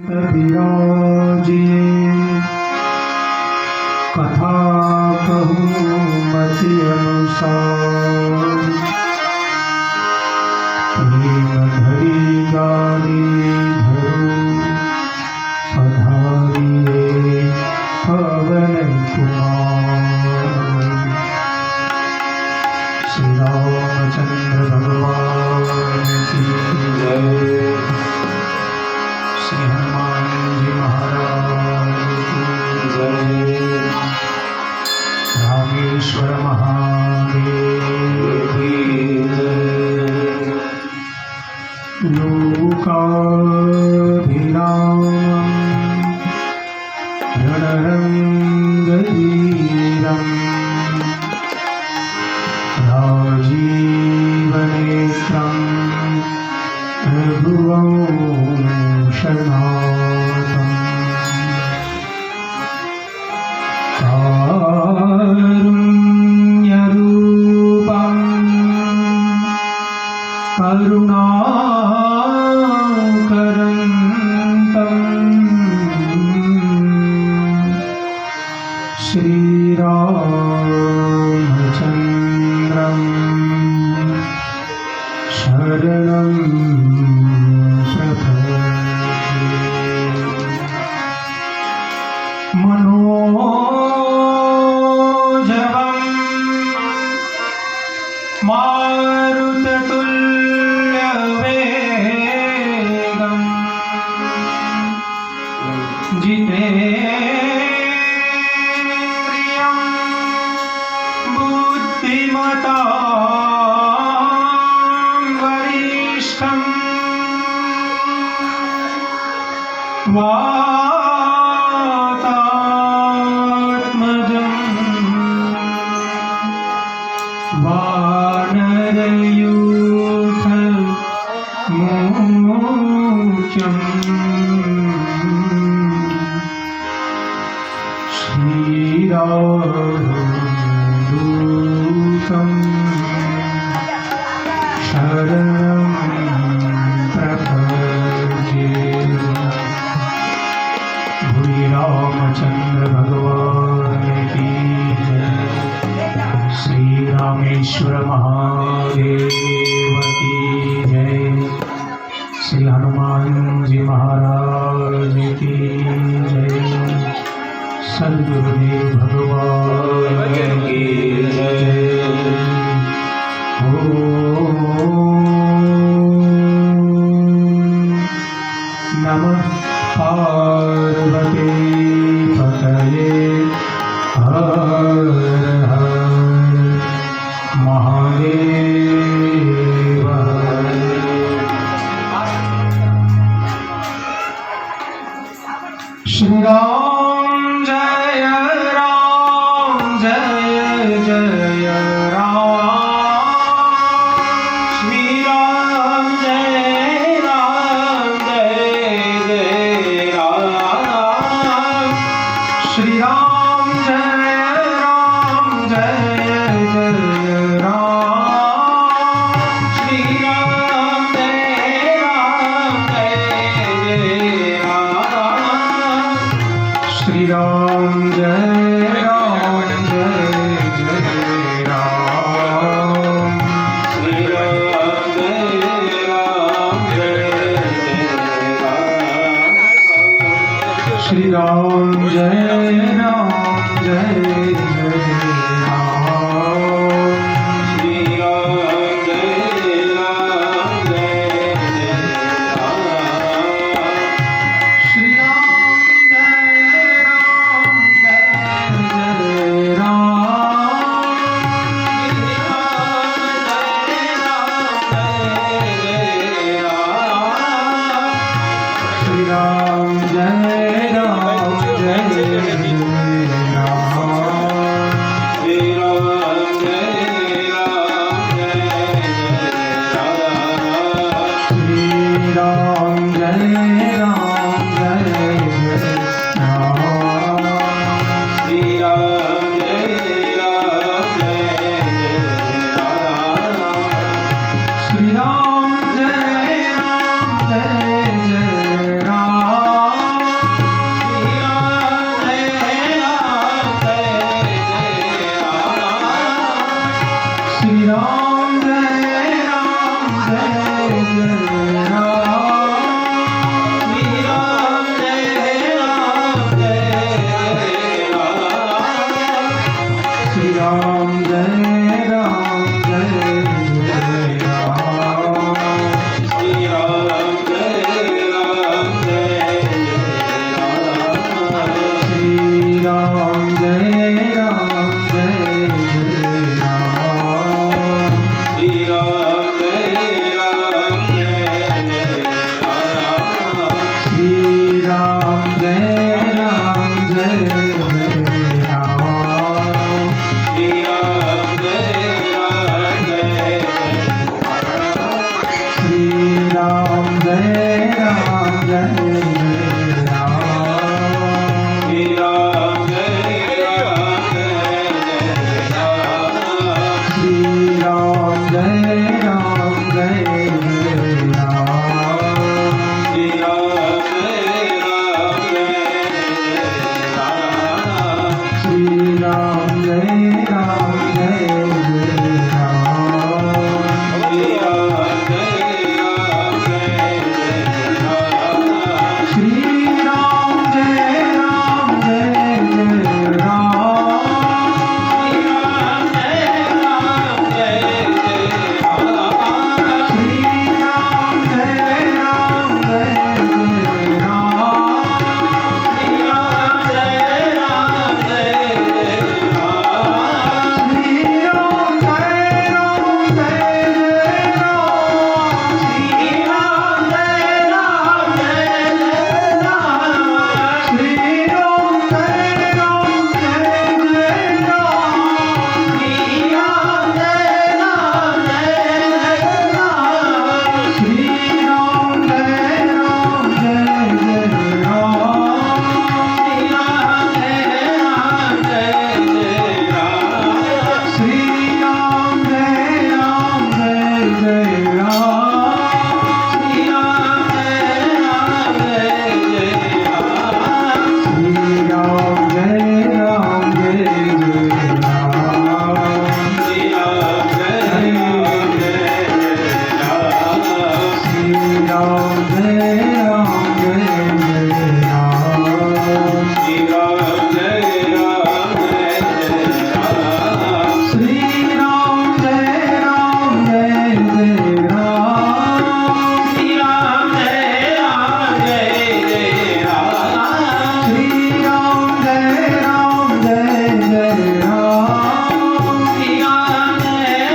વિરાજીએ કથા કહું મતિ અનુસાર પ્રેમ ધરી ગાડી ધરું પધારીએ પવન કુમાર શ્રી રામચંદ્ર ભગવાન કી જય શ્રી હનુમાનજી મહારાજ કી જય રામેશ્વર મહાદેવ કી જય લોકાભિરામં રણરંગધીરં રાજીવનેત્રં રઘુવંશનાથં કારુણ્યરૂપં કરુણાકરંતં શ્રીરામચંદ્રં શરણં મનોજવં મારુતતુલ્યવેગં જીતેન્દ્રિયં બુદ્ધિમતાં વરિષ્ઠં વાનરયુથ મૂચમ શ્રીરામદૂતં શરણં પ્રપદ્યે ભૂરી રામચંદ્ર ભગવાન કી જય શ્રી રામેશ્વર મહાદેવ કી જય શ્રી હનુમાનજી મહારાજ કી જય સદગુરુદેવ ભગવાન કી જય નમઃ પાર્વતી પતયે હર હર મહાદેવ શ્રી રામ જય રામ જય જય રામ શ્રી રામ જય રામ જય જય રામ શ્રી રામ જય રામ જય જય રામ શ્રી રામ જય રામ જય જય રામ શ્રી રામ જય રામ જય જય રામ શ્રી રામ જય રામ જય જય રામ શ્રી રામ જય રામ જય જય રામ શ્રી રામ જય રામ જય જય રામ શ્રી રામ જય રામ જય જય રામ શ્રી રામ જય રામ જય શ્રી રામ જય રામ જય જય રામ राम जय राम जय जय राम श्री राम जय राम जय श्री राम जय राम जय जय राम श्री राम जय राम जय राम श्री राम जय राम जय जय राम श्री राम जय राम जय राम श्री राम जय राम जय जय राम श्री राम जय राम जय राम श्री राम जय राम जय जय राम श्री राम जय राम जय जय राम श्री राम जय राम जय जय राम श्री राम जय राम जय जय राम श्री राम जय राम जय जय राम श्री राम जय राम जय जय राम श्री राम जय राम जय जय राम श्री राम जय राम जय जय राम श्री राम जय राम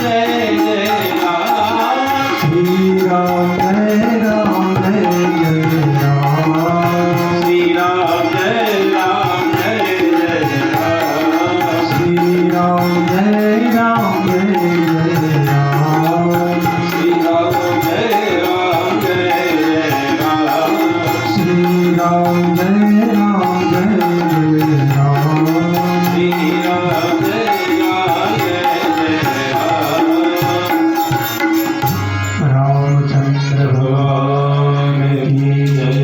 जय जय राम श्री राम जय राम जय जय राम श्री राम जय राम जय जय राम श्री राम जय राम जय जय राम श्री राम जय राम जय जय राम श्री राम जय राम जय जय राम श्री राम जय राम जय जय राम रामचंद्र भगवान की जय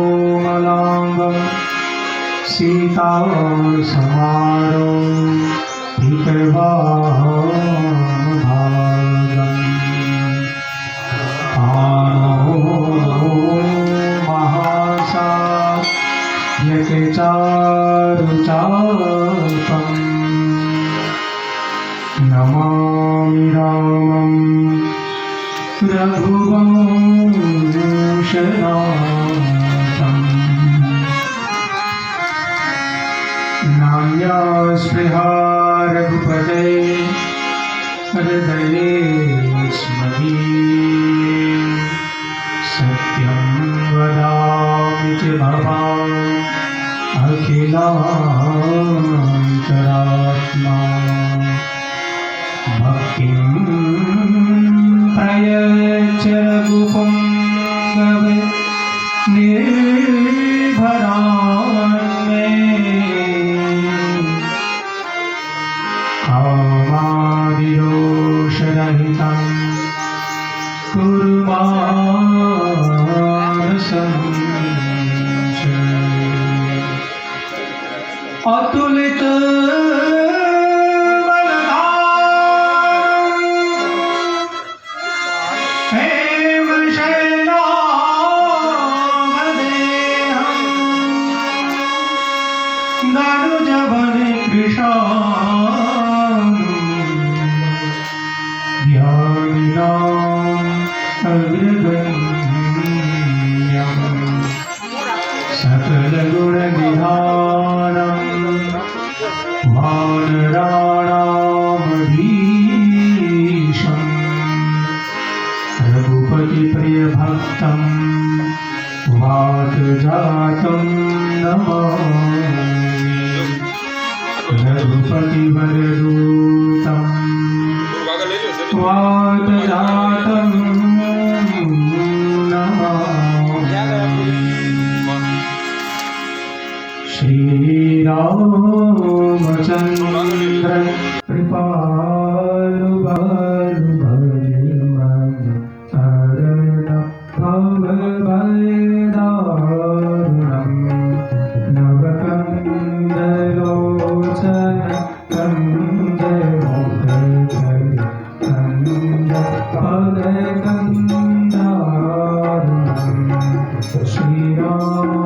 नीलाम्बुजश्यामलकोमलाङ्गं सीता समारो हितभागम् आनो महासा यतिचारुचापम् नमामि रामं रघुवंशनाथम् नान्या स्पृहा रघुपते हृदये स्मदीये सत्यं वदामि च भवान् अखिलान्तरात्मा भक्तिं प्रयच्छ रघुपुङ्गवे निर्भरान् मे कामादिदोषरहितं कुरु मानसं अतुलित ध्यानिनाम् अग्रगण्यम् प्रियभक्तं वातजातं नमामि रघुपतिवरदूतं वातजातं नमामि श्रीरामचन्द्र कृपालु बलु भजमन शरण भवभयदारुणं नवकन्दलोचन कन्दमुखधर कन्दपदकन्दारुणं श्रीराम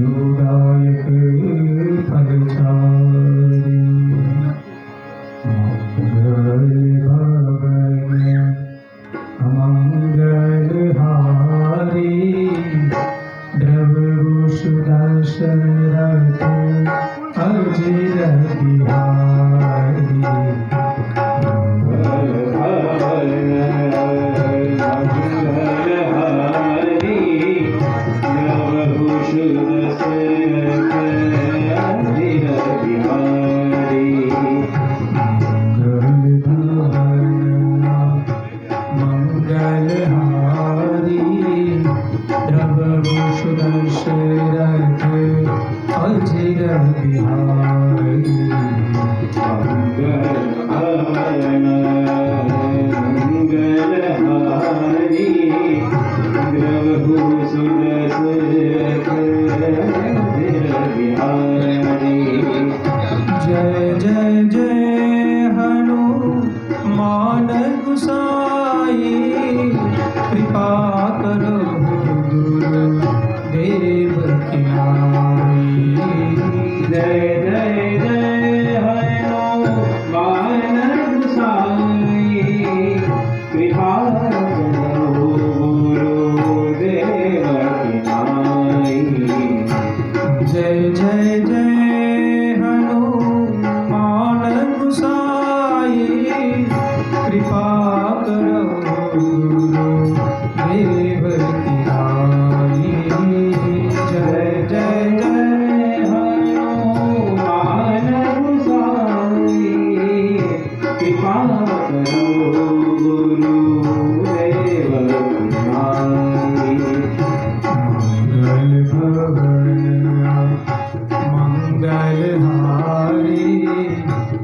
मंगलदायक फलचारी मंगल भवन मंगलहारी द्रवभूषु दशरथ अजिर बिहारी जय जय जय हनुमान गुसाई कृपा करो गुरुदेव की नाई। जय जय जय हनुमान गोसाई कृपा करो गुरुदेव की नाई। जय जय जय हनुमान गुसाई कृपा करो गुरुदेव की नाई। जय जय जय हनुमान गोसाई कृपा करो गुरुदेव की नाई। मंगल भवन मंगलहारी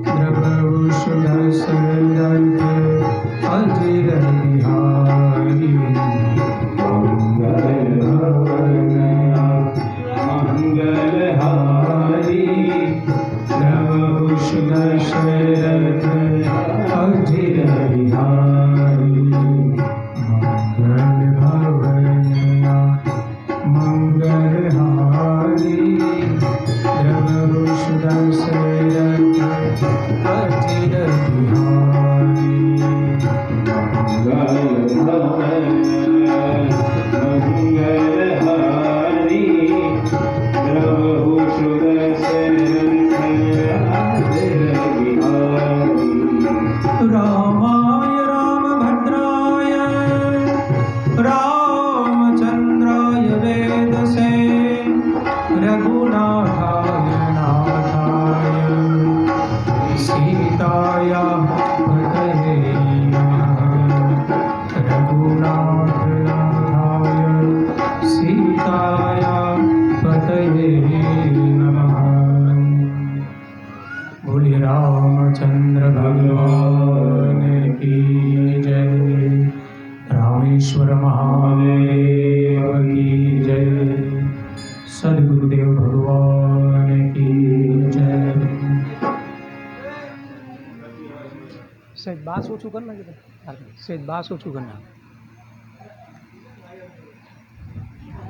द्रवभूषु दशरथ अजिर बिहारी। मंगल भवन मंगलहारी द्रवभूषु दशरथ अजिर बिहारी। मंगल भवन मंगलहारी द्रवभूषु दशरथ अजिर बिहारी। मंगलहारी द्रवभूषु दशरथ अजिर बिहारी। रामाय रामभद्राय रामचन्द्राय वेदसे रघुनाथाय नाथाय सीताय पतये नमः। रघुनाथ नाथाय सीताय पतये नमः। बोलिए रामचंद्र भगवान की जय। रामेश्वर महादेव की जय। सद्गुरुदेव भगवान की जय। सेज बास ओछું કર નાખી દે સેજ બાસ ઓછું કર નાખ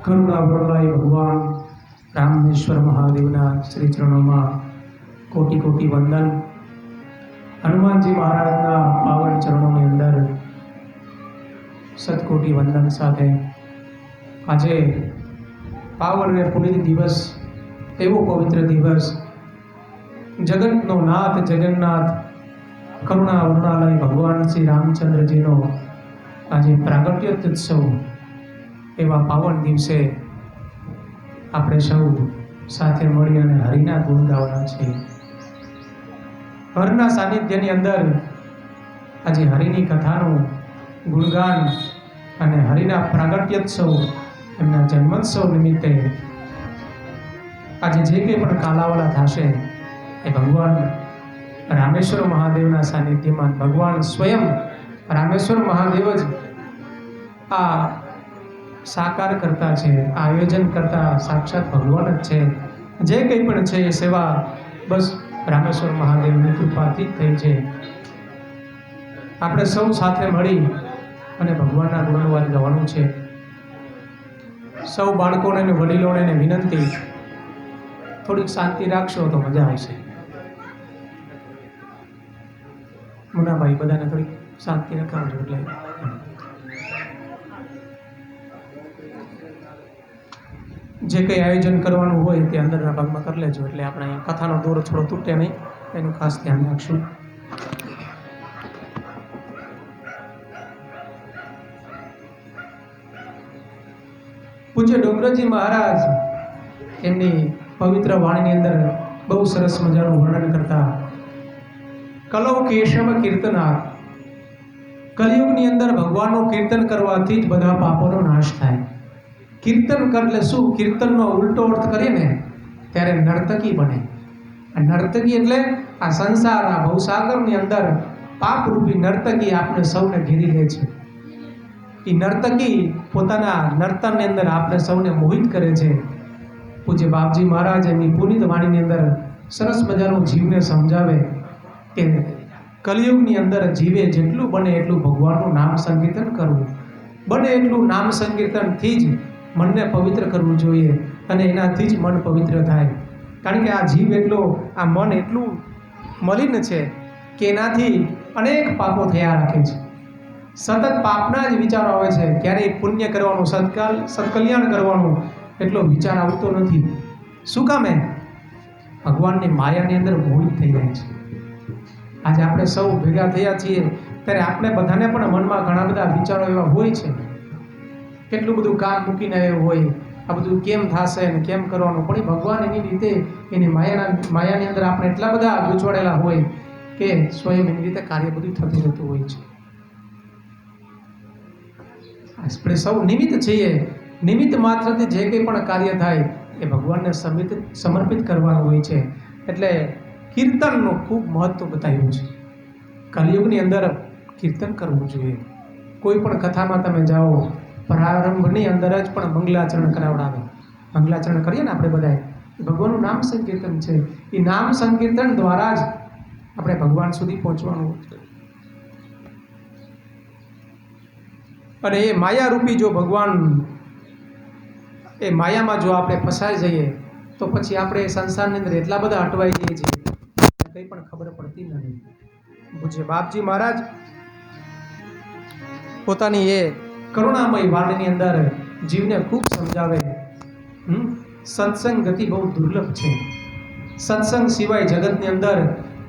કરુણાવરલાય ભગવાન રામેશ્વર મહાદેવના શ્રી ચરણોમાં કોટી કોટી વંદન। હનુમાનજી મહારાજના પાવન ચરણોની અંદર સતકોટી વંદન સાથે આજે પાવન અને પુનિત દિવસ, એવો પવિત્ર દિવસ, જગતનો નાથ જગન્નાથ કરુણા વરણાલય ભગવાન શ્રી રામચંદ્રજીનો આજે પ્રાગટ્યોત્સવ, એવા પાવન દિવસે આપણે સૌ સાથે મળી અને હરિના ગુણ ગાવાના છે। હરના સાનિધ્યની અંદર આજે હરિની કથાનું ગુણગાન અને હરિના પ્રાગટ્યોત્સવ, એમના જન્મોત્સવ નિમિત્તે આજે જે કંઈ પણ કાલાવાલા થશે એ ભગવાન રામેશ્વર મહાદેવના સાનિધ્યમાં ભગવાન સ્વયં રામેશ્વર મહાદેવ જ આ સાકાર કરતા છે, આ આયોજન કરતા સાક્ષાત ભગવાન જ છે। જે કંઈ પણ છે એ સેવા બસ રામેશ્વર મહાદેવની કૃપાથી જ થઈ છે। આપણે સૌ સાથે મળી અને ભગવાનના ગુણગાન ગાવાનું છે। સૌ બાળકોને અને વડીલોને વિનંતી થોડીક શાંતિ રાખશો તો મજા આવશે. મુનાભાઈ બધાને થોડીક શાંતિ રખાવજો. એટલે જે કંઈ આયોજન કરવાનું હોય તે અંદરના ભાગમાં કરી લેજો, એટલે આપણે કથાનો દોર થોડો તૂટે નહીં એનું ખાસ ધ્યાન રાખશું. પૂજ્ય ડોંગરજી મહારાજ એમની પવિત્ર વાણીની અંદર બહુ સરસ મજાનું વર્ણન કરતા, કલૌ કેશવ કીર્તના, કલિયુગની અંદર ભગવાનનું કીર્તન કરવાથી જ બધા પાપોનો નાશ થાય. કીર્તન કર એટલે શું? કીર્તનનો ઉલટો અર્થ કરીએ ને ત્યારે નર્તકી બને. આ નર્તકી એટલે આ સંસાર, આ ભવસાગરની અંદર પાપરૂપી નર્તકી આપણે સૌને ઘેરી લે છે. એ નર્તકી પોતાના નર્તનની અંદર આપણે સૌને મોહિત કરે છે. પૂજ્ય બાપજી મહારાજ એમની પુનિત વાણીની અંદર સરસ મજાનું જીવને સમજાવે કે કલિયુગની અંદર જીવે જેટલું બને એટલું ભગવાનનું નામ સંકીર્તન કરવું, બને એટલું નામ સંકીર્તનથી જ મનને પવિત્ર કરવું જોઈએ, અને એનાથી જ મન પવિત્ર થાય. કારણ કે આ જીવ એટલો, આ મન એટલું મલિન છે કે એનાથી અનેક પાપો થયા રાખે છે. સતત પાપના જ વિચારો આવે છે, ક્યારેય પુણ્ય કરવાનું, સત્કલ્યાણ કરવાનું એટલો વિચાર આવતો નથી. શું કામે? ભગવાનની માયાની અંદર મોહિત થઈ જાય છે. આજે આપણે સૌ ભેગા થયા છીએ ત્યારે આપણે બધાને પણ મનમાં ઘણા બધા વિચારો એવા હોય છે. કેટલું બધું કામ મૂકીને આવ્યું હોય, આ બધું કેમ થશે ને કેમ કરવાનું, પણ એ ભગવાન એની રીતે એની માયાની અંદર આપણે એટલા બધા ગૂંચવાડેલા હોય કે સ્વયં એની રીતે કાર્ય બધું થતું રહેતું હોય છે. આપણે સૌ નિમિત્ત છીએ. નિમિત્ત માત્રથી જે કંઈ પણ કાર્ય થાય એ ભગવાનને સમર્પિત કરવાનું હોય છે. એટલે કીર્તનનું ખૂબ મહત્વ બતાવ્યું છે. કલિયુગની અંદર કીર્તન કરવું જોઈએ. કોઈ પણ કથામાં તમે જાઓ, પ્રારંભની અંદર જ પણ મંગલાચરણ કરાવડાવે. મંગલાચરણ કરીએ ને આપણે બધાએ, ભગવાનનું નામ સંકીર્તન છે. એ નામ સંકીર્તન દ્વારા જ આપણે ભગવાન સુધી પહોંચવાનું છે. અને એ માયારૂપી જો ભગવાન, એ માયામાં જો આપણે ફસાઈ જઈએ તો પછી આપણે સંસારની અંદર એટલા બધા અટવાઈ જઈએ છીએ કંઈ પણ ખબર પડતી નથી. પૂજ્ય બાપજી મહારાજ પોતાની એ કરુણામય વાણીની અંદર જીવને ખૂબ સમજાવે. સત્સંગ ગતિ બહુ દુર્લભ છે. સત્સંગ સિવાય જગતની અંદર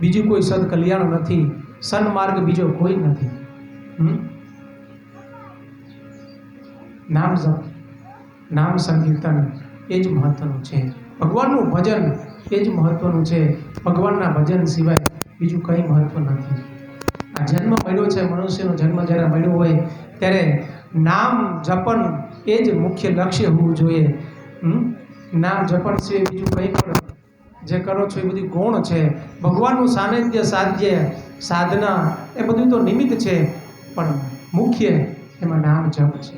બીજું કોઈ સદકલ્યાણ નથી. સન્માર્ગ બીજો કોઈ નથી. નામ જપ, નામ સંકીર્તન એ જ મહત્વનું છે. ભગવાનનું ભજન એ જ મહત્વનું છે. ભગવાનના ભજન સિવાય બીજું કંઈ મહત્વ નથી. આ જન્મ મળ્યો છે, મનુષ્યનો જન્મ જ્યારે મળ્યો હોય ત્યારે નામ જપન એ જ મુખ્ય લક્ષ્ય હોવું જોઈએ. નામ જપન સિવાય બીજું કંઈ પણ જે કરો છો એ બધી ગૌણ છે. ભગવાનનું સાનિધ્ય, સાધ્ય, સાધના એ બધું તો નિમિત્ત છે, પણ મુખ્ય એમાં નામ જપ છે.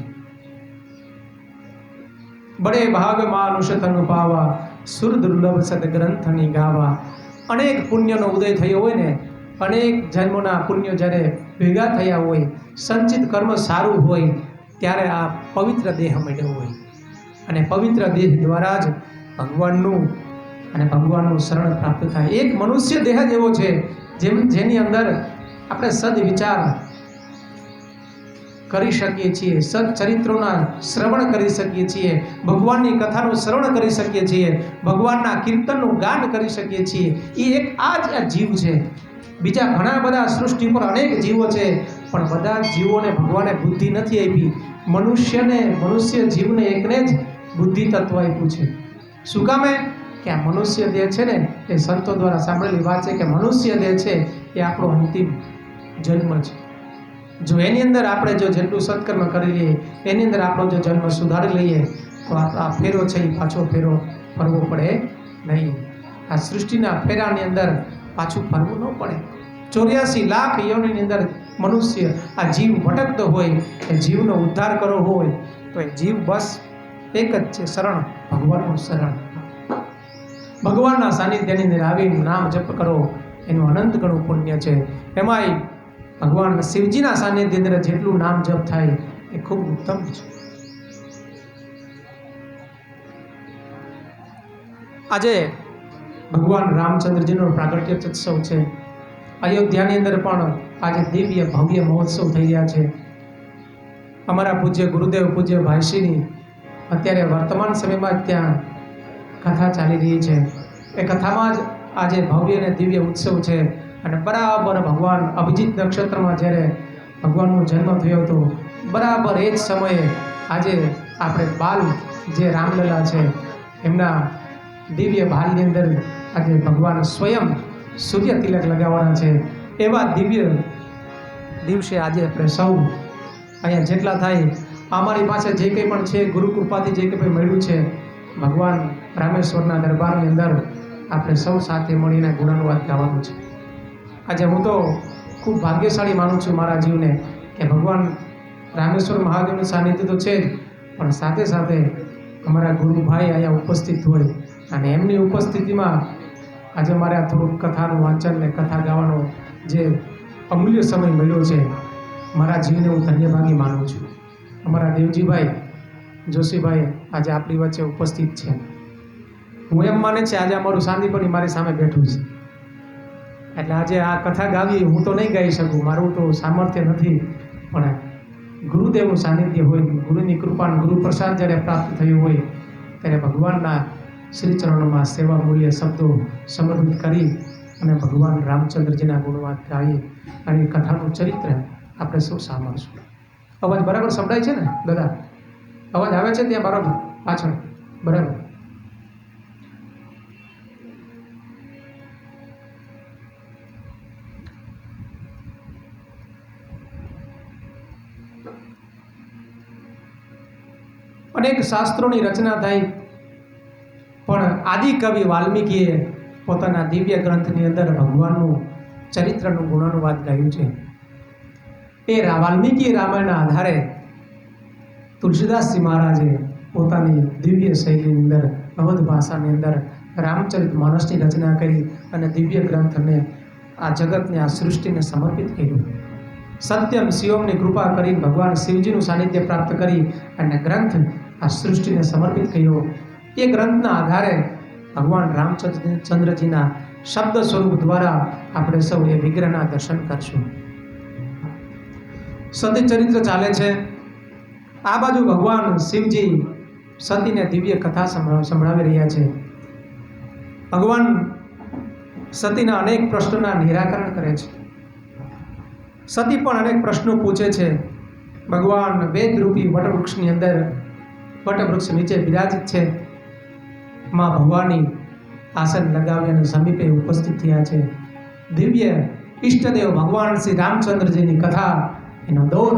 બડે ભાગ માનુષ તનુ પાવા, સુર દુર્લભ સદગ્રંથની ગાવા. અનેક પુણ્યનો ઉદય થયો હોય ને, અનેક જન્મોના પુણ્યો જ્યારે ભેગા થયા હોય, સંચિત કર્મ સારું હોય, ત્યારે આ પવિત્ર દેહ મળ્યો હોય. અને પવિત્ર દેહ દ્વારા જ ભગવાનનું શરણ પ્રાપ્ત થાય. એક મનુષ્ય દેહ જ એવો છે જેની અંદર આપણે સદવિચાર કરી શકીએ છીએ, સત્ચરિત્રોના શ્રવણ કરી શકીએ છીએ, ભગવાનની કથાનું શ્રવણ કરી શકીએ છીએ, ભગવાનના કીર્તનનું ગાન કરી શકીએ છીએ. એ એક આ જ જીવ છે. બીજા ઘણા બધા સૃષ્ટિ પર અનેક જીવો છે, પણ બધા જીવોને ભગવાને બુદ્ધિ નથી આપી. મનુષ્ય જીવને એકને જ બુદ્ધિ તત્વ આપ્યું છે. શું કામે? કે આ મનુષ્ય દેહ છે ને, એ સંતો દ્વારા સાંભળેલી વાત છે કે મનુષ્ય દેહ છે એ આપણો અંતિમ જન્મ છે. જો એની અંદર આપણે જો જેટલું સત્કર્મ કરી લઈએ, એની અંદર આપણો જો જન્મ સુધારી લઈએ તો આ ફેરો છે એ પાછો ફેરો ફરવો પડે નહીં. આ સૃષ્ટિના ફેરાની અંદર પાછું ફરવું ન પડે. 84 લાખ યોનિની અંદર મનુષ્ય આ જીવ ભટકતો હોય, એ જીવનો ઉદ્ધાર કરવો હોય તો એ જીવ બસ એક જ છે, શરણ, ભગવાનનું શરણ. ભગવાનના સાનિધ્યની અંદર આવીને નામ જપ કરો, એનું અનંત ઘણું પુણ્ય છે. એમાંય ભગવાન શિવજીના સાનિધ્ય અંદર જેટલું નામ જપ થાય એ ખૂબ ઉત્તમ છે. આજે ભગવાન રામચંદ્રજીનો પ્રાગટ્ય ઉત્સવ છે. અયોધ્યાની અંદર પણ આજે દિવ્ય ભવ્ય મહોત્સવ થઈ રહ્યા છે. અમારા પૂજ્ય ગુરુદેવ પૂજ્ય ભાઈશ્રીની અત્યારે વર્તમાન સમયમાં જ ત્યાં કથા ચાલી રહી છે. એ કથામાં જ આજે ભવ્ય અને દિવ્ય ઉત્સવ છે. અને બરાબર ભગવાન અભિજીત નક્ષત્રમાં જ્યારે ભગવાનનો જન્મ થયો હતો, બરાબર એ જ સમયે આજે આપણે બાલ જે રામલલા છે એમના દિવ્ય બાલની અંદર આજે ભગવાન સ્વયં સૂર્ય તિલક લગાવવાના છે. એવા દિવ્ય દિવસે આજે આપણે સૌ અહીંયા જેટલા થાય અમારી પાસે જે કંઈ પણ છે ગુરુ કૃપાથી જે કંઈ પણ મળ્યું છે ભગવાન રામેશ્વરના દરબારની અંદર આપણે સૌ સાથે મળીને ગુણાનુવાદ ગાવાનું છે. આજે હું તો ખૂબ ભાગ્યશાળી માનું છું મારા જીવને કે ભગવાન રામેશ્વર મહાદેવનું સાનિધ્ય તો છે જ, પણ સાથે સાથે અમારા ગુરુભાઈ અહીંયા ઉપસ્થિત હોય અને એમની ઉપસ્થિતિમાં આજે મારે આ થોડુંક કથાનું વાંચન ને કથા ગાવાનો જે અમૂલ્ય સમય મળ્યો છે, મારા જીવને હું ધન્યભાગી માનું છું. અમારા દેવજીભાઈ જોશીભાઈ આજે આપણી વચ્ચે ઉપસ્થિત છે. હું એમ માને છે આજે અમારું શાંતિપણી મારી સામે બેઠું છે, એટલે આજે આ કથા ગાવી હું તો નહીં ગાઈ શકું, મારું તો સામર્થ્ય નથી, પણ ગુરુદેવનું સાનિધ્ય હોય, ગુરુની કૃપા ગુરુ પ્રસાદ જ્યારે પ્રાપ્ત થયું હોય ત્યારે ભગવાનના શ્રી ચરણોમાં સેવા મૂલ્ય શબ્દો સમર્પિત કરી અને ભગવાન રામચંદ્રજીના ગુણવાદ ગાઈએ અને એ કથાનું ચરિત્ર આપણે સૌ સાંભળશું. અવાજ બરાબર સંભળાય છે ને દાદા? અવાજ આવે છે ત્યાં બરાબર પાછળ? બરાબર. અનેક શાસ્ત્રોની રચના થઈ, પણ આદિ કવિ વાલ્મીકીએ પોતાના દિવ્ય ગ્રંથની અંદર ભગવાનનું ચરિત્રનું ગુણાનુવાદ ગાયું છે. એ વાલ્મીકી રામાયણના આધારે તુલસીદાસજી મહારાજે પોતાની દિવ્ય શૈલીની અંદર અવધ ભાષાની અંદર રામચરિત માનસની રચના કરી અને દિવ્ય ગ્રંથને આ જગતને આ સૃષ્ટિને સમર્પિત કર્યું. સત્યમ શિવમની કૃપા કરીને ભગવાન શિવજીનું સાનિધ્ય પ્રાપ્ત કરી અને ગ્રંથ આ સૃષ્ટિને સમર્પિત કર્યો. એ ગ્રંથના આધારે ભગવાન રામચંદ્રજીના શબ્દ સ્વરૂપ દ્વારા આપણે સૌ એ વિગ્રહના દર્શન કરશું. સતી ચરિત્ર ચાલે છે. આ બાજુ ભગવાન શિવજી સતીને દિવ્ય કથા સંભળાવી રહ્યા છે. ભગવાન સતીના અનેક પ્રશ્નોના નિરાકરણ કરે છે. સતી પણ અનેક પ્રશ્નો પૂછે છે. ભગવાન વેદરૂપી વટવૃક્ષની અંદર વટવૃક્ષ નીચે બિરાજિત છે. માં ભવાની આસન લગાવી અને સમીપે ઉપસ્થિત થયા છે. દિવ્ય ઈષ્ટદેવ ભગવાન શ્રી રામચંદ્રજીની કથા એનો દોર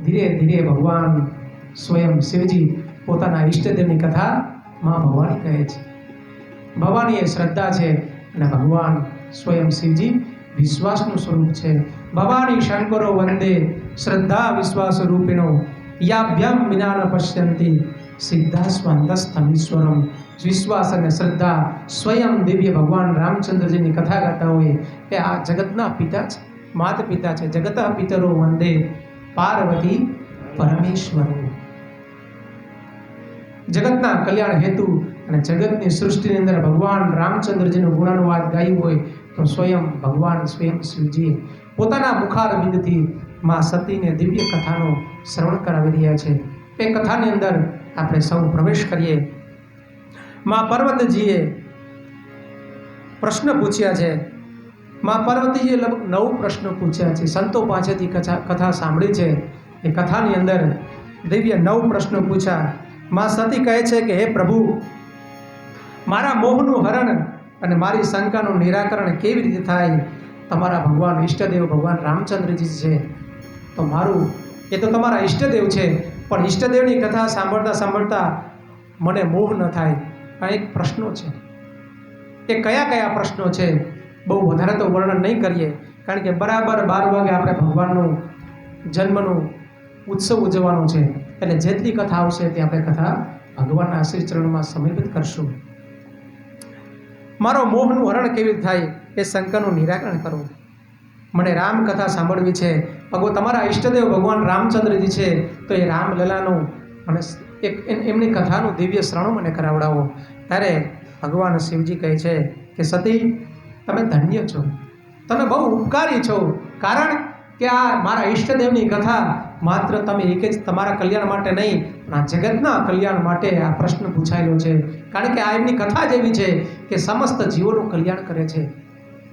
ધીરે ધીરે ભગવાન સ્વયં શિવજી પોતાના ઈષ્ટદેવની કથા માં ભવાની કહે છે. ભવાની એ શ્રદ્ધા છે અને ભગવાન સ્વયં શિવજી વિશ્વાસનું સ્વરૂપ છે. ભવાની શંકરો વંદે શ્રદ્ધા વિશ્વાસ રૂપિણો યાભ્યમ વિના ન પશ્યંતિ સિદ્ધાસ્વાંતસ્થમીશ્વરમ. વિશ્વાસ અને શ્રદ્ધા સ્વયં દિવ્ય ભગવાન રામચંદ્રજીની કથા ગાતા હોય એ આ જગતના પિતા છે, માત પિતા છે. જગત પિતરો વંદે પાર્વતી પરમેશ્વરો. જગતના કલ્યાણ હેતુ અને જગતની સૃષ્ટિની અંદર ભગવાન રામચંદ્રજીનું ગુણાનુવાદ ગાયું હોય તો સ્વયં ભગવાન સ્વયં શિવજીએ પોતાના મુખારબિંદથી માં સતીને દિવ્ય કથાનો શ્રવણ કરાવી રહ્યા છે. એ કથાની અંદર આપણે સૌ પ્રવેશ કરીએ. માં પાર્વતીજીએ પ્રશ્ન પૂછ્યા છે. માં પાર્વતીજીએ લગભગ 9 પ્રશ્નો પૂછ્યા છે. સંતો પાસેથી કથા સાંભળી છે. એ કથાની અંદર દિવ્ય 9 પ્રશ્નો પૂછ્યા. માં સતી કહે છે કે હે પ્રભુ, મારા મોહનું હરણ અને મારી શંકાનું નિરાકરણ કેવી રીતે થાય? તમારા ભગવાન ઈષ્ટદેવ ભગવાન રામચંદ્રજી છે, તો મારું એ તો તમારા ઈષ્ટદેવ છે, પણ ઈષ્ટદેવની કથા સાંભળતા સાંભળતા મને મોહ ન થાય. અનેક પ્રશ્નો છે. એ કયા કયા પ્રશ્નો છે બહુ વધારે તો વર્ણન નહીં કરીએ, કારણ કે બરાબર 12 વાગે આપણે ભગવાનનું જન્મનું ઉત્સવ ઉજવવાનો છે. એટલે જેટલી કથા આવશે તે આપણે કથા ભગવાનના શ્રી ચરણમાં સમર્પિત કરશું. મારો મોહનું હરણ કેવી થાય એ શંકાનું નિરાકરણ કરો. મને રામકથા સાંભળવી છે. તમારા ઈષ્ટદેવ ભગવાન રામચંદ્રજી છે, તો એ રામલલાનું મને એમની કથાનું દિવ્ય શ્રવણ મને કરાવડાવો. ત્યારે ભગવાન શિવજી કહે છે કે સતી તમે ધન્ય છો, તમે બહુ ઉપકારી છો, કારણ કે આ મારા ઈષ્ટદેવની કથા માત્ર તમે એક જ તમારા કલ્યાણ માટે નહીં પણ આ જગતના કલ્યાણ માટે આ પ્રશ્ન પૂછાયેલો છે, કારણ કે આ એમની કથા જ એવી છે કે સમસ્ત જીવોનું કલ્યાણ કરે છે.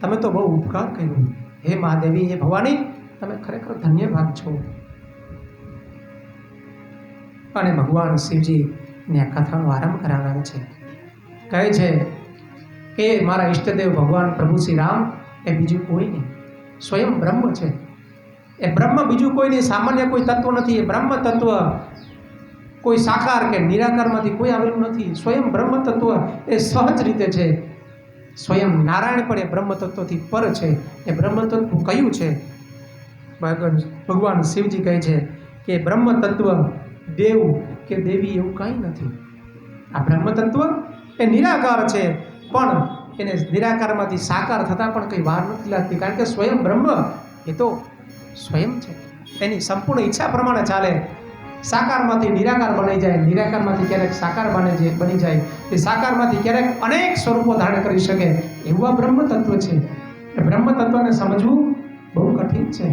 તમે તો બહુ ઉપકાર કર્યો. હે મહાદેવી, હે ભવાની, તમે ખરેખર ધન્ય ભાગ છો. અને ભગવાન શિવજીને આ કથાનો આરંભ કરાવે છે. કહે છે કે મારા ઈષ્ટદેવ ભગવાન પ્રભુ શ્રી રામ એ બીજું કોઈ નહીં, સ્વયં બ્રહ્મ છે. એ બ્રહ્મ બીજું કોઈ નહીં, સામાન્ય કોઈ તત્વ નથી. એ બ્રહ્મ તત્વ કોઈ સાકાર કે નિરાકારમાંથી કોઈ આવેલું નથી. સ્વયં બ્રહ્મ તત્વ એ સહજ રીતે છે. સ્વયં નારાયણ પણ એ બ્રહ્મ તત્વથી પર છે. એ બ્રહ્મ તત્વ કયું છે? ભગવાન શિવજી કહે છે કે બ્રહ્મ તત્વ દેવ કે દેવી એવું કાંઈ નથી. આ બ્રહ્મ તત્વ એ નિરાકાર છે, પણ એને નિરાકારમાંથી સાકાર થતાં પણ કંઈ વાર નથી લાગતી, કારણ કે સ્વયં બ્રહ્મ એ તો સ્વયં છે. એની સંપૂર્ણ ઈચ્છા પ્રમાણે ચાલે. સાકારમાંથી નિરાકાર બની જાય, નિરાકારમાંથી ક્યારેક સાકાર બની જાય, એ સાકારમાંથી ક્યારેક અનેક સ્વરૂપો ધારણ કરી શકે, એવું આ બ્રહ્મ તત્વ છે. એ બ્રહ્મ તત્વને સમજવું બહુ કઠિન છે.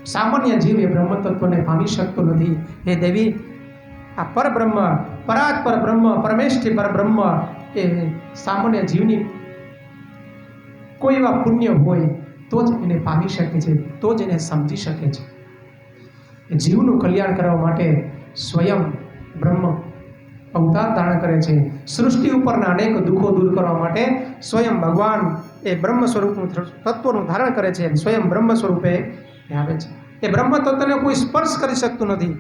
સામાન્ય જીવ એ બ્રહ્મ તત્વને પામી શકતો નથી. હે દેવી, આ પરબ્રહ્મ, પરાત પરબ્રહ્મ, પરમેષ્ઠી પરબ્રહ્મ એ સામાન્ય જીવની કોઈ એવા પુણ્ય હોય તો જ એને પામી શકે છે, તો જ એને સમજી શકે છે. જીવનું કલ્યાણ કરવા માટે સ્વયં બ્રહ્મ અવતાર ધારણ કરે છે. સૃષ્ટિ ઉપરના અનેક દુઃખો દૂર કરવા માટે સ્વયં ભગવાન એ બ્રહ્મ સ્વરૂપનું તત્વનું ધારણ કરે છે, સ્વયં બ્રહ્મ સ્વરૂપે આવે છે. એ બ્રહ્મ તત્વને કોઈ સ્પર્શ કરી શકતું નથી,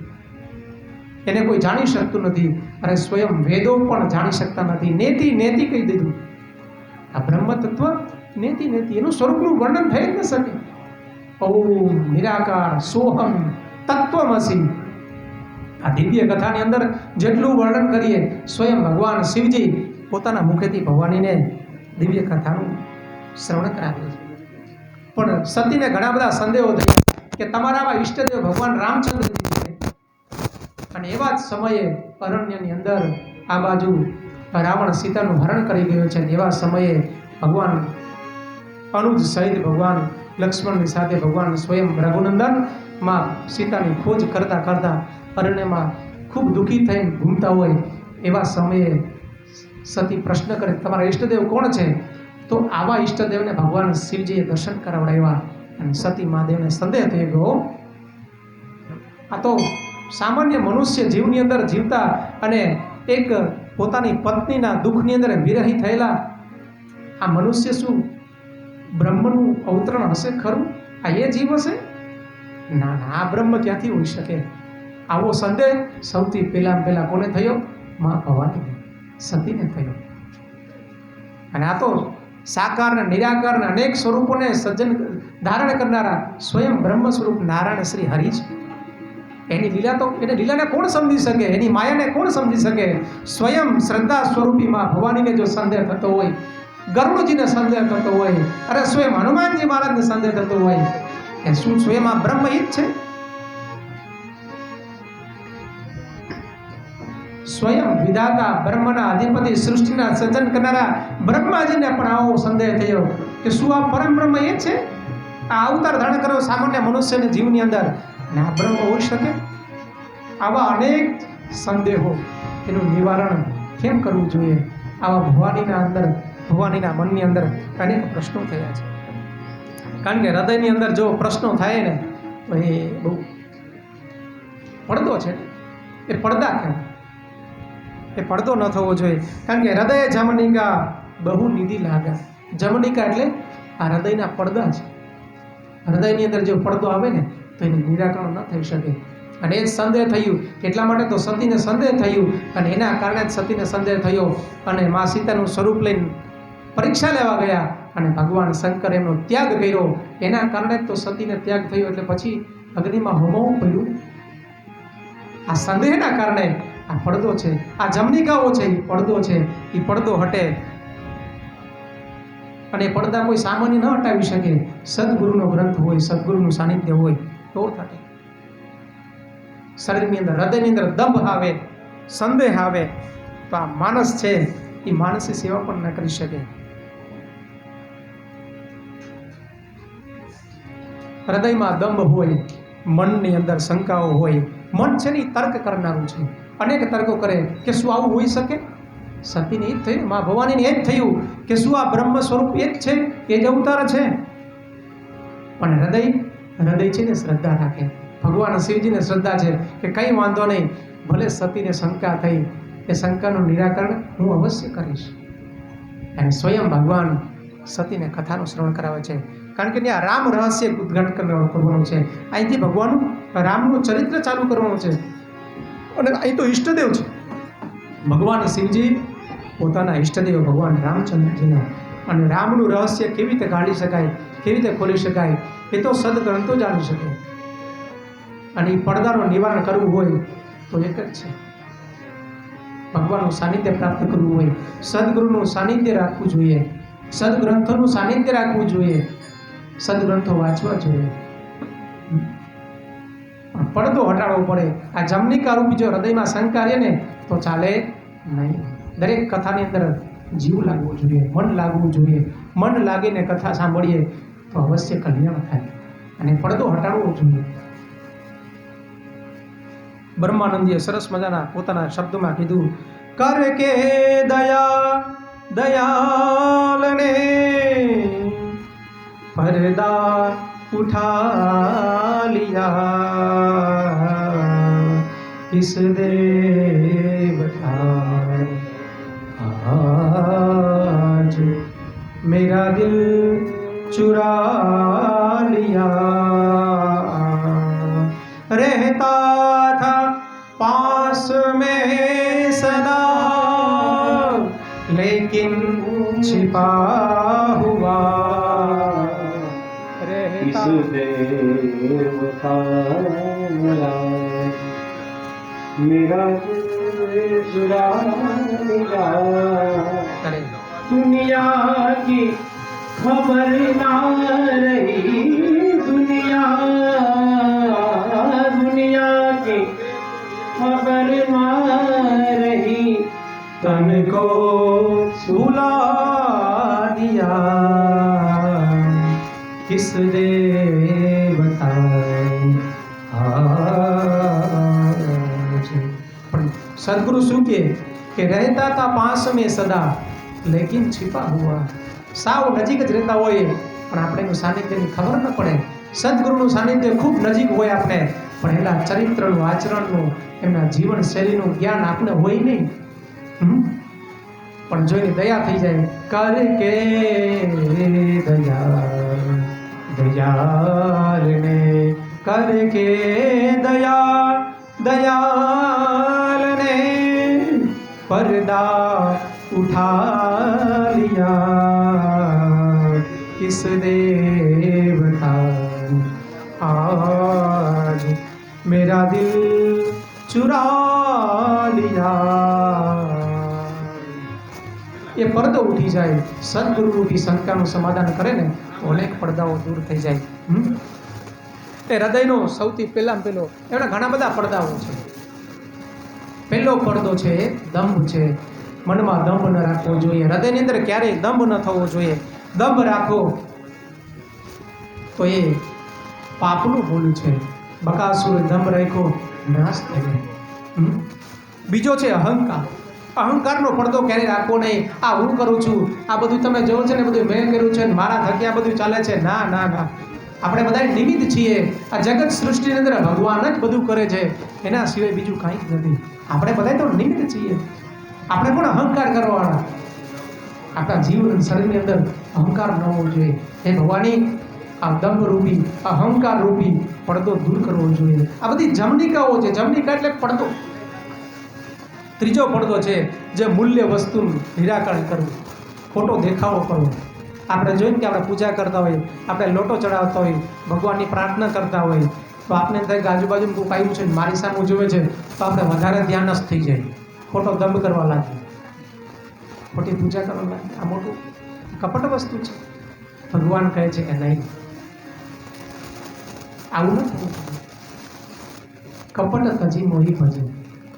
એને કોઈ જાણી શકતું નથી, અને સ્વયં વેદો પણ જાણી શકતા નથી. નેતિ કહી દીધું. આ બ્રહ્મ તત્વ નેતિ, એનું સ્વરૂપનું વર્ણન થઈ જ ન શકે. ઓમ નિરાકાર સોહમ તત્વમસી, આ દિવ્ય કથાની અંદર જેટલું વર્ણન કરીએ, સ્વયં ભગવાન શિવજી પોતાના મુખેથી ભવાનીને દિવ્ય કથાનું શ્રવણ કરાવે છે. પણ સતીને ઘણા બધા સંદેહો થયા કે તમારામાં ઈષ્ટદેવ ભગવાન રામચંદ્રજી છે, અને એવા જ સમયે અરણ્યની અંદર આ બાજુ રાવણ સીતાનું હરણ કરી ગયો છે. એવા સમયે ભગવાન અનુજ સહિત ભગવાન લક્ષ્મણની સાથે ભગવાન સ્વયં રઘુનંદન માં સીતાની ખોજ કરતા કરતા અરણ્યમાં ખૂબ દુઃખી થઈને ઘૂમતા હોય, એવા સમયે સતી પ્રશ્ન કરે તમારા ઈષ્ટદેવ કોણ છે? તો આવા ઈષ્ટદેવને ભગવાન શિવજીએ દર્શન કરાવડાવ્યા, અને સતી મહાદેવને સંદેહ થઈ ગયો, આ તો સામાન્ય મનુષ્ય જીવની અંદર જીવતા અને એક પોતાની પત્નીના દુઃખની અંદર વિરહી થયેલા આ મનુષ્ય શું બ્રહ્મનું અવતરણ હશે ખરું? આ એ જીવ હશે? ના, આ બ્રહ્મ ક્યાંથી હોઈ શકે? આવો સંદેહ સૌથી પહેલા કોને થયો? મા ભવાનીને, સતીને થયો. અને આ તો સાકાર ને નિરાકાર ને અનેક સ્વરૂપોને સજ્જન ધારણ કરનારા સ્વયં બ્રહ્મ સ્વરૂપ નારાયણ શ્રી હરિ છે. એની લીલાને કોણ સમજી શકે? એની માયાને કોણ સમજી શકે? સ્વયં શ્રદ્ધા સ્વરૂપી માં ભવાનીને જો સંદેહ થતો હોય, ગરુડજીને સંદેહ થતો હોય, અરે સ્વયં હનુમાનજી મહારાજને સંદેહ થતો હોય, કે શું સ્વયં આ બ્રહ્મ ઈ જ છે? સ્વયં વિધાતા બ્રહ્મના અધિપતિ સૃષ્ટિના સર્જન કરનારા બ્રહ્માજીને પણ આવો સંદેહ થયો કે શું આ પરમ બ્રહ્મ એ છે? આ અવતાર ધારણ કરો સામાન્ય મનુષ્યને જીવની અંદર, અને આ બ્રહ્મ હોઈ શકે? આવા અનેક સંદેહો, એનું નિવારણ કેમ કરવું જોઈએ? આવા ભવાનીના મનની અંદર અનેક પ્રશ્નો થયા છે. કારણ કે હૃદયની અંદર જો પ્રશ્નો થાય ને તો એ બહુ પડદો છે, એ પડદા કહેવાય. એ પડદો ન થવો જોઈએ, કારણ કે હૃદય જમનિકા બહુ નિધિ લાગે. જમનિકા એટલે આ હૃદયના પડદા છે. હૃદયની અંદર જો પડદો આવે ને તો એનું નિરાકરણ ન થઈ શકે. અને એ જ સંદેહ થયું, એટલા માટે તો સતીને સંદેહ થયું, અને એના કારણે જ સતીને સંદેહ થયો, અને મા સીતાનું સ્વરૂપ લઈને પરીક્ષા લેવા ગયા, અને ભગવાન શંકર એમનો ત્યાગ કર્યો. એના કારણે તો સતીને ત્યાગ થયો, એટલે પછી અગ્નિમાં હોમવું પડ્યું. આ સંદેહના કારણે આ પડદો છે, આ જમનિકાઓ છે, એ પડદો છે. એ પડદો હટે, અને પડદા કોઈ સામાન્ય ન હટાવી શકે. સદગુરુનો ગ્રંથ હોય, સદગુરુનું સાનિધ્ય હોય તો થાય. શરીરની અંદર, હૃદયની અંદર દંભ આવે, સંદેહ આવે, તો આ માણસ છે એ માનસી સેવા પણ ન કરી શકે. હૃદયમાં દંભ હોય, મનની અંદર શંકાઓ હોય. મન છે ને એ તર્ક કરનારું છે. અનેક તર્કો કરે કે શું આવું હોઈ શકે? સતીને એ જ થયું, મા ભવાનીને એ જ થયું કે શું આ બ્રહ્મ સ્વરૂપ એ જ છે, એ જ અવતાર છે. પણ હૃદય છે ને શ્રદ્ધા રાખે. ભગવાન શિવજીને શ્રદ્ધા છે કે કંઈ વાંધો નહીં, ભલે સતીને શંકા થઈ, એ શંકાનું નિરાકરણ હું અવશ્ય કરીશ. અને સ્વયં ભગવાન સતીને કથાનું શ્રવણ કરાવે છે. કારણ કે ત્યાં રામ રહસ્ય ઉદ્ઘાટ કરવાનું છે. અહીંથી ભગવાનનું રામનું ચરિત્ર ચાલુ કરવાનું છે. અને અહીં તો ઈષ્ટદેવ છે. ભગવાન શિવજી પોતાના ઈષ્ટદેવ ભગવાન રામચંદ્રજીના, અને રામનું રહસ્ય કેવી રીતે કાઢી શકાય, કેવી રીતે ખોલી શકાય, એ તો સદગ્રંથો જાણી શકે. અને એ પડદાનું નિવારણ કરવું હોય તો એક જ છે, ભગવાનનું સાનિધ્ય પ્રાપ્ત કરવું હોય, સદગુરુનું સાનિધ્ય રાખવું જોઈએ, સદગ્રંથોનું સાનિધ્ય રાખવું જોઈએ, સદગ્રંથો વાંચવા જોઈએ. પડદો હટાડવો પડે. આ જમનિકા રૂપી જો હૃદયમાં શંકા રહે ને તો ચાલે નહીં. દરેક કથાની અંદર જીવ લાગવો જોઈએ, મન લાગવું જોઈએ. મન લાગીને કથા સાંભળીએ તો અવશ્ય કલ્યાણ થાય. અને પડદો હટાડવો જોઈએ. બ્રહ્માનંદીએ સરસ મજાના પોતાના શબ્દોમાં કીધું, કર કે દયા દયાલને पर्दा उठा लिया, किस देवता आज मेरा दिल चुरा लिया, रहता था पास में सदा लेकिन छिपा हुआ, इस देवता मेरा दिल चुरा लिया, दुनिया की खबर ना रही, दुनिया की खबर ना रही, तन को सुला दिया, किस देवता आज. પણ સદગુરુ શું કે રહેતા હતા પાસ મેં સદા લેકિન छिपा हुआ. સાવ નજીક જ રહેતા હોય પણ આપણે એનું સાનિધ્યની ખબર ન પડે. સદગુરુનું સાનિધ્ય ખૂબ નજીક હોય આપણે, પણ એના ચરિત્રનું, આચરણનું, એમના જીવન શૈલીનું જ્ઞાન આપણે હોય નહીં. પણ જોઈને દયા થઈ જાય. કર કે દયાલને, કર કે દયાલને पर्दा उठा लिया, किस देवता आज मेरा दिल चुरा लिया. એ પડદો ઉઠી જાય. સદગુરુની શંકાનું સમાધાન કરે ને તો અનેક પડદાઓ દૂર થઈ જાય. એ હૃદયનો સૌથી પહેલામાં પહેલો, એના ઘણા બધા પડદાઓ છે. પહેલો પડદો છે દંભ છે. મનમાં દંભ ન રાખવો જોઈએ. હૃદયની અંદર ક્યારેય દંભ ન થવો જોઈએ. દંભ રાખો તો એ પાપનું ભૂલ છે. બકાસુર દંભ રાખ્યો નાશ થઈ જાય. બીજો છે અહંકાર. અહંકારનો પડદો ક્યારેય રાખવો નહીં. આ હું કરું છું, આ બધું તમે જોવો છે ને, બધું મેં કર્યું છે, મારા થકી આ બધું ચાલે છે. ના ના ના, આપણે બધા નિમિત્ત છીએ. આ જગત સૃષ્ટિની અંદર ભગવાન જ બધું કરે છે, એના સિવાય બીજું કાંઈ જ નથી. આપણે બધા તો નિમિત્ત છીએ. આપણે પણ અહંકાર કરવાના. આપણા જીવન શરીરની અંદર અહંકાર ન હોવો જોઈએ. એ ભગવાનની આ દંભ રૂપી, અહંકાર રૂપી પડદો દૂર કરવો જોઈએ. આ બધી જમનિકાઓ છે. જમનિકા એટલે પડદો. ત્રીજો પડદો છે જે મૂલ્ય વસ્તુનું નિરાકરણ કરવું, ખોટો દેખાવો કરવો. આપણે જોઈને કે આપણે પૂજા કરતા હોઈએ, આપણે લોટો ચડાવતા હોઈએ, ભગવાનની પ્રાર્થના કરતા હોઈએ, તો આપણે થાય કે આજુબાજુ કોઈ આવ્યું છે મારી સામે જોવે છે, તો આપણે વધારે ધ્યાનસ્થ થઈ જાય, ખોટો દંભ કરવા લાગે, ખોટી પૂજા કરવા લાગે. આ મોટું કપટ વસ્તુ છે. ભગવાન કહે છે કે નહીં, આવું ન થવું. કપટ તજી મોહી ભજે,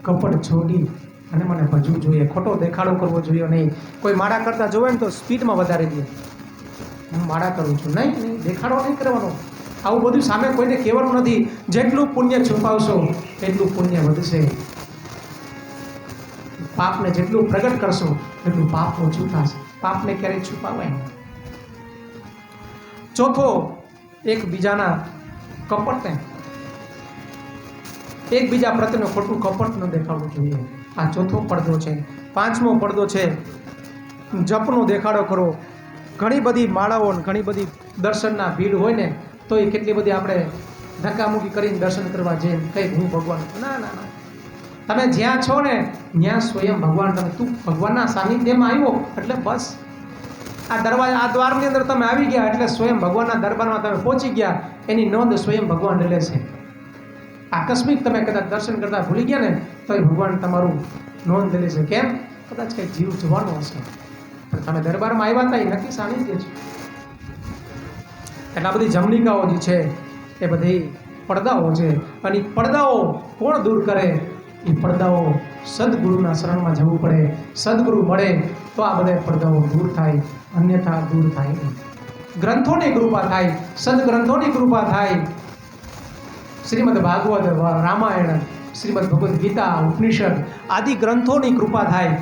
કપટ છોડી અને મને ભજવું જોઈએ, ખોટો દેખાડો કરવો જોઈએ નહીં. કોઈ માળા કરતા જોવે ને તો સ્પીડમાં વધારી દે, હું માળા કરું છું. નહીં, દેખાડો નહીં કરવાનો. આવું બધું સામે કોઈને કહેવાનું નથી. જેટલું પુણ્ય છુપાવશો એટલું પુણ્ય વધશે. પાપને જેટલું પ્રગટ કરશો એટલું પાપ ઓછું થશે. પાપને ક્યારેય છુપાવાય નહીં. ચોથો, એકબીજાના કપટને, એકબીજા પ્રત્યેનું ખોટું કપટ ન દેખાડવું જોઈએ. આ ચોથો પડદો છે. પાંચમો પડદો છે જપનો દેખાડો કરો. ઘણી બધી માળાઓ, ઘણી બધી દર્શનના ભીડ હોય ને તો એ કેટલી બધી આપણે ધક્કામુક્કી કરીને દર્શન કરવા જઈએ, કંઈ હું ભગવાન, ના ના ના. તમે જ્યાં છો ને ત્યાં સ્વયં ભગવાન, તમે તું ભગવાનના સાનિધ્યમાં આવ્યો એટલે બસ. આ દરવાજા, આ દ્વારની અંદર તમે આવી ગયા એટલે સ્વયં ભગવાનના દરબારમાં તમે પહોંચી ગયા, એની નોંધ સ્વયં ભગવાન લે છે. આકસ્મિક તમે કદાચ દર્શન કરતા ભૂલી ગયા ને તો એ ભગવાન તમારું નોંધ લે છે. કેમ? કદાચ કંઈક જીવ જવાનો હશે, પણ તમે દરબારમાં આવ્યા હતા એ નક્કી સાનિધ્ય છે. એટલે આ બધી જમનિકાઓ જે છે એ બધી પડદાઓ છે. અને એ પડદાઓ કોણ દૂર કરે? એ પડદાઓ સદગુરુના શરણમાં જવું પડે. સદગુરુ મળે તો આ બધા પડદાઓ દૂર થાય, અન્યથા દૂર થાય નહીં. ગ્રંથોની કૃપા થાય, સદગ્રંથોની કૃપા થાય. શ્રીમદ ભાગવત, રામાયણ, શ્રીમદ ભગવદ્ ગીતા, ઉપનિષદ આદિ ગ્રંથોની કૃપા થાય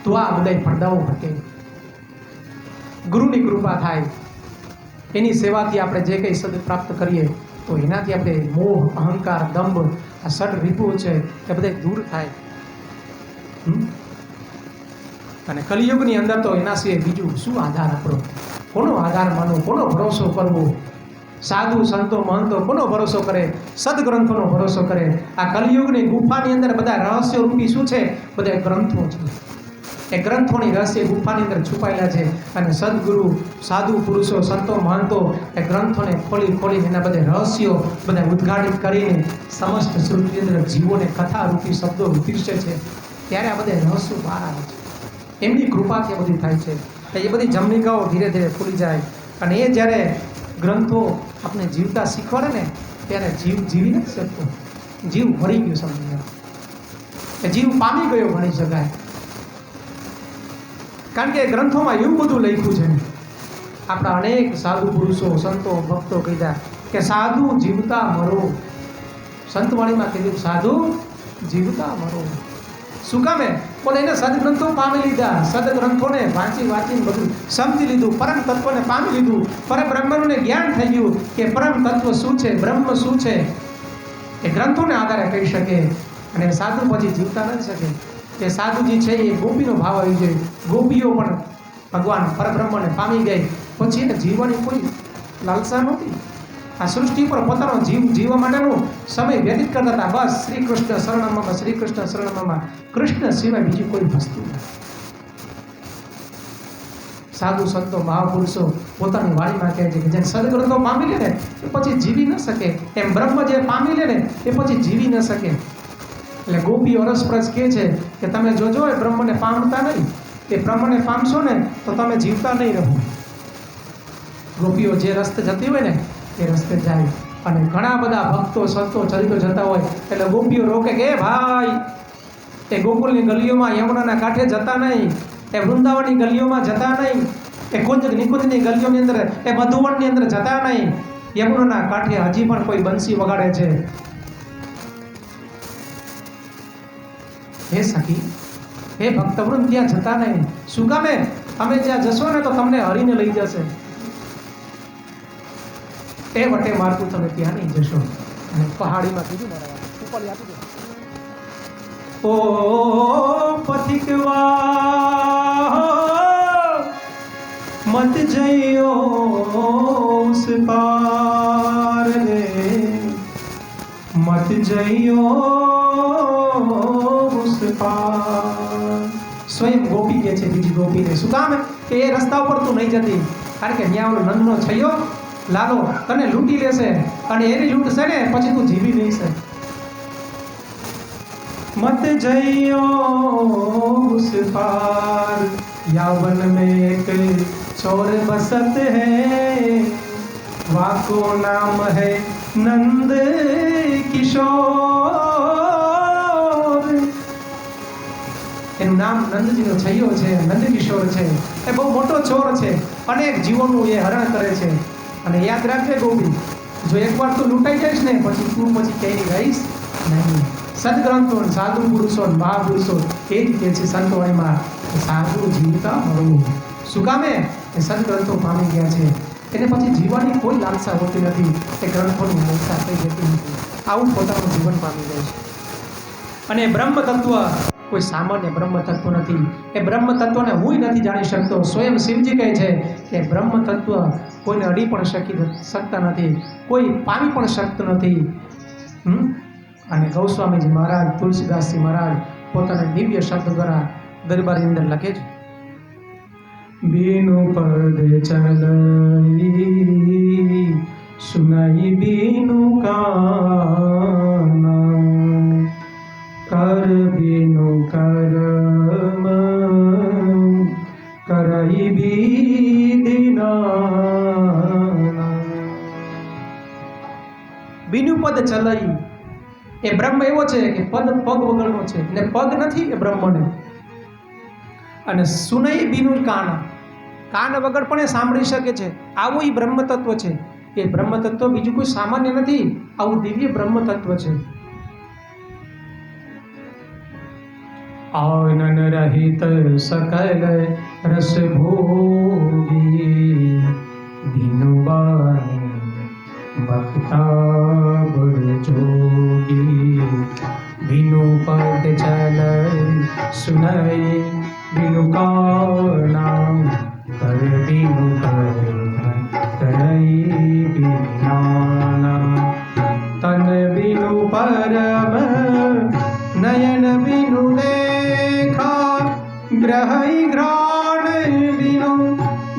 તો આ બધા પડદાઓ હટે. ગુરુની કૃપા થાય, એની સેવાથી આપણે જે કંઈ સદ પ્રાપ્ત કરીએ તો એનાથી આપણે મોહ, અહંકાર, દંભ, આ ષડ રીપુ છે એ બધા દૂર થાય. અને કલિયુગની અંદર તો એના સિવાય બીજું શું આધાર આપણો? કોનો આધાર માનવો? કોનો ભરોસો કરવો? સાધુ સંતો મહંતો કોનો ભરોસો કરે? સદગ્રંથોનો ભરોસો કરે. આ કલિયુગની ગુફાની અંદર બધા રહસ્યો રૂપી શું છે? બધા ગ્રંથો છે. એ ગ્રંથોની રહસ્ય ગુફાની અંદર છુપાયેલા છે. અને સદગુરુ, સાધુ પુરુષો, સંતો મહંતો એ ગ્રંથોને ખોલી ખોલીને એના બધા રહસ્યો બધા ઉદ્ઘાટિત કરીને સમસ્ત સૃષ્ટિની અંદર જીવોને કથા રૂપી શબ્દો પીરસે છે. ત્યારે આ બધા રહસ્યો બહાર આવે છે. એમની કૃપાથી બધી થાય છે. એ બધી જમનિકાઓ ધીરે ધીરે ખુલી જાય. અને એ જ્યારે ગ્રંથો આપણે જીવતા શીખવાડે ને ત્યારે જીવ જીવી નથી શકતો. જીવ મરી ગયો સમજી, એ જીવ પામી ગયો ગણી શકાય. કારણ કે ગ્રંથોમાં એવું બધું લખ્યું છે. આપણા અનેક સાધુ પુરુષો, સંતો, ભક્તો કીધા કે સાધુ જીવતા મરો. સંતવાણીમાં કીધું સાધુ જીવતા મરો. શું કામે? પણ એને સદગ્રંથો પામી લીધા. સદગ્રંથોને વાંચીને બધું સમજી લીધું. પરમ તત્વને પામી લીધું. પરબ્રહ્મનું જ્ઞાન થઈ ગયું કે પરમ તત્વ શું છે, બ્રહ્મ શું છે, એ ગ્રંથોને આધારે કહી શકે. અને સાધુ પછી જીવતા નથી શકે. એ સાધુજી છે એ ગોપીનો ભાવ આવી જાય. ગોપીઓ પણ ભગવાન પરબ્રહ્મને પામી ગઈ. પછી એને જીવવાની કોઈ લાલસા નહોતી. આ સૃષ્ટિ પર પોતાનો જીવ જીવવા માટેનો સમય વ્યતીત કરતા હતા. બસ શ્રી કૃષ્ણ શરણમમાં, શ્રી કૃષ્ણ શરણમમાં. કૃષ્ણ સિવાય બીજી કોઈ વસ્તુ નથી. સાધુ સંતો મહાપુરુષો પોતાની વાણીમાં કહે છે કે જેને સદગ્રંથો પામી લે ને એ પછી જીવી ન શકે. એમ બ્રહ્મ જે પામી લે ને એ પછી જીવી ન શકે. એટલે ગોપીઓ રસપ્રસ કહે છે કે તમે જોજો એ બ્રહ્મને પામતા નહીં. એ બ્રહ્મને પામશો ને તો તમે જીવતા નહીં રહો. ગોપીઓ જે રસ્તે જતી હોય ને એ રસ્તે જાય. અને ઘણા બધા ભક્તો, સંતો, ચરિત્રો જતા હોય એટલે ગોપીઓ રોકે કે ભાઈ એ ગોકુલની ગલીઓમાં, યમુનાના કાંઠે જતા નહીં, એ વૃંદાવનની ગલીઓમાં જતા નહીં, એ કુંજ નિકુંજની ગલીઓની અંદર, એ મધુવનની અંદર જતા નહીં. યમુનાના કાંઠે હજી પણ કોઈ બંસી વગાડે છે. હે સખી, હે ભક્તવૃંદ, ત્યાં જતા નહીં. શું કામે? તમે જ્યાં જશો ને તો તમને હરીને લઈ જશે. એ વટે મારતું તમે ત્યાં નહીં જશો. અને પહાડીમાં કીધું મારા ઉપર આપી દો. ઓ પથિકવા મત જઈઓ ઉસ પાર રે, મત જઈઓ ઉસ પાર. સ્વયં ગોપી કહે છે બીજી ગોપીને. શું કામ? કે એ રસ્તા ઉપર તું નહીં જતી. કારણ કે ત્યાં ઓલો નંદનો છૈયો લાલો તને લૂંટી લેશે. અને એની લૂંટ છે ને પછી તું જીવી નહીં શકે. मत जइयो उस पार, यावन में एक छोर बसत है, वाको नाम है नंद किशोर, એનું નામ નંદજીનો છૈયો છે, નંદકિશોર છે. એ બહુ મોટો ચોર છે, અનેક જીવોનું એ હરણ કરે છે. અને યાદ રાખજે ગોપી, જો એકવાર તું લૂંટાઈ જઈશ ને પછી તું પછી ક્યાંય રહીશ નહીં. સદગ્રંથો સાધુ પુરુષો મહાપુરુષો એ જ કહે છે સંતવાણીમાં, સાધુ જીવતા મળવું. શું કામે? એ સદગ્રંથો પામી ગયા છે, એને પછી જીવવાની કોઈ લાલસા હોતી નથી, એ ગ્રંથોની મોક્ષા થઈ જતી નથી. આવું પોતાનું જીવન પામી જાય છે. અને બ્રહ્મ તત્વ કોઈ સામાન્ય બ્રહ્મ તત્વ નથી. એ બ્રહ્મ તત્વને હું નથી જાણી શકતો. સ્વયં શિવજી કહે છે કે બ્રહ્મ તત્વ કોઈને અડી પણ શકતા નથી, કોઈ પામી પણ શકતું નથી. અને ગૌસ્વામીજી મહારાજ, તુલસીદાસજી મહારાજ પોતાના દિવ્ય શબ્દ દ્વારા દરબારની અંદર લખે છે, બીનું પદ ચલઈ સુનાઈ બીનું કાના, કર બીનું કરમ કરઈ બીદિના. બીનું પદ ચલઈ એ બ્રહ્મ એવો છે કે પગ વગરનો છે ને પગ નથી એ બ્રહ્મને. અને સુનઈ બીનું કાન વગર પણ એ સાંભળી શકે છે. આવું એ બ્રહ્મ તત્વ છે. એ બ્રહ્મ તત્વ બીજું કોઈ સામાન્ય નથી, આવું દિવ્ય બ્રહ્મ તત્વ છે. આનન રહિત સકલ રસ ભોગી, દિનુબાની ભક્તા બળ જોગી. વિનુ પદ ચલ સુનઈ વિનુ કાના, કર વિનુ કરઈ વિજ્ઞાના. તન વિનુ પરમ નયન વિનુ દેખા, ગ્રહઈ ઘ્રાણ વિનુ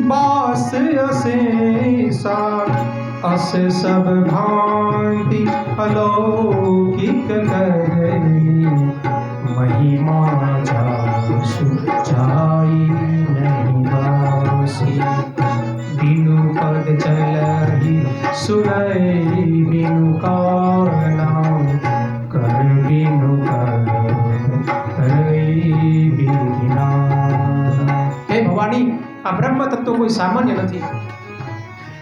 બાસ અશેષા. अस सब भांति अलौकिक करनी, महिमा जासु जाई नहीं बासी. बिनु पद चलहि सुनई बिनु काना, कर बिनु करई बिना. હે ભવાની, આ બ્રહ્મ તત્વ કોઈ સામાન્ય નથી.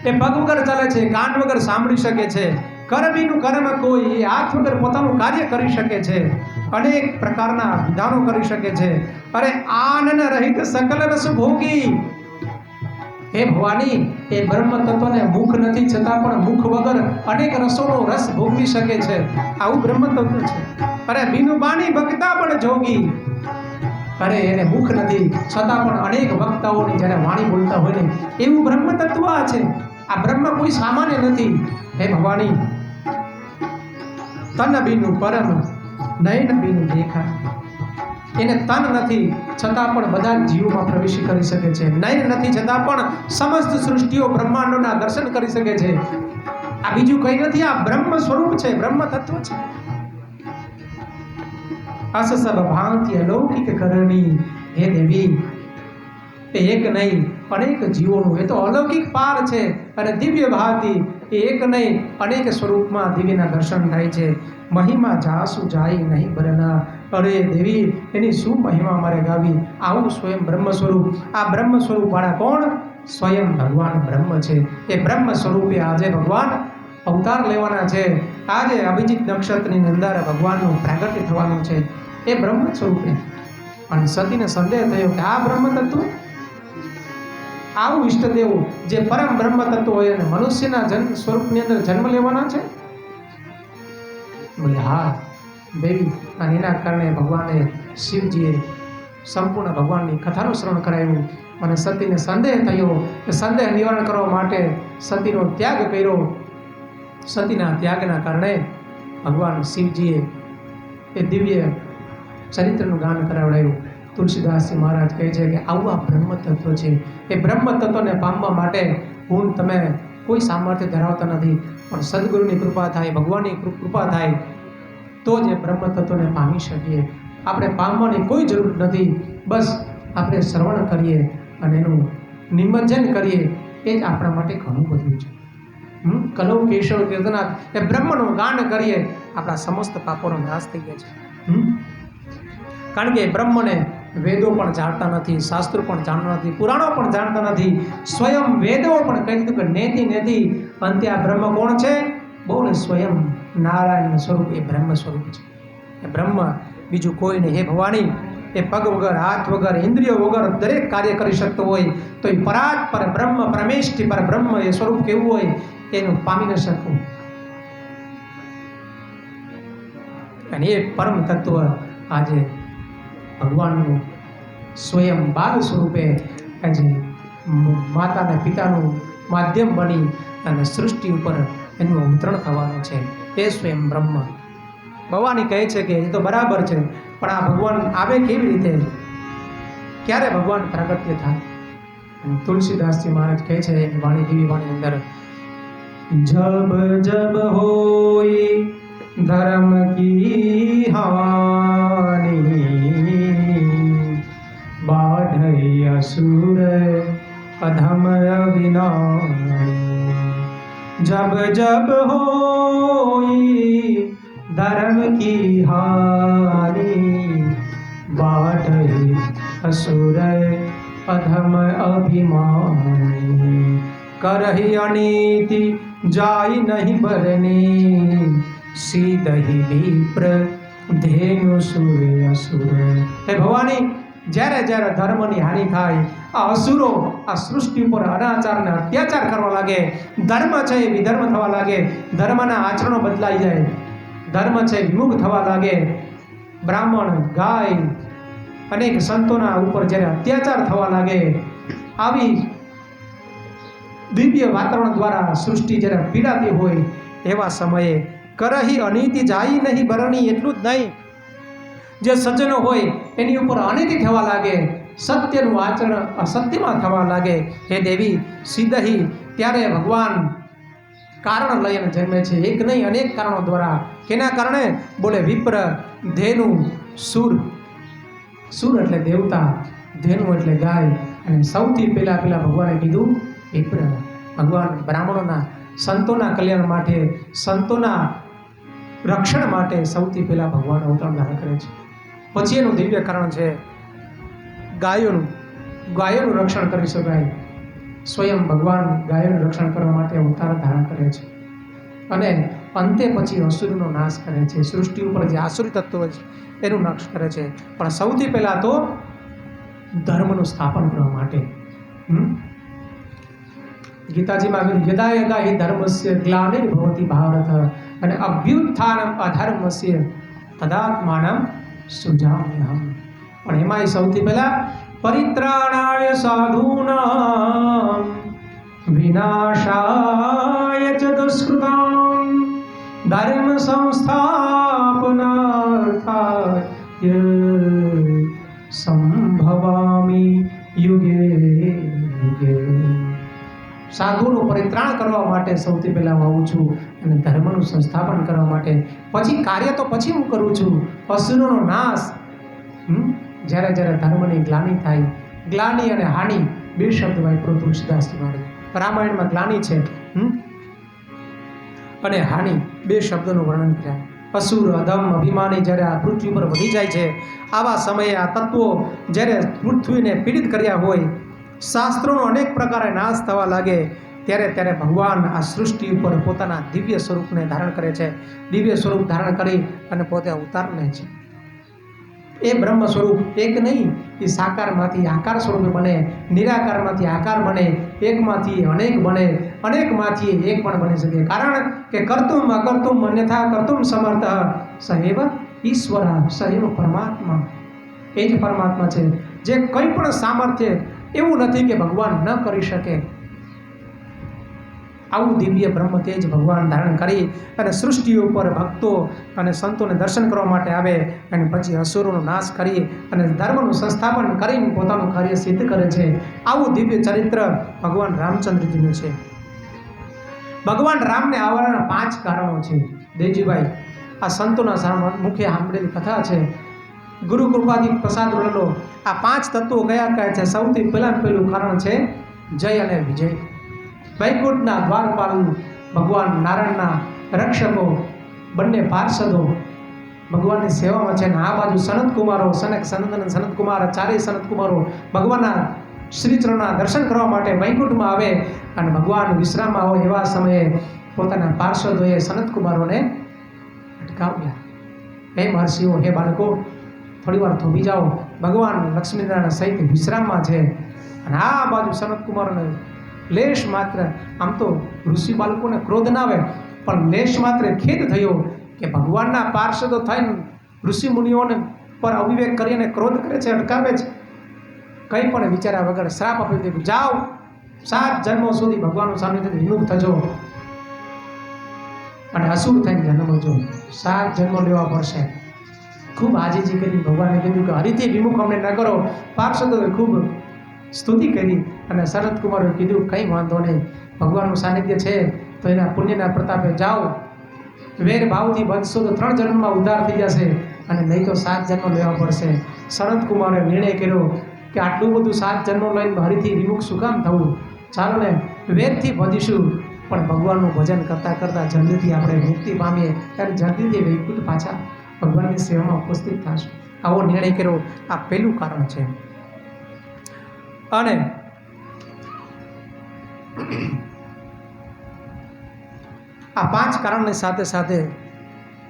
એ પગ વગર ચાલે છે, કાન વગર સાંભળી શકે છે, કરબીનું કર્મ કોઈ, હાથ વગર પોતાનું કાર્ય કરી શકે છે, અનેક પ્રકારના વિધાનો કરી શકે છે. અરે આનન રહિત સકલ રસ ભોગી. હે ભવાની, એ બ્રહ્મ તત્વને મુખ નથી છતાં પણ મુખ વગર અનેક રસોનો રસ ભોગવી શકે છે. આવું બ્રહ્મ તત્વ છે. અરે બીનું બાણી ભક્તા પણ જોગી. અરે એને મુખ નથી છતાં પણ અનેક વક્તાઓની જ્યારે વાણી બોલતા હોય ને એવું બ્રહ્મ તત્વ આ છે. આ બ્રહ્મ કોઈ સામાન્ય નથી. હે ભવાની, તન બીનું પરમ નયન બીનું દેખા. એને તન નથી છતાં પણ બધા જીવોમાં પ્રવેશ કરી શકે છે. નયન નથી છતાં પણ સમસ્ત સૃષ્ટિઓ બ્રહ્માંડોના દર્શન કરી શકે છે. આ બીજું કંઈ નથી, આ બ્રહ્મ સ્વરૂપ છે, બ્રહ્મ તત્વ છે. અસ સબ ભાંતિ અલૌકિક કરણી. હે દેવી, એ એક નહીં અનેક જીવોનું, એ તો અલૌકિક પાર છે. અને દિવ્ય ભાતિ એ એક નહીં અનેક સ્વરૂપમાં દિવ્યના દર્શન થાય છે. મહિમા જાસુ જાય નહીં બરના. અરે દેવી, એની શું મહિમા મારે ગાવી. આવું સ્વયં બ્રહ્મ સ્વરૂપ. આ બ્રહ્મ સ્વરૂપ વાળા કોણ? સ્વયં ભગવાન બ્રહ્મ છે. એ બ્રહ્મ સ્વરૂપે આજે ભગવાન અવતાર લેવાના છે. આજે અભિજીત નક્ષત્રની અંદર ભગવાનનું પ્રાગટ્ય થવાનું છે. એ બ્રહ્મ સ્વરૂપે. અને સતીને સંદેહ થયો કે આ બ્રહ્મ તત્વ, આવું ઈષ્ટદેવ જે પરમ બ્રહ્મ તત્વ હોય અને મનુષ્યના જન્મ સ્વરૂપની અંદર જન્મ લેવાના છે? બોલે હા દેવી. અને એના કારણે ભગવાને શિવજીએ સંપૂર્ણ ભગવાનની કથાનું શ્રવણ કરાવ્યું. અને સતીને સંદેહ થયો. કે સંદેહ નિવારણ કરવા માટે સતીનો ત્યાગ કર્યો. સતીના ત્યાગના કારણે ભગવાન શિવજીએ એ દિવ્ય ચરિત્રનું ગાન કરાવડાયું. તુલસીદાસજી મહારાજ કહે છે કે આવું આ બ્રહ્મ તત્વ છે. એ બ્રહ્મ તત્વને પામવા માટે હું તમે કોઈ સામર્થ્ય ધરાવતા નથી, પણ સદગુરુની કૃપા થાય, ભગવાનની કૃપા થાય તો જ એ બ્રહ્મ તત્વને પામી શકીએ. આપણે પામવાની કોઈ જરૂર નથી. બસ આપણે શ્રવણ કરીએ અને એનું નિમજ્જન કરીએ, એ જ આપણા માટે ઘણું બધું છે. કલૌ કેશવ કીર્તનાથ, એ બ્રહ્મનું ગાન કરીએ, આપણા સમસ્ત પાપોનો નાશ થઈ ગયા છે. કારણ કે બ્રહ્મને વેદો પણ જાણતા નથી, શાસ્ત્રો પણ જાણતા નથી, પુરાણો પણ જાણતા નથી, સ્વયં વેદો પણ કહી દીધું કે નેતિ નેતિ અંતે આ બ્રહ્મ કોણ છે? બોલે સ્વયં નારાયણ સ્વરૂપ એ બ્રહ્મ સ્વરૂપ છે. એ બ્રહ્મ બીજું કોઈ નહીં. હે ભવાની, એ પગ વગર, હાથ વગર, ઇન્દ્રિયો વગર દરેક કાર્ય કરી શકતો હોય તો એ પરાત પર બ્રહ્મ, પરમેષ્ઠી પર બ્રહ્મ એ સ્વરૂપ કેવું હોય એનું પામી ન શકવું. અને એ પરમ તત્વ આજે ભગવાનનું સ્વયં બાલ સ્વરૂપે આજે માતા અને પિતાનું માધ્યમ બની અને સૃષ્ટિ ઉપર એનું અવતરણ થવાનું છે. એ સ્વયં બ્રહ્મ. ભવાની કહે છે કે એ તો બરાબર છે, પણ આ ભગવાન આવે કેવી રીતે? ક્યારે ભગવાન પ્રાગટ્ય થાય? તુલસીદાસજી મહારાજ કહે છે એની વાણી, દેવી વાણી અંદર, જબ જબ હોય धर्म की हानि बाढ़ असुर अधम अविनाश जब जब होई धर्म की हानि बाढ़ असुर अधम अभिमानी करहि अनीति जाय नहीं बरनी सीधहि विप्र धेनु સુરે અસુર. હે ભવાની, જ્યારે જ્યારે ધર્મની હાનિ થાય, આ અસુરો આ સૃષ્ટિ ઉપર અનાચાર અને અત્યાચાર કરવા લાગે, ધર્મ છે એ વિધર્મ થવા લાગે, ધર્મના આચરણો બદલાઈ જાય, ધર્મ છે વિમુખ થવા લાગે, બ્રાહ્મણ, ગાય, અનેક સંતોના ઉપર જ્યારે અત્યાચાર થવા લાગે, આવી દિવ્ય વાતાવરણ દ્વારા સૃષ્ટિ જ્યારે પીડાતી હોય એવા સમયે કરહી અનીતિ જાય નહીં બરણી. એટલું જ નહીં, જે સજ્જનો હોય એની ઉપર અનીતિ થવા લાગે, સત્યનું આચરણ અસત્યમાં થવા લાગે. હે દેવી સીધહી, ત્યારે ભગવાન કારણ લઈને જન્મે છે, એક નહીં અનેક કારણો દ્વારા. કેના કારણે? બોલે વિપ્ર, ધેનુ, સુર. સુર એટલે દેવતા, ધેનુ એટલે ગાય. અને સૌથી પહેલા ભગવાને કીધું વિપ્ર. ભગવાન બ્રાહ્મણોના, સંતોના કલ્યાણ માટે, સંતોના રક્ષણ માટે સૌથી પહેલા ભગવાન અવતાર ધારણ કરે છે. પછી એનું દિવ્ય કારણ છે ગાયોનું. ગાયોનું રક્ષણ કરી શકાય. સ્વયં ભગવાન ગાયોનું રક્ષણ કરવા માટે અવતાર ધારણ કરે છે અને અંતે પછી અસુરનો નાશ કરે છે. સૃષ્ટિ ઉપર જે આસુરી તત્વ છે એનું નાશ કરે છે. પણ સૌથી પહેલા તો ધર્મનું સ્થાપન કરવા માટે. ગીતાજીમાં યદા યદા હિ ધર્મસ્ય ગ્લાનિર્ભવતિ ભારત અને અભ્યુત્થાનમ અધર્મસ્ય તદાત્માનમ સૃજામ્યહમ. પણ એમાંય સૌથી પહેલા પરિત્રાણાય સાધૂનાં વિનાશાય ચ દુષ્કૃતાં ધર્મ સંસ્થાપનાર્થાય સંભવામિ યુગે યુગે. સાધુનું પરિત્રાણ કરવા માટે સૌથી પહેલાં હું આવું છું અને ધર્મનું સંસ્થાપન કરવા માટે. પછી કાર્ય તો પછી હું કરું છું, અસુરોનો નાશ. જ્યારે જ્યારે ધર્મની ગ્લાનિ થાય, ગ્લાનિ અને હાનિ બે શબ્દ વાપરો તુલસીદાસજી મહારાજ. રામાયણમાં ગ્લાનિ છે અને હાનિ, બે શબ્દોનું વર્ણન કર્યા. અસુર, અધમ, અભિમાની જ્યારે આ પૃથ્વી પર વધી જાય છે, આવા સમયે આ તત્વો જ્યારે પૃથ્વીને પીડિત કર્યા હોય, શાસ્ત્રોનો અનેક પ્રકારે નાશ થવા લાગે, ત્યારે ભગવાન આ સૃષ્ટિ ઉપર પોતાના દિવ્ય સ્વરૂપને ધારણ કરે છે. દિવ્ય સ્વરૂપ ધારણ કરી અને પોતે અવતાર લે છે. એ બ્રહ્મ સ્વરૂપ એક નહીં, એ સાકારમાંથી આકાર સ્વરૂપે બને, નિરાકારમાંથી આકાર બને, એકમાંથી અનેક બને, અનેકમાંથી એક પણ બની શકે. કારણ કે કર્તુમ અકર્તુમ અન્યથા કર્તુમ સમર્થ સહેવ ઈશ્વર, સહેવ પરમાત્મા. એ જ પરમાત્મા છે જે કંઈ પણ સામર્થ્ય એવું નથી કે ભગવાન ન કરી શકે. આવું દિવ્ય બ્રહ્મ તેજ ભગવાન ધારણ કરી અને સૃષ્ટિ ઉપર ભક્તો અને સંતોને દર્શન કરવા માટે આવે અને પછી અસુરોનો નાશ કરી અને ધર્મનું સંસ્થાપન કરીને પોતાનું કાર્ય સિદ્ધ કરે છે. આવું દિવ્ય ચરિત્ર ભગવાન રામચંદ્રજીનું છે. ભગવાન રામને આવવાના 5 કારણો છે. દેવજીભાઈ, આ સંતોના મુખે સાંભળેલી કથા છે. ગુરુ કૃપાથી પ્રસાદ લો. આ 5 તત્વો કયા કયા છે? સૌથી પહેલું કારણ છે જય અને વિજય. વૈકુંઠના દ્વારપાલ ભગવાન નારાયણના રક્ષકો, બંને પાર્ષદો ભગવાનની સેવામાં છે. અને આ બાજુ સનત કુમારો, સનક સનંદન સનત કુમાર, ચારેય સનત કુમારો ભગવાનના શ્રીચરણના દર્શન કરવા માટે વૈકુંઠમાં આવે અને ભગવાન વિશ્રામમાં હોય એવા સમયે પોતાના પાર્ષદોએ સનત કુમારોને અટકાવ્યા. હે મહર્ષિઓ, હે બાળકો, થોડી વાર થોભી જાઓ, ભગવાન લક્ષ્મીનારાયણ સહિત વિશ્રામમાં છે. અને આ બાજુ સનત કુમારોને લેશ માત્ર, આમ તો ઋષિ બાળકોને ક્રોધ ના આવે, પણ લેશ માત્ર ખેદ થયો કે ભગવાનના પાર્ષદો થઈને ઋષિ મુનિઓને પર અવિવેક કરીને ક્રોધ કરે છે, અટકાવે છે. કંઈ પણ વિચાર્યા વગર શ્રાપ આપી દીધું, જાઓ 7 જન્મો સુધી ભગવાનનું સાનિધ્યથી વિમુખ થજો અને અસુર થઈને જન્મજો. 7 જન્મો લેવા પડશે. ખૂબ આજીજી કરી ભગવાને કીધું કે હરિથી વિમુખ અમને ન કરો. પાર્ષદોએ ખૂબ સ્તુતિ કરી અને સનત કુમારોએ કીધું કંઈ વાંધો નહીં, ભગવાનનું સાનિધ્ય છે તો એના પુણ્યના પ્રતાપે જાઓ, વેર ભાવથી બચશો તો 3 જન્મમાં ઉદ્ધાર થઈ જશે અને નહીં તો 7 જન્મ લેવા પડશે. સનત કુમારે નિર્ણય કર્યો કે આટલું બધું 7 જન્મો લઈને હરિથી વિમુખ શું કામ થવું, ચાલો ને વેદથી ભજીશું, પણ ભગવાનનું ભજન કરતાં કરતાં જલ્દીથી આપણે મુક્તિ પામીએ ત્યારે જલ્દીથી વૈકુંઠ પાછા ભગવાનની સેવામાં ઉપસ્થિત થશું. આવો નિર્ણય કર્યો. આ પહેલું કારણ છે. અને આ 5 કારણની સાથે સાથે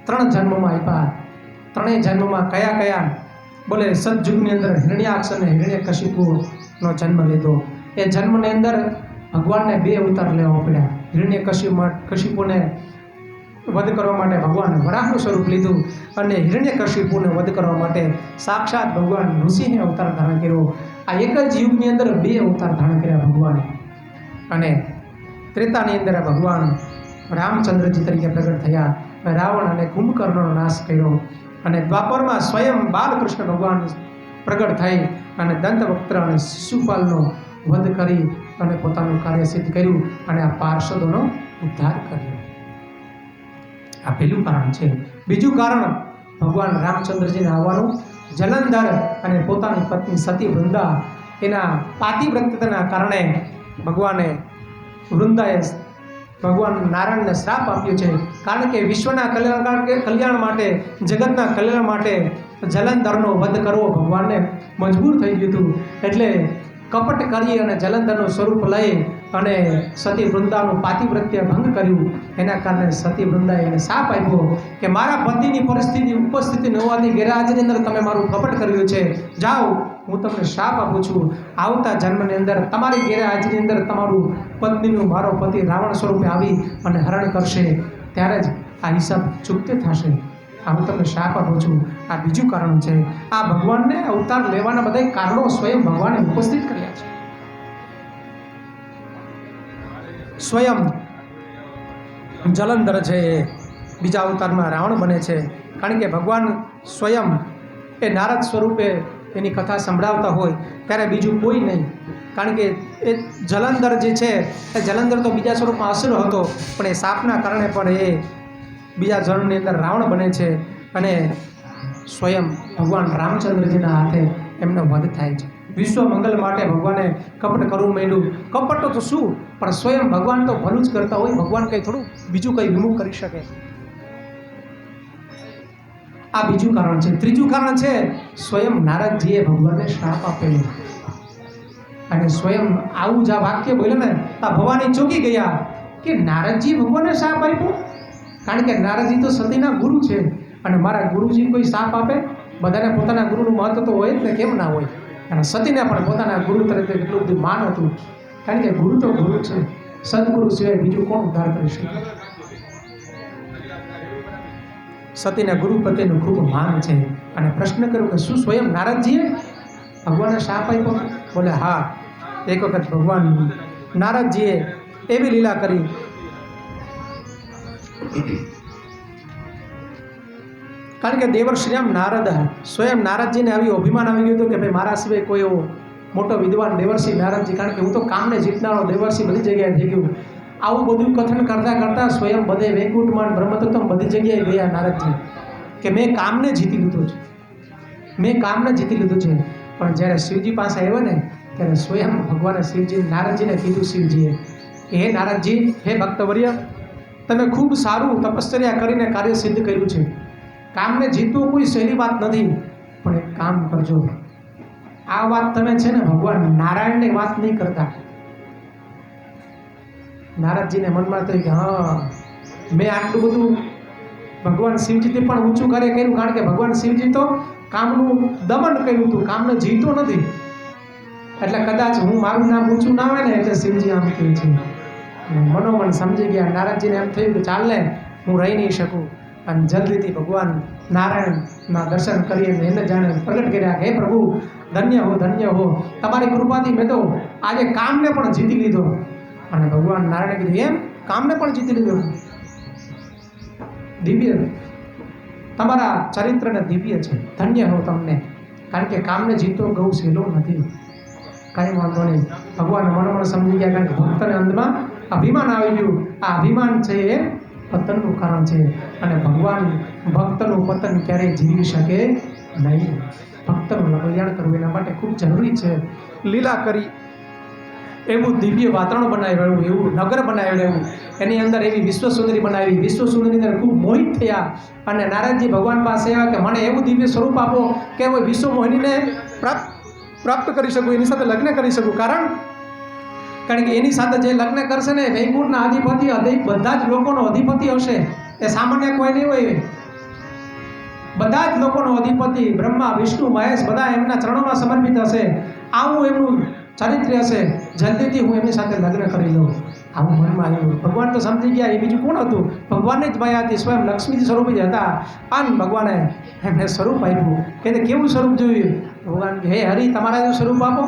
3 જન્મમાં આપ્યા. 3 જન્મમાં કયા કયા? બોલે સતયુગની અંદર હિરણ્યાક્ષ અને હિરણ્યકશિપુનો જન્મ લીધો. એ જન્મની અંદર ભગવાનને 2 અવતાર લેવા પડ્યા. હિરણ્યકશિપુને વધ કરવા માટે ભગવાન વરાહનું સ્વરૂપ લીધું અને હિરણ્યકશિપુને વધ કરવા માટે સાક્ષાત ભગવાન ઋષિને અવતાર ધારણ કર્યો. આ એક જ યુગની અંદર 2 અવતાર ધારણ કર્યા ભગવાને. અને ત્રેતાની અંદર ભગવાન રામચંદ્રજી તરીકે પ્રગટ થયા, રાવણ અને કુંભકર્ણનો નાશ કર્યો. અને દ્વાપરમાં સ્વયં બાલકૃષ્ણ ભગવાન પ્રગટ થઈ અને દંતવક્ત્ર અને શિશુપાલનો વધ કરી અને પોતાનું કાર્ય સિદ્ધ કર્યું અને આ પાર્ષદોનો ઉદ્ધાર કર્યો. આ પહેલું કારણ છે. બીજું કારણ ભગવાન રામચંદ્રજીને આવવાનું, જલંધર અને પોતાની પત્ની સતી વૃંદા એના પાતિવ્રત્યતાના કારણે ભગવાને વૃંદાએ ભગવાન નારાયણને શ્રાપ આપ્યો છે. કારણ કે વિશ્વના કલ્યાણ માટે, જગતના કલ્યાણ માટે જલંધરનો વધ કરવો ભગવાનને મજબૂર થઈ ગયું હતું. એટલે કપટ કરી અને જલંધરનું સ્વરૂપ લઈ અને સતી વૃંદાનું પાતિવ્રત્ય ભંગ કર્યું. એના કારણે સતી વૃંદાએ એને શાપ આપ્યો કે મારા પતિની ઉપસ્થિતિ ન હોવાથી ગેરહાજરી અંદર તમે મારું કપટ કર્યું છે, જાઓ હું તમને શાપ આપું છું. આવતા જન્મની અંદર તમારી ગેરહાજરી અંદર તમારું પત્નીનું મારો પતિ રાવણ સ્વરૂપે આવી અને હરણ કરશે, ત્યારે જ આ હિસાબ ચૂકતે થશે. આ હું તમને શાપ આપું છું. આ બીજું કારણ છે. આ ભગવાનને અવતાર લેવાના બધા કારણો સ્વયં ભગવાને ઉપસ્થિત કર્યા છે. સ્વયં જલંધર છે એ બીજા અવતારમાં રાવણ બને છે. કારણ કે ભગવાન સ્વયં એ નારદ સ્વરૂપે એની કથા સંભળાવતા હોય ત્યારે બીજું કોઈ નહીં. કારણ કે એ જલંધર જે છે એ જલંધર તો બીજા સ્વરૂપમાં અસુર હતો, પણ એ શાપના કારણે પણ એ બીજા જન્મની અંદર રાવણ બને છે અને સ્વયં ભગવાન રામચંદ્રજીના હાથે એમનો વધ થાય છે. વિશ્વ મંગલ માટે ભગવાને કપટ કરવું માંડ્યું. કપટ તો શું, પણ સ્વયં ભગવાન તો ભલું જ કરતા હોય, ભગવાન કંઈ થોડું બીજું કંઈ વિમુખ કરી શકે. આ બીજું કારણ છે. ત્રીજું કારણ છે સ્વયં નારદજીએ ભગવાનને શ્રાપ આપેલો અને સ્વયં આવું જ આ વાક્ય બોલ્યો ને આ ભવાની ચોંકી ગયા કે નારદજી ભગવાનને શ્રાપ આપ્યો. કારણ કે નારદજી તો સતીના ગુરુ છે અને મારા ગુરુજી કોઈ શાપ આપે? બધાને પોતાના ગુરુનું મહત્વ તો હોય જ ને, કેમ ના હોય? અને સતીને પણ પોતાના ગુરુ તરીકે એટલું બધું માન હતું. કારણ કે ગુરુ તો ગુરુ છે, સદગુરુ સિવાય બીજું કોણ ઉદ્ધાર કરી શકે? સતીના ગુરુ પ્રત્યેનું ખૂબ માન છે. અને પ્રશ્ન કર્યો કે શું સ્વયં નારદજીએ ભગવાનને શાપ આપ્યો? બોલે હા, એક વખત ભગવાન નારદજીએ એવી લીલા કરી કારણ કે દેવર્ષિરામ નારદ સ્વયં નારદજીને આવી અભિમાન આવી ગયું હતું કે ભાઈ મારા સિવાય કોઈ એવો મોટો વિદ્વાન દેવર્ષિ નારદજી, કારણ કે હું તો કામને જીતનારો દેવર્ષિ બધી જગ્યાએ થઈ ગયું. આવું બધું કથન કરતાં કરતાં સ્વયં બધે વૈકુંઠમાં બ્રહ્મતત્વ બધી જગ્યાએ ગયા નારદજી કે મેં કામને જીતી લીધું છે, મેં કામને જીતી લીધું છે. પણ જ્યારે શિવજી પાસે આવ્યો ને ત્યારે સ્વયં ભગવાને નારદજીને કીધું શિવજીએ કે હે નારદજી, હે ભક્તવર્ય, તમે ખૂબ સારું તપશ્ચર્યા કરીને કાર્ય સિદ્ધ કર્યું છે. કામને જીતવું કોઈ સહેલી વાત નથી, પણ એક કામ કરજો. આ વાત તમે છે ને ભગવાન નારાયણની વાત નહીં કરતા. નારદજીને મનમાં થયું કે હા, મેં આટલું બધું ભગવાન શિવજીથી પણ ઊંચું કાર્ય કર્યું, કારણ કે ભગવાન શિવજી તો કામનું દમન કર્યું હતું, કામને જીતો નથી. એટલે કદાચ હું મારું નામ ઊંચું ના હોય ને એટલે શિવજી આમ કહે છે. મનોમન સમજી ગયા. નારદજીને એમ થયું કે ચાલ ને, હું રહી નહીં શકું. અને જલ્દીથી ભગવાન નારાયણના દર્શન કરીને એને જાણે પ્રગટ કર્યા કે હે પ્રભુ, ધન્ય હો, તમારી કૃપાથી મેં તો આજે કામને પણ જીતી લીધો. અને ભગવાન નારાયણે કીધું એમ, કામને પણ જીતી લીધો? દિવ્ય, તમારા ચરિત્રને દિવ્ય છે, ધન્ય હો તમને, કારણ કે કામને જીતવો બહુ સહેલો નથી. કાંઈ વાંધો નહીં. ભગવાન મનોમન સમજી ગયા, કારણ કે ભક્તને અંતમાં અભિમાન આવી ગયું. આ અભિમાન છે એ પતનનું કારણ છે, અને ભગવાન ભક્તનું પતન ક્યારેય જીવી શકે નહીં. ભક્તનું કલ્યાણ કરવું એના માટે ખૂબ જરૂરી છે. લીલા કરી એવું દિવ્ય વાતાવરણ બનાવ્યું, એવું નગર બનાવ્યું, એની અંદર એવી વિશ્વસુંદરી બનાવી. વિશ્વસુંદરીની અંદર ખૂબ મોહિત થયા અને નારદજી ભગવાન પાસે આવ્યા કે મને એવું દિવ્ય સ્વરૂપ આપો કે હું વિશ્વ મોહિનીને પ્રાપ્ત કરી શકું, એની સાથે લગ્ન કરી શકું. કારણ કે એની સાથે જે લગ્ન કરશે ને, વૈકુંઠના અધિપતિ, બધા જ લોકોનો અધિપતિ હશે. એ સામાન્ય કોઈ નહીં હોય. બધા જ લોકોનો અધિપતિ, બ્રહ્મા, વિષ્ણુ, મહેશ, બધા એમના ચરણોમાં સમર્પિત હશે. આવું એમનું ચારિત્ર્ય હશે. જલ્દીથી હું એમની સાથે લગ્ન કરી લઉં, આવું મનમાં આવ્યું. ભગવાન તો સમજી ગયા એ બીજું કોણ હતું? ભગવાનની જ માયા હતી, સ્વયં લક્ષ્મીજી સ્વરૂપ જ હતા. અને ભગવાને એમને સ્વરૂપ આપ્યું. કે કેવું સ્વરૂપ જોયું? ભગવાન કે હે હરિ, તમારા જેવું સ્વરૂપ આપો.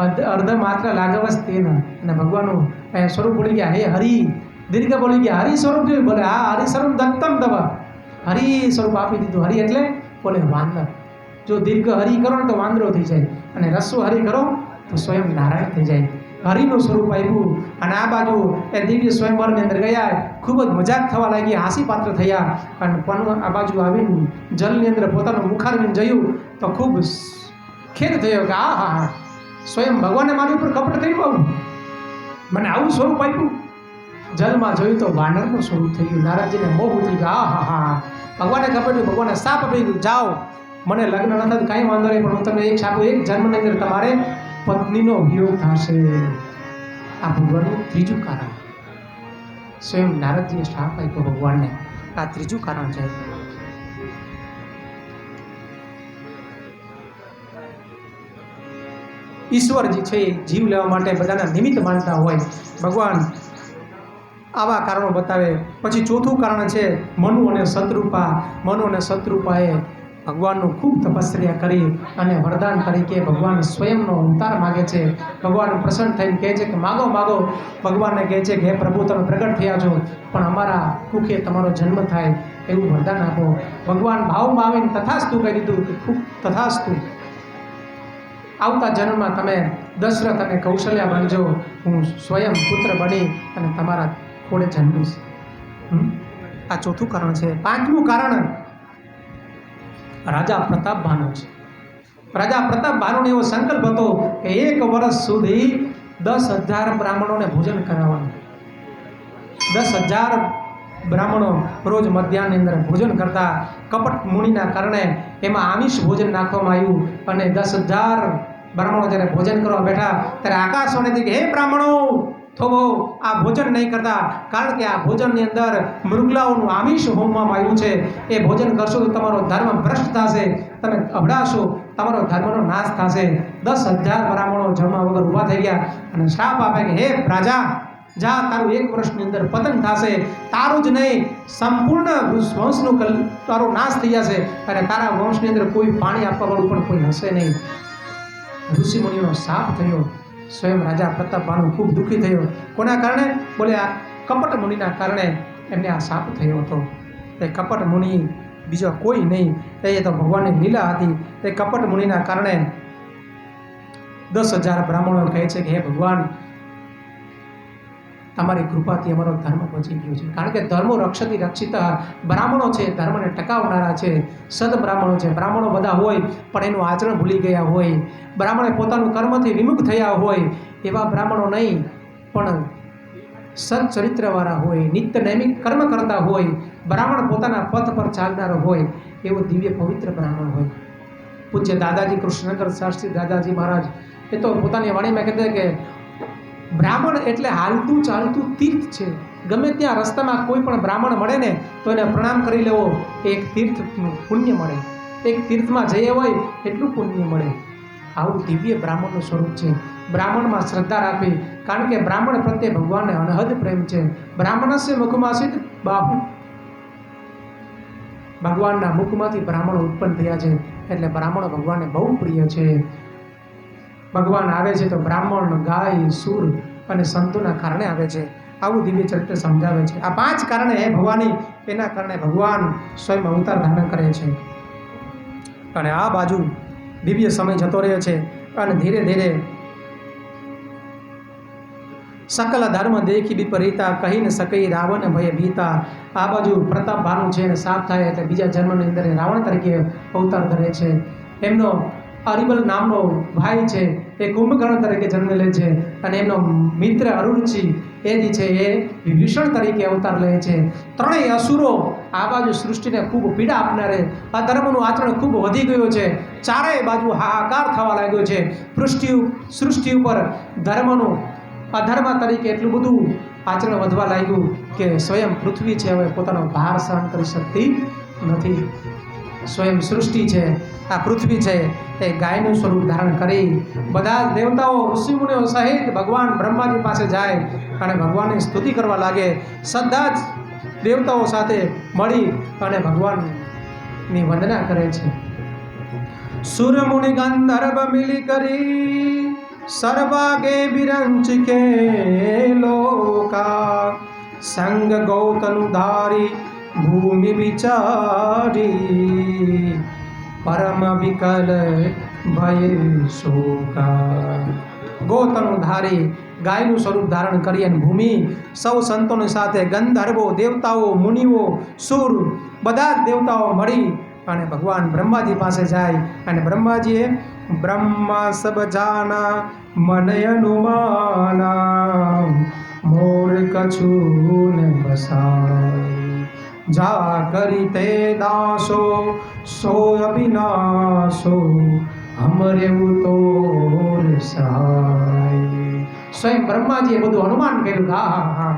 અર્ધ માત્ર લાગવસ તેન, અને ભગવાનનું સ્વરૂપ બોલી ગયા હે હરિ, દીર્ઘ બોલી ગયા હરિ સ્વરૂપ જોયું. બોલે હા, હરિ સ્વરૂપ દત્તમ તવ, હરિ સ્વરૂપ આપી દીધું. હરિ એટલે બોલે વાંદર. જો દીર્ઘ હરિ કરો ને તો વાંદરો થઈ જાય, અને રસ્વ હરિ કરો તો સ્વયં નારાયણ થઈ જાય. હરિનું સ્વરૂપ આપ્યું. અને આ બાજુ એ દિવ્ય સ્વયંવરની અંદર ગયા, ખૂબ જ મજાક થવા લાગી, હાસી પાત્ર થયા. અને આ બાજુ આવીને જલની અંદર પોતાનું મુખારવીને જોયું તો ખૂબ ખેદ થયો કે આ હા, સ્વયં ભગવાને મારી ઉપર કપટ કર્યું, આવું મને આવું સ્વરૂપ આપ્યું. જલમાં જોયું તો વાનરનું સ્વરૂપ થઈ ગયું. નારદજીને મોહ ઉતરી ગયો. હા, ભગવાને કપટ્યું, ભગવાને શાપ આપી ગયું, જાઓ મને લગ્ન ન થાય કાંઈ વાંધો નહીં, પણ હું તમને એક શાપ, એક જન્મની અંદર તમારે પત્નીનો વિયોગ થશે. આ ભગવાનનું ત્રીજું કારણ. સ્વયં નારદજીએ શાપ આપ્યો ભગવાનને. આ ત્રીજું કારણ છે. ઈશ્વરજી છે એ જીવ લેવા માટે બધાના નિમિત્ત માનતા હોય. ભગવાન આવા કારણો બતાવે. પછી ચોથું કારણ છે મનુ અને શત્રુપા. મનુ અને શત્રુપાએ ભગવાનનું ખૂબ તપસ્યા કરી અને વરદાન તરીકે ભગવાન સ્વયંનો અવતાર માગે છે. ભગવાન પ્રસન્ન થઈને કહે છે કે માગો માગો. ભગવાનને કહે છે કે હે પ્રભુ, તમે પ્રગટ થયા છો, પણ અમારા કુખે તમારો જન્મ થાય એવું વરદાન આપો. ભગવાન ભાવમાં આવીને તથાસ્તુ કહી દીધું કે ખૂબ તથાસ્તુ. આવતા જન્મમાં તમે દશરથ અને કૌશલ્યા બનજો, હું સ્વયં પુત્ર બની અને તમારા ખોડે જન્મીશ. આ ચોથું કારણ છે. પાંચમું કારણ રાજા પ્રતાપ ભાનુ છે. રાજા પ્રતાપ ભાનુનો એવો સંકલ્પ હતો કે 1 વર્ષ સુધી 10,000 બ્રાહ્મણોને ભોજન કરાવવાનું. 10,000 બ્રાહ્મણો રોજ મધ્યાહની અંદર ભોજન કરતા. કપટ મુનિના કારણે એમાં આમિષ ભોજન નાખવામાં આવ્યું, અને 10,000 બ્રાહ્મણો જ્યારે ભોજન કરવા બેઠા ત્યારે આકાશવાણીથી કે હે બ્રાહ્મણો, થોભો આ ભોજન નહીં કરતા, કારણ કે આ ભોજનની અંદર મૃગલાઓનું આમિષ હોમવામાં આવ્યું છે. એ ભોજન કરશો તો તમારો ધર્મ ભ્રષ્ટ થશે, તમે અભડાશો, તમારો ધર્મનો નાશ થશે. 10,000 બ્રાહ્મણો જમવા વગર ઊભા થઈ ગયા અને શાપ આપે કે હે રાજા, જા, તારું 1 વર્ષની અંદર પતન થશે. તારું જ નહીં, સંપૂર્ણ વંશનું તારો નાશ થઈ જશે, અને તારા વંશની અંદર કોઈ પાણી આપવાવાળું પણ કોઈ હશે નહીં. ઋષિમુનિઓનો શાપ થયો. સ્વયં રાજા પ્રતાપ ભાનુ ખૂબ દુઃખી થયો. કોના કારણે? બોલે આ કપટ મુનિના કારણે એમને આ શાપ થયો હતો. એ કપટ મુનિ બીજો કોઈ નહીં, એ તો ભગવાનની લીલા હતી. એ કપટ મુનિના કારણે 10,000 બ્રાહ્મણો કહે છે કે હે ભગવાન, તમારી કૃપાથી અમારો ધર્મ બચી ગયો છે. કારણ કે ધર્મો રક્ષતી રક્ષિત બ્રાહ્મણો છે, ધર્મને ટકાવનારા છે, સદ બ્રાહ્મણો છે. બ્રાહ્મણો બધા હોય પણ એનું આચરણ ભૂલી ગયા હોય, બ્રાહ્મણે પોતાનું કર્મથી વિમુખ થયા હોય, એવા બ્રાહ્મણો નહીં, પણ સત્ચરિત્રવાળા હોય, નિત્ય નૈમિક કર્મ કરતા હોય, બ્રાહ્મણ પોતાના પથ પર ચાલનારો હોય એવો દિવ્ય પવિત્ર બ્રાહ્મણ હોય. પૂજ્ય દાદાજી કૃષ્ણનગર શાસ્ત્રી દાદાજી મહારાજ એ તો પોતાની વાણીમાં કહેતા કે બ્રાહ્મણ એટલે હાલતું ચાલતું તીર્થ છે. ગમે ત્યાં રસ્તામાં કોઈ પણ બ્રાહ્મણ મળે ને તો એને પ્રણામ કરી લેવો, એક તીર્થનું પુણ્ય મળે. એક તીર્થમાં જઈએ હોય એટલું પુણ્ય મળે. આવું દિવ્ય બ્રાહ્મણનું સ્વરૂપ છે. બ્રાહ્મણમાં શ્રદ્ધા રાખવી, કારણ કે બ્રાહ્મણ પ્રત્યે ભગવાનને અનહદ પ્રેમ છે. બ્રાહ્મણસ્ય મુખમાસિત બાહુ, ભગવાનના મુખમાંથી બ્રાહ્મણો ઉત્પન્ન થયા છે એટલે બ્રાહ્મણો ભગવાનને બહુ પ્રિય છે. ભગવાન આવે છે તો બ્રાહ્મણ, ગાય, સૂર અને સંતોના કારણે આવે છે. આવું દિવ્ય ચરિત્ર સમજાવે છે. આ 5 કારણે હે ભવાની, એના કારણે ભગવાન સ્વયં અવતાર ધારણ કરે છે. અને આ બાજુ દિવ્ય સમય જતો રહ્યો છે અને ધીરે ધીરે સકલ ધર્મ દેખી વિપરીતા, કહી ન સકઈ રાવણ ભય ભીતા. આ બાજુ પ્રતાપ ભાનું છે અને સાફ થાય એટલે બીજા જન્મની અંદર રાવણ તરીકે અવતાર ધરે છે. એમનો અરિબલ નામનો ભાઈ છે એ કુંભકર્ણ તરીકે જન્મ લે છે અને એમનો મિત્ર અરુણજી એ જે છે એ વિભીષણ તરીકે અવતાર લે છે. ત્રણેય અસુરો આ બાજુ સૃષ્ટિને ખૂબ પીડા આપનારે, અધર્મનું આચરણ ખૂબ વધી ગયું છે. ચારેય બાજુ હાહાકાર થવા લાગ્યો છે. સૃષ્ટિ ઉપર ધર્મનું અધર્મ તરીકે એટલું બધું આચરણ વધવા લાગ્યું કે સ્વયં પૃથ્વી છે હવે પોતાનો ભાર સહન કરી શકતી નથી. સ્વયં સૃષ્ટિ છે, આ પૃથ્વી છે એ ગાયનું સ્વરૂપ ધારણ કરી બધા જ દેવતાઓ ઋષિમુનિઓ સહિત ભગવાન બ્રહ્માજી પાસે જાય અને ભગવાનની સ્તુતિ કરવા લાગે. બધા જ દેવતાઓ સાથે મળી અને ભગવાનની વંદના કરે છે. સુર મુનિ ગંધર્વ મિલી કરી સર્વાગે વિરંચ કે લોકા, સંગ ગૌતનું ધારી ભૂમિ વિચારી, પરમ વિકલ ભય શોકા. ગોતનું ધારી ગાયનું સ્વરૂપ ધારણ કરી અને ભૂમિ સૌ સંતોની સાથે ગંધર્વો, દેવતાઓ, મુનિઓ, સુર બધા જ દેવતાઓ મળી અને ભગવાન બ્રહ્માજી પાસે જાય અને બ્રહ્માજીએ બ્રહ્મા સબ જાના મન અનુમાના, મોર કછું ને બસાય, જા કરી તે દાસો સો અવિનાશો, હમરે ઉતોર સહાય. સ્વયં બ્રહ્માજીએ બધું અનુમાન કર્યું કે હા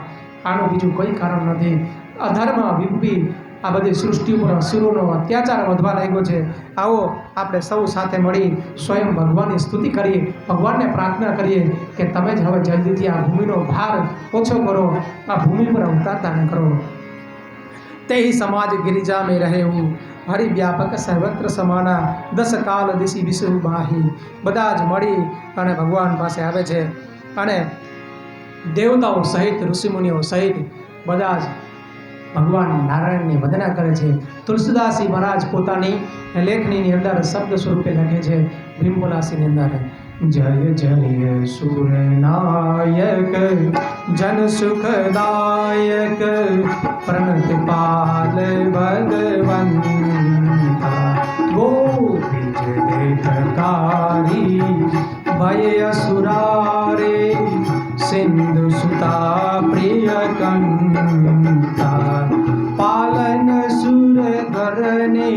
આનું બીજું કોઈ કારણ નથી. અધર્મ વિપી આ બધી સૃષ્ટિ ઉપર અસુરોનો અત્યાચાર વધવા લાગ્યો છે. આવો આપણે સૌ સાથે મળી સ્વયં ભગવાનની સ્તુતિ કરીએ, ભગવાનને પ્રાર્થના કરીએ કે તમે જ હવે જલ્દીથી આ ભૂમિનો ભાર ઓછો કરો, આ ભૂમિ પર અવતાર ધારણ કરો. તે સમાજ ગિરિજા મેં રહેવું, હરિવ્યાપક સર્વત્ર સમાના, 10 કાલ દિશી વિષુ બાહી. બધા જ મળી અને ભગવાન પાસે આવે છે અને દેવતાઓ સહિત ઋષિમુનિઓ સહિત બધા જ ભગવાન નારાયણની વંદના કરે છે. તુલસીદાસજી મહારાજ પોતાની લેખનીની અંદર શબ્દ સ્વરૂપે લખે છે ભીમપોલાસીની અંદર, જય જય સુરનાયક જન સુખદાયક, પ્रणतपाल भगवंता, गोपीज देहकारी भय असुरारे, सिंधु सुता प्रिय कंता, पालन सुर धरने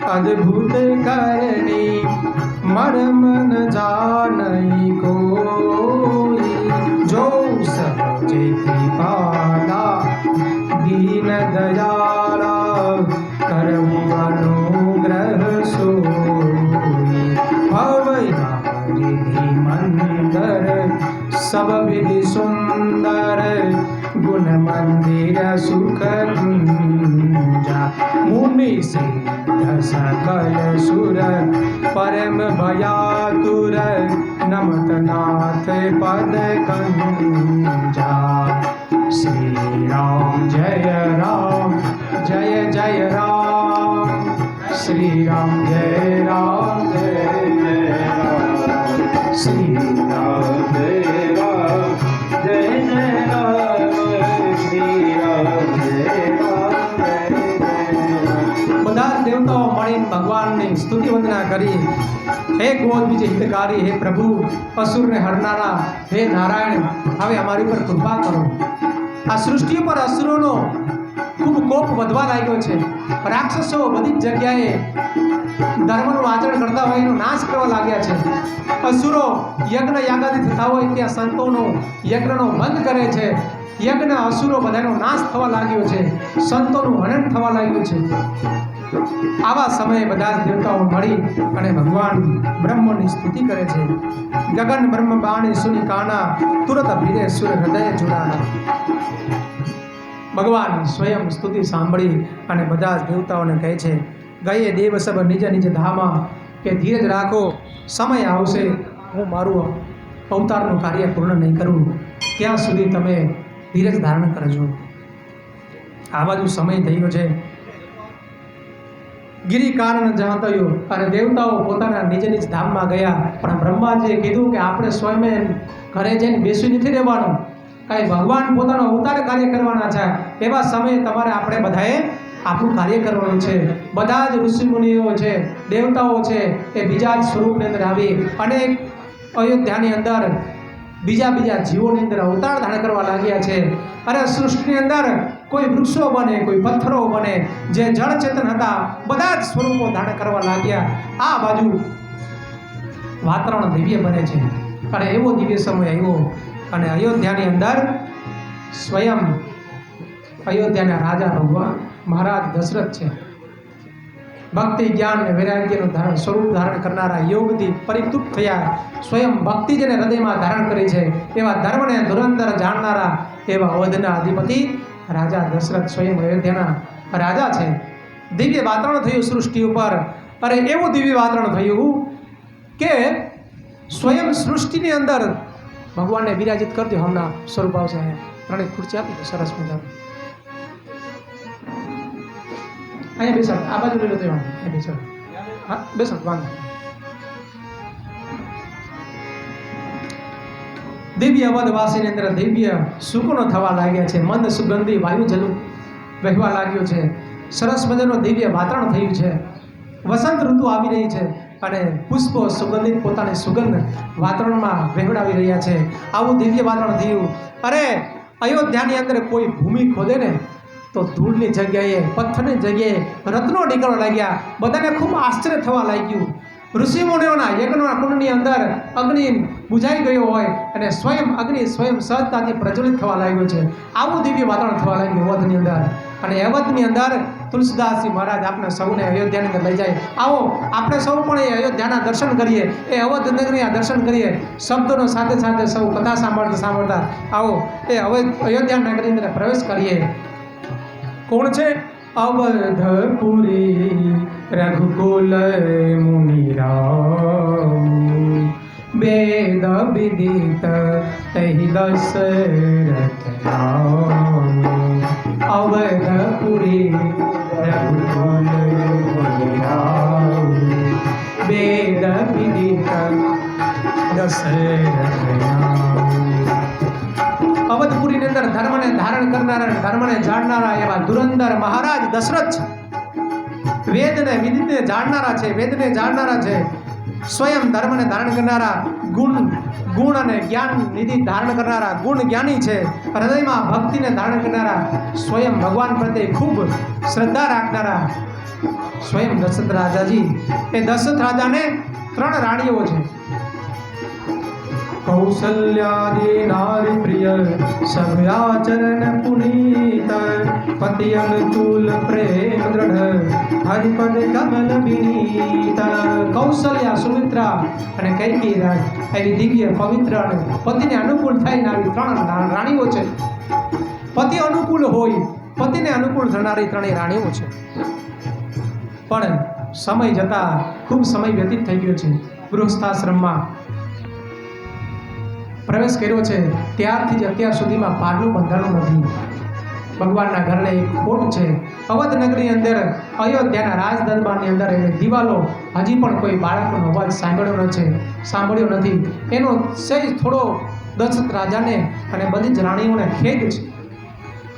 अद्भुत करने, मर्म न जानई कोई, जो सब जेति पाला दीन दयाला, करहु अनुग्रह सोई, भवरिधि मंदर सब विधि सुंदर, गुण मंदिर सुख कुंजा, मुनि सिद्ध सकल सुर परम भयातुर, नमत नाथ पद कंजा. श्री राम जय जय राम, श्री राम जय राम, श्री राम जय राम, जय जय राम, श्री राम जय राम. બધા દેવતાઓ મળીને ભગવાનની સ્તુતિ વંદના કરી. હે ક્રોધ બીજ હિતકારી, હે પ્રભુ અસુરને હરનારા, હે નારાયણ હવે અમારી પર કૃપા કરો. આ સૃષ્ટિ પર અસુરોનો ખૂબ કોપ વધવા લાગ્યો છે. રાક્ષસો બધી જ જગ્યાએ ધર્મનું આચરણ કરતા હોય એનો નાશ કરવા લાગ્યા છે. અસુરો યજ્ઞ યાગાદી થતા હોય ત્યાં સંતોનો યજ્ઞનો બંધ કરે છે. યજ્ઞ અસુરો બધાનો નાશ થવા લાગ્યો છે. સંતોનું હનન થવા લાગ્યું છે. આવા સમયે બધા જ દેવતાઓ મળી અને ભગવાન બ્રહ્મની સ્તુતિ કરે છે. ગગન બ્રહ્મ બાણી સુની કાના તુરત ભીરે સુર હૃદય જોડાના. ભગવાન સ્વયં સ્તુતિ સાંભળી અને બધા જ દેવતાઓને કહે છે, ગયે દેવ સબ નિજ નિજ ધામા, કે ધીરજ રાખો, સમય આવશે હું મારું અવતારનું કાર્ય પૂર્ણ નહીં કરું ત્યાં સુધી તમે ધીરજ ધારણ કરજો. આ બાજુ સમય થઈ ગયો છે. ગિરિકારણ જહાતયો અને દેવતાઓ પોતાના નિજ નિજ ધામમાં ગયા. પણ બ્રહ્માજીએ કીધું કે આપણે સ્વયં ઘરે જઈને બેસી નથી રહેવાનું, કાંઈ ભગવાન પોતાનો અવતાર કાર્ય કરવાના છે. એવા સમયે તમારે આપણે બધાએ આપણું કાર્ય કરવાનું છે. બધા જ ઋષિમુનિઓ છે, દેવતાઓ છે, એ બીજા જ સ્વરૂપની અંદર આવી અને અયોધ્યાની અંદર બીજા જીવોની અંદર અવતાર ધારણ કરવા લાગ્યા છે. અને સૃષ્ટિની અંદર કોઈ વૃક્ષો બને, કોઈ પથ્થરો બને, જે જળ ચેતન હતા બધા જ સ્વરૂપો ધારણ કરવા લાગ્યા. આ બાજુ વાતાવરણ દિવ્ય બને છે. અને એવો દિવ્ય સમય આવ્યો અને અયોધ્યાની અંદર સ્વયં અયોધ્યાના રાજા ભગવાન મહારાજ દશરથ છે. ભક્તિ જ્ઞાન અને વૈરાગ્યનું સ્વરૂપ ધારણ કરનારા, યોગથી પરિતૃપ્ત થયા, સ્વયં ભક્તિ જેને હૃદયમાં ધારણ કરી છે એવા ધર્મને ધુરંધર જાણનારા એવા અવધના અધિપતિ રાજા દશરથ સ્વયં અયોધ્યાના રાજા છે. દિવ્ય વાતાવરણ થયું સૃષ્ટિ ઉપર. અરે એવું દિવ્ય વાતાવરણ થયું કે સ્વયં સૃષ્ટિની અંદર ભગવાનને વિરાજિત કરજો. હમણાં સ્વરૂપ આવશે. ત્રણેક ખુરશી આપી દો સરસ મજાની. અહીંયા બેસાડ, આ બાજુ લઈ લો તો અહીંયા બેસાડ. હા બેસાડ, વાંધો. દિવ્ય અવધવાસીની અંદર દિવ્ય સુગુણો થવા લાગ્યા છે. મંદ સુગંધી વાયુ જલ વહેવા લાગ્યો છે. સરસ મજાનું દિવ્ય વાતાવરણ થયું છે. વસંત ઋતુ આવી રહી છે અને પુષ્પો સુગંધિત પોતાની સુગંધ વાતાવરણમાં વહેવડાવી રહ્યા છે. આવું દિવ્ય વાતાવરણ થયું. અરે અયોધ્યાની અંદર કોઈ ભૂમિ ખોદે ને તો ધૂળની જગ્યાએ, પથ્થરની જગ્યાએ રત્નો નીકળવા લાગ્યા. બધાને ખૂબ આશ્ચર્ય થવા લાગ્યું. ઋષિમુનિઓના યજ્ઞના કુંડની અંદર અગ્નિ બુઝાઈ ગયો હોય અને સ્વયં અગ્નિ સ્વયં સહજતાથી પ્રજ્વલિત થવા લાગ્યો છે. આવું દિવ્ય વાતાવરણ થવા લાગ્યું અવધની અંદર. અને અવધની અંદર તુલસીદાસજી મહારાજ આપણે સૌને અયોધ્યાની અંદર લઈ જાય. આવો આપણે સૌ પણ એ અયોધ્યાના દર્શન કરીએ, એ અવધ નગરીના દર્શન કરીએ. શબ્દોનો સાથે સાથે સૌ કથા સાંભળતા આવો એ અયોધ્યા નગરી અંદર પ્રવેશ કરીએ. કોણ છે? અવધપુરી રઘુકુલ મુનિરામ, વેદ વિદિત તહી દશરથ રામ. અવધપુરી રઘુકુલ મુનિરામ, વેદ વિદિત દશરથ રામ. અવધપુરીની અંદર ધર્મને ધારણ કરનારા, ધર્મને જાણનારા એવા ધુરંધર મહારાજ દશરથ છે. વેદને વિદિતને જાણનારા છે, વેદને જાણનારા છે. સ્વયં ધર્મને ધારણ કરનારા, ગુણ અને જ્ઞાન નિધિ ધારણ કરનારા ગુણ જ્ઞાની છે. હૃદયમાં ભક્તિને ધારણ કરનારા, સ્વયં ભગવાન પ્રત્યે ખૂબ શ્રદ્ધા રાખનારા સ્વયં દશરથ રાજાજી. એ દશરથ રાજાને 3 રાણીઓ છે. કૌશલ્યાદિ નારી પ્રિય સવ્યાચરણ પુનીત, પતિ અનુકૂલ પ્રેમ દ્રઢ હરિપદ કમલ વિનીત. કૌશલ્યા, સુમિત્રા અને કૈકેયી એવી દિવ્ય પવિત્ર અને પતિને અનુકૂળ થઈને આવી 3 રાણીઓ છે. પતિ અનુકૂળ હોય, પતિને અનુકૂળ થનારી 3 રાણીઓ છે. પણ સમય જતા ખૂબ સમય વ્યતીત થઈ ગયો છે. ગૃહસ્થાશ્રમમાં પ્રવેશ કર્યો છે ત્યારથી જ અત્યાર સુધીમાં પારનું બંધાણું નથી. ભગવાનના ઘરને એક ખોટ છે. અવધ નગરની અંદર અયોધ્યાના રાજ દરબારની અંદર એની દિવાલો હજી પણ કોઈ બાળકનો અવાજ સાંભળ્યો નથી. એનો સહેજ થોડો દશરથ રાજાને અને બધી જ રાણીઓને ખેદ છે.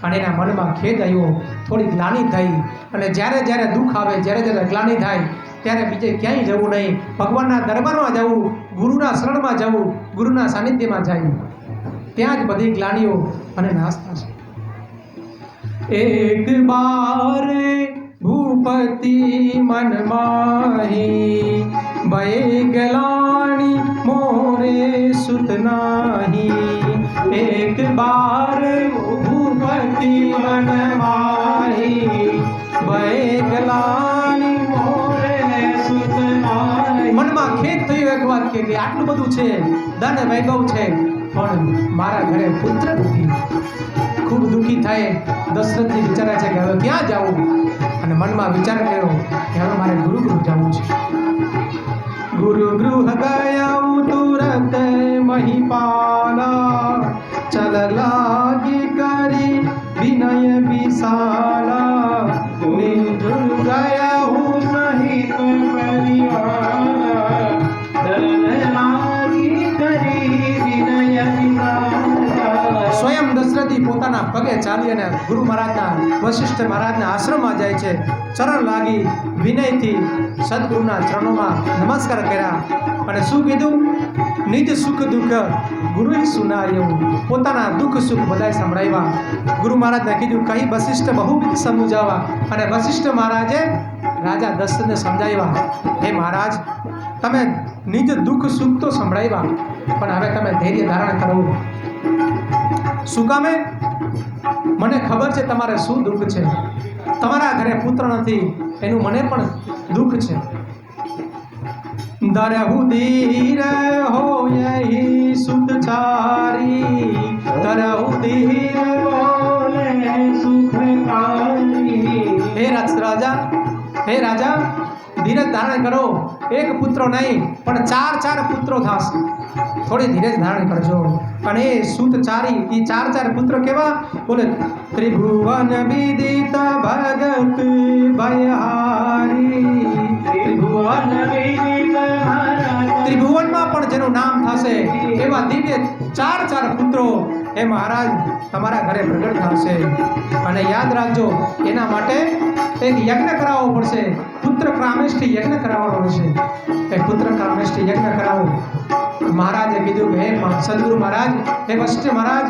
અને એના મનમાં ખેદ આવ્યો, થોડી ગ્લાનિ થઈ. અને જ્યારે દુઃખ આવે, જ્યારે ગ્લાનિ થાય ત્યારે બીજે ક્યાંય જવું નહીં, ભગવાનના દરબારમાં જવું, ગુરુના શરણમાં જવું, ગુરુના સાનિધ્યમાં જવું. ત્યાં જ બધી ગ્લાનિઓ અને નાશ થશે. एक बार भूपति मन माही भय गलानी मोरे सुत नाही एक बार भूपति मन माही भय गलानी मोरे सुत नाही મનમાં ખેદ થયો એક વાક્ય કે આટલું બધું છે ધન વૈભવ છે પણ મારા ઘરે પુત્ર નથી ખૂબ દુઃખી થાય દશરથજી વિચારે છે કે હવે ક્યાં જાવું અને મનમાં વિચાર કર્યો કે હવે મારે ગુરુગૃહ જવું છે ગુરુગૃહ ગયા તુરત મહિપાલા ચલ લાગી કરી વિનય વિશાલા ગુરુગૃહ ગયા હું સહિત પરિવારા ચલ લાગી કરી વિનય વિશાલા સ્વયં દશરથી પોતાના પગે ચાલી અને ગુરુ મહારાજના વશિષ્ઠ મહારાજના આશ્રમમાં જાય છે ચરણ લાગી વિનયથી સદગુરુના ચરણોમાં નમસ્કાર કર્યા અને શું કીધું નિજ સુખ દુઃખ ગુરુએ સુનાયું પોતાના દુઃખ સુખ બધાય સંભળાવ્યા ગુરુ મહારાજને કીધું કહી વશિષ્ઠ બહુવિધ સમજાવવા અને વશિષ્ઠ મહારાજે રાજા દશરથને સમજાવ્યા હે મહારાજ તમે નિજ દુઃખ સુખ તો સંભળાવ્યા પણ હવે તમે ધૈર્ય ધારણ કરો શું કામે મને ખબર છે તમારે શું દુઃખ છે તમારા ઘરે પુત્ર નથી એનું મને પણ દુઃખ છે દરહુ ધીર હોય સુતચારી દરહુ ધીર બોલે સુખકારી હે રાજા ધીરજ ધારણ કરો એક પુત્ર નહીં પણ ચાર પુત્રો થશે થોડી ધીરજ ધારણ કરજો અને એ સુતચારી એ ચાર પુત્ર કેવા બોલે ત્રિભુવન વિદિત ભગત ભયહારી ત્રિભુવનમાં પણ જેનું નામ થશે એવા દિવ્ય ચાર પુત્રો એ મહારાજ તમારા ઘરે પ્રગટ થશે અને યાદ રાખજો એના માટે એક યજ્ઞ કરાવવો પડશે પુત્ર કામેષ્ઠી યજ્ઞ કરાવવાનો પડશે એ પુત્ર કામેષ્ઠી યજ્ઞ કરાવો મહારાજે કીધું કે હે સદગુરુ મહારાજ હે વશિષ્ઠ મહારાજ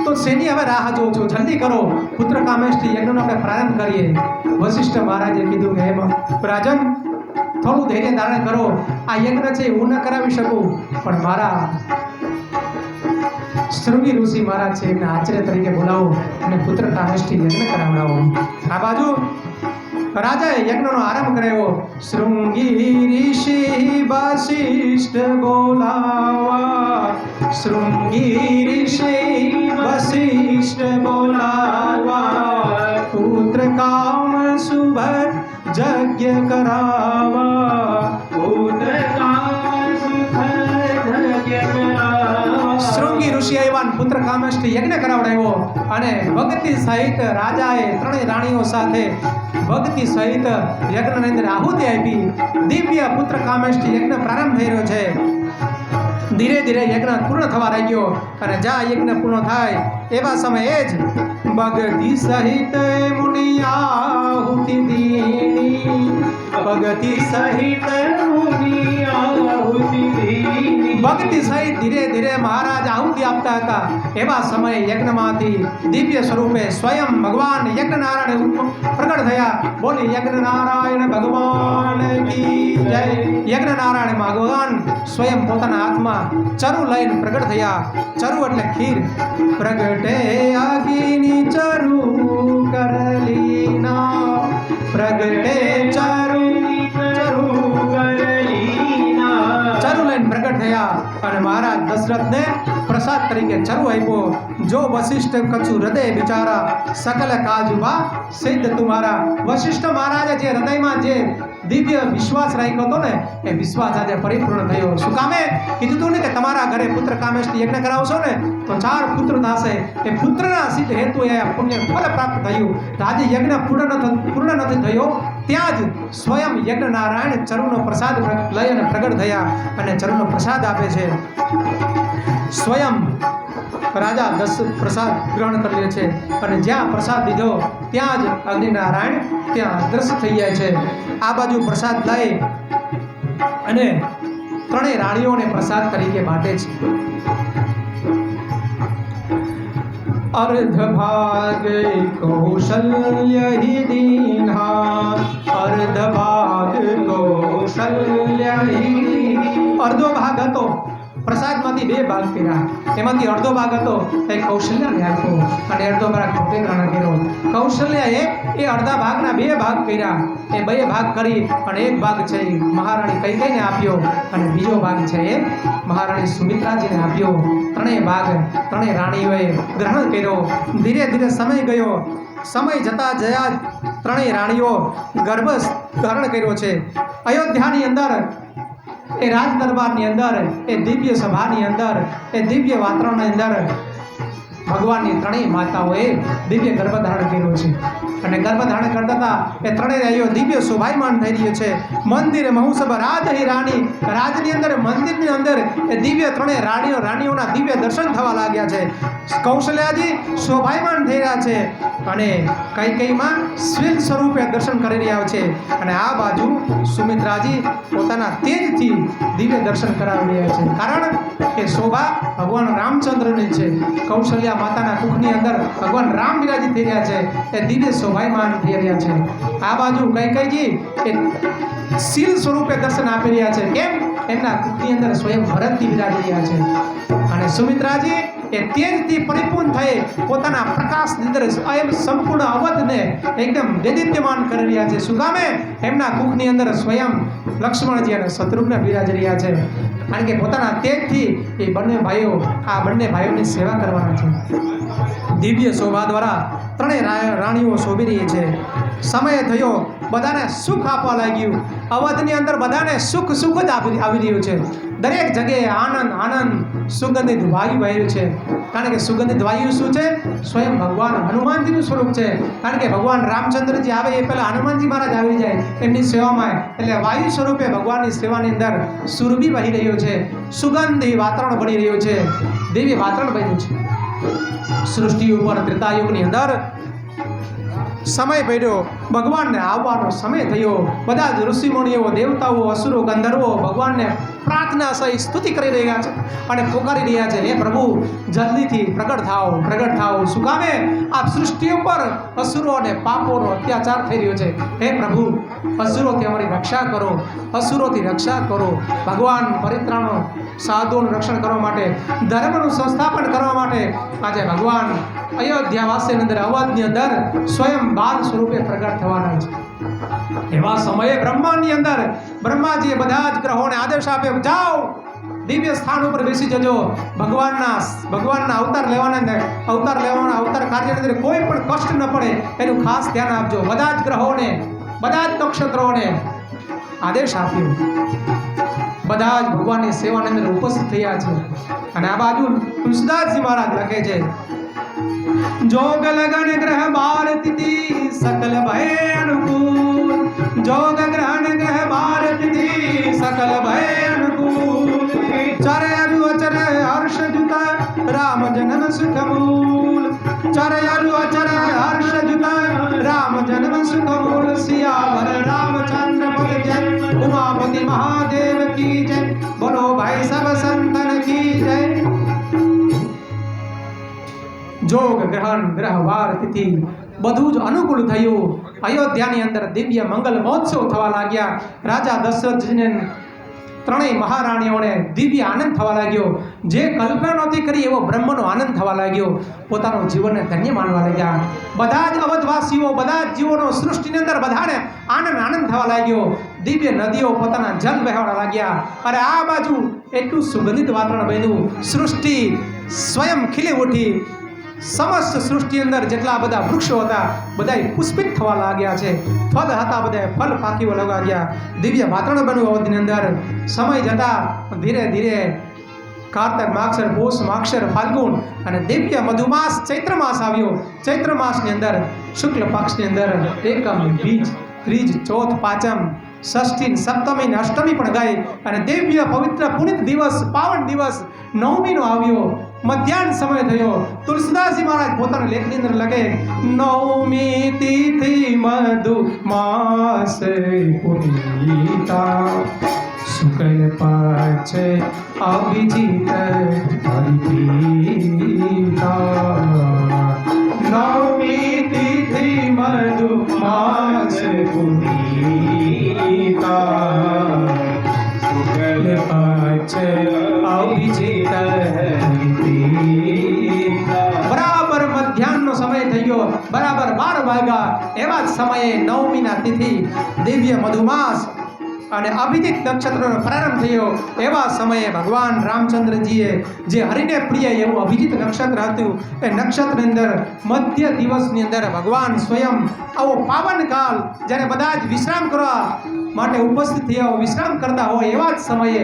તો શેની હવે રાહ જોઉં છું જલ્દી કરો પુત્ર કામેષ્ઠી યજ્ઞનો આપણે પ્રારંભ કરીએ વશિષ્ઠ મહારાજે કીધું કે હે રાજન થોડું ધૈર્ય ધારણ કરો આ યજ્ઞ છે હું ન કરાવી શકું પણ મારા શૃંગી ઋષિ મહારાજ છે એમને આચાર્ય તરીકે બોલાવો અને પુત્ર કામેષ્ઠી યજ્ઞ કરાવડાવો આ બાજુ રાજાએ યજ્ઞનો આરંભ કર્યો શૃંગી ઋષિ વશિષ્ઠ બોલાવા શૃંગી ઋષિ વશિષ્ઠ બોલાવા પુત્ર કામ શુભ यज्ञ करावा पुत्र काम सुख यज्ञ करावा શૃંગી ઋષિ આવ્યા પુત્ર કામેષ્ઠી યજ્ઞ કરાવડાવ્યો અને ભક્તિ સહિત રાજાએ ત્રણેય રાણીઓ સાથે ભક્તિ સહિત યજ્ઞની અંદર આહુતિ આપી દિવ્ય પુત્ર કામેષ્ઠી યજ્ઞ પ્રારંભ થઈ રહ્યો છે ધીરે ધીરે યજ્ઞ પૂર્ણ થવા લાગ્યો અને જ્યાં યજ્ઞ પૂર્ણ થાય એવા સમયે જ ભક્તિ સહિત મુનિ આહુતિ દીની ભક્તિ સહિત મુનિ આહુતિ દીની ભક્તિ સહિત ધીરે ધીરે મહારાજ આહુતિ આપતા હતા એવા સમયે યજ્ઞમાંથી દિવ્ય સ્વરૂપે સ્વયં ભગવાન યજ્ઞનારાયણ પ્રગટ થયા બોલી યજ્ઞનારાયણ ભગવાન કી જય યજ્ઞનારાયણ ભગવાન સ્વયં પોતાના હાથમાં ચરુ લઈને પ્રગટ થયા ચરુ એટલે ખીર પ્રગટે અગ્નિ ચરુ કરલીના પ્રગટે ચરુ કરલીના ચરુ લઈને પ્રગટ થયા અને મહારાજ દશરથને પ્રસાદ તરીકે ચરુ આપ્યો જો વશિષ્ઠ કછુ હૃદય વિચારા સકલ કાજુબા સિદ્ધ તુમારા વશિષ્ઠ મહારાજે જે હૃદયમાં જે દિવ્ય વિશ્વાસ રાખ્યો હતો ને એ વિશ્વાસ આજે પરિપૂર્ણ થયો શું કામે કીધું હતું ને કે તમારા ઘરે પુત્ર કામેષ્ઠી યજ્ઞ કરાવશો ને તો 4 પુત્ર થશે એ પુત્રના સિદ્ધ હેતુ એ પુણ્ય ફળ પ્રાપ્ત થયું તો આજે યજ્ઞ પૂર્ણ નથી થયો ત્યાં જ સ્વયં યજ્ઞ નારાયણ ચરુનો પ્રસાદ લઈ અને પ્રગટ થયા અને ચરુનો પ્રસાદ આપે છે સ્વયં રાજા પ્રસાદ ગ્રહણ કરી લે છે અને જ્યાં પ્રસાદ લીધો ત્યાં જ અગ્નિનારાયણ ત્યાં દ્રશ્ય થઈ જાય છે આ બાજુ પ્રસાદ લઈ અને ત્રણેય રાણીઓને પ્રસાદ તરીકે બાંટે છે अर्ध भाग कौशल्य ही दीन्हा, अर्ध भाग कौशल्य ही। अर्धो भाग હતો પ્રસાદમાંથી બે ભાગ કર્યા, એમાંથી અડધો ભાગ હતો એ કૌશલ્યાને આપ્યો અને અડધો ભાગ પોતે ગ્રહણ કર્યો. કૌશલ્યાએ એ અડધા ભાગના બે ભાગ કર્યા, એ બે ભાગ કરી અને એક ભાગ છે એ મહારાણી કૈકેયીને આપ્યો અને બીજો ભાગ છે એ મહારાણી સુમિત્રાજીને આપ્યો. ત્રણેય ભાગ ત્રણેય રાણીઓએ ગ્રહણ કર્યો. ધીરે ધીરે સમય ગયો. સમય જતા જયા ત્રણેય રાણીઓ ગર્ભ ધારણ કર્યો છે. અયોધ્યાની અંદર એ રાજ દરબારની અંદર, એ દિવ્ય સભાની અંદર, એ દિવ્ય વાતાવરણની અંદર ભગવાનની ત્રણેય માતાઓએ દિવ્ય ગર્ભધારણ કર્યો છે અને ગર્ભધારણ કરતા હતા એ ત્રણેય રાણીઓ દિવ્ય શોભાયમાન થઈ રહ્યો છે. મંદિર મહોત્સવ રાજ હી રાણી, રાજની અંદર મંદિરની અંદર એ દિવ્ય ત્રણેય રાણીઓના દિવ્ય દર્શન થવા લાગ્યા છે. કૌશલ્યાજી શોભાયમાન થઈ રહ્યા છે અને કૈકેયીમાં સ્વીલ સ્વરૂપે દર્શન કરી રહ્યા છે અને આ બાજુ સુમિત્રાજી પોતાના તેજથી દિવ્ય દર્શન કરાવી રહ્યા છે. કારણ કે શોભા ભગવાન રામચંદ્રની છે. કૌશલ્યા માતાના કુખની અંદર ભગવાન રામ બિરાજી થઈ રહ્યા છે, એ દિવ્ય શોભાયમાન થઈ રહ્યા છે. આ બાજુ કૈકેયીજી એ શીલ સ્વરૂપે દર્શન આપી રહ્યા છે. કેમ? એમના કુખની અંદર સ્વયં ભરતજી બિરાજી રહ્યા છે અને સુમિત્રાજી એ તેજથી પરિપૂર્ણ થઈ પોતાના પ્રકાશની અંદર સંપૂર્ણ અવધને એકદમ દેદીપ્યમાન કરી રહ્યા છે. શું કામે? એમના કુખની અંદર સ્વયં લક્ષ્મણજી અને શત્રુઘ્ન બિરાજી રહ્યા છે. કારણ કે પોતાના તેજથી એ બંને ભાઈઓની સેવા કરવાના છે. દિવ્ય શોભા દ્વારા ત્રણેય રાણીઓ શોભી રહી છે. સમય થયો, બધાને સુખ આપવા લાગ્યું. અવધની અંદર બધાને સુખ જ આવી રહ્યું છે. દરેક જગ્યાએ આનંદ સુગંધિત વાયુ વહી છે. કારણ કે સુગંધિત વાયુ શું છે? સ્વયં ભગવાન હનુમાનજીનું સ્વરૂપ છે. કારણ કે ભગવાન રામચંદ્રજી આવે એ પહેલાં હનુમાનજી મહારાજ આવી જાય એમની સેવામાં, એટલે વાયુ સ્વરૂપે ભગવાનની સેવાની અંદર સુરભી વહી રહ્યો છે. સુગંધી વાતાવરણ બની રહ્યું છે, દિવ્ય વાતાવરણ બન્યું છે. સૃષ્ટિ ઉપર ત્રેતાયુગની અંદર સમય પડ્યો, ભગવાનને આવવાનો સમય થયો. બધા જ ઋષિમુનિઓ, દેવતાઓ, અસુરો, ગંધર્વો ભગવાનને પ્રાર્થના સહિત સ્તુતિ કરી રહ્યા છે અને પોકારી રહ્યા છે, હે પ્રભુ જલ્દીથી પ્રગટ થાઓ. શું કામે? આ સૃષ્ટિ ઉપર અસુરો અને પાપોનો અત્યાચાર થઈ રહ્યો છે. હે પ્રભુ અસુરોથી અમારી રક્ષા કરો, અસુરોથી રક્ષા કરો. ભગવાન પરિત્રાણો સાધુઓનું રક્ષણ કરવા માટે, ધર્મનું સંસ્થાપન કરવા માટે આજે ભગવાન અયોધ્યાવાસીની અંદર, અવધની અંદર સ્વયં બાલ સ્વરૂપે પ્રગટ થવાના છે. એવા સમયે બ્રહ્માંડની અંદર બ્રહ્માજીએ બધા જ ગ્રહોને આદેશ આપ્યો, જાઓ દિવ્ય સ્થાન ઉપર બેસી જજો. ભગવાનના અવતાર કાર્યની અંદર કોઈ પણ કષ્ટ ન પડે એનું ખાસ ધ્યાન આપજો. બધા જ ગ્રહોને, બધા જ નક્ષત્રોને આદેશ આપ્યો. બધા જ ભગવાનની સેવાની અંદર ઉપસ્થિત થયા છે. અને આ બાજુ તુલસીદાસજી મહારાજ લખે છે, જોગ લગન ગ્રહ બાર તિથિ सकल भय अनुकूल, जोग ग्रहण ग्रह बार तिथि सकल भय अनुकूल, चर अरु अचर हर्ष जुता राम जन्म सुख मूल, चर अरु अचर हर्ष जुता राम जन्म सुख मूल, सियावर रामचंद्र पद जय, उमापति महादेव की जय, बोलो भाई सब संतन की जय. जोग ग्रहण ग्रह बार तिथि બધું જ અનુકૂળ થયું. અયોધ્યાની અંદર દિવ્ય મંગલ મહોત્સવ થવા લાગ્યા. રાજા દશરથજીને ત્રણેય મહારાણીઓને દિવ્ય આનંદ થવા લાગ્યો. જે કલ્પના નહોતી કરી એવો બ્રહ્મનો આનંદ થવા લાગ્યો. પોતાનું જીવનને ધન્ય માનવા લાગ્યા. બધા જ અવધવાસીઓ, બધા જ જીવોનો સૃષ્ટિની અંદર બધાને આનંદ થવા લાગ્યો. દિવ્ય નદીઓ પોતાના જલ વહેવા લાગ્યા. અરે આ બાજુ એટલું સુગંધિત વાતાવરણ બન્યું, સૃષ્ટિ સ્વયં ખીલી ઉઠી. સમસ્ત સૃષ્ટિ અંદર જેટલા બધા વૃક્ષો હતા બધા પુષ્પિત થવા લાગ્યા છે. ફળ હતા બધા ફળ પાકીઓ લાગ્યા. દિવ્ય વાતાવરણ બન્યું અવધની અંદર. સમય જતા ધીરે ધીરે કાર્તક, માક્ષર, પોષ, માક્ષર, ફાલ્ગુન અને દિવ્ય મધુમાસ ચૈત્ર માસ આવ્યો. ચૈત્ર માસની અંદર શુક્લ પક્ષની અંદર એકમ, બીજ, ત્રીજ, ચોથ, પાંચમ, ષષ્ઠી, સપ્તમી ને અષ્ટમી પણ ગઈ અને દિવ્ય પવિત્ર પુનિત દિવસ, પાવન દિવસ નવમીનો આવ્યો. મધ્યાહન સમય થયો. તુલસીદાસજી મહારાજ પોતાના લેખની અંદર લખે, નવમી તિથિ મધુ માસ પુનીતા, શુક્લ પક્ષ અભિજીત હરિપ્રીતા, બરાબર 12 વાગ્યા એવા જ સમયે નવમીના તિથિ દિવ્ય મધુમાસ અને અભિજીત નક્ષત્રનો પ્રારંભ થયો એવા સમયે ભગવાન રામચંદ્રજીએ જે હરિને પ્રિય એવું અભિજીત નક્ષત્ર હતું એ નક્ષત્રની અંદર મધ્ય દિવસની અંદર ભગવાન સ્વયં આવો પાવન કાળ જ્યારે બધા જ વિશ્રામ કરવા માટે ઉપસ્થિત થયા વિશ્રામ કરતા હોય એવા જ સમયે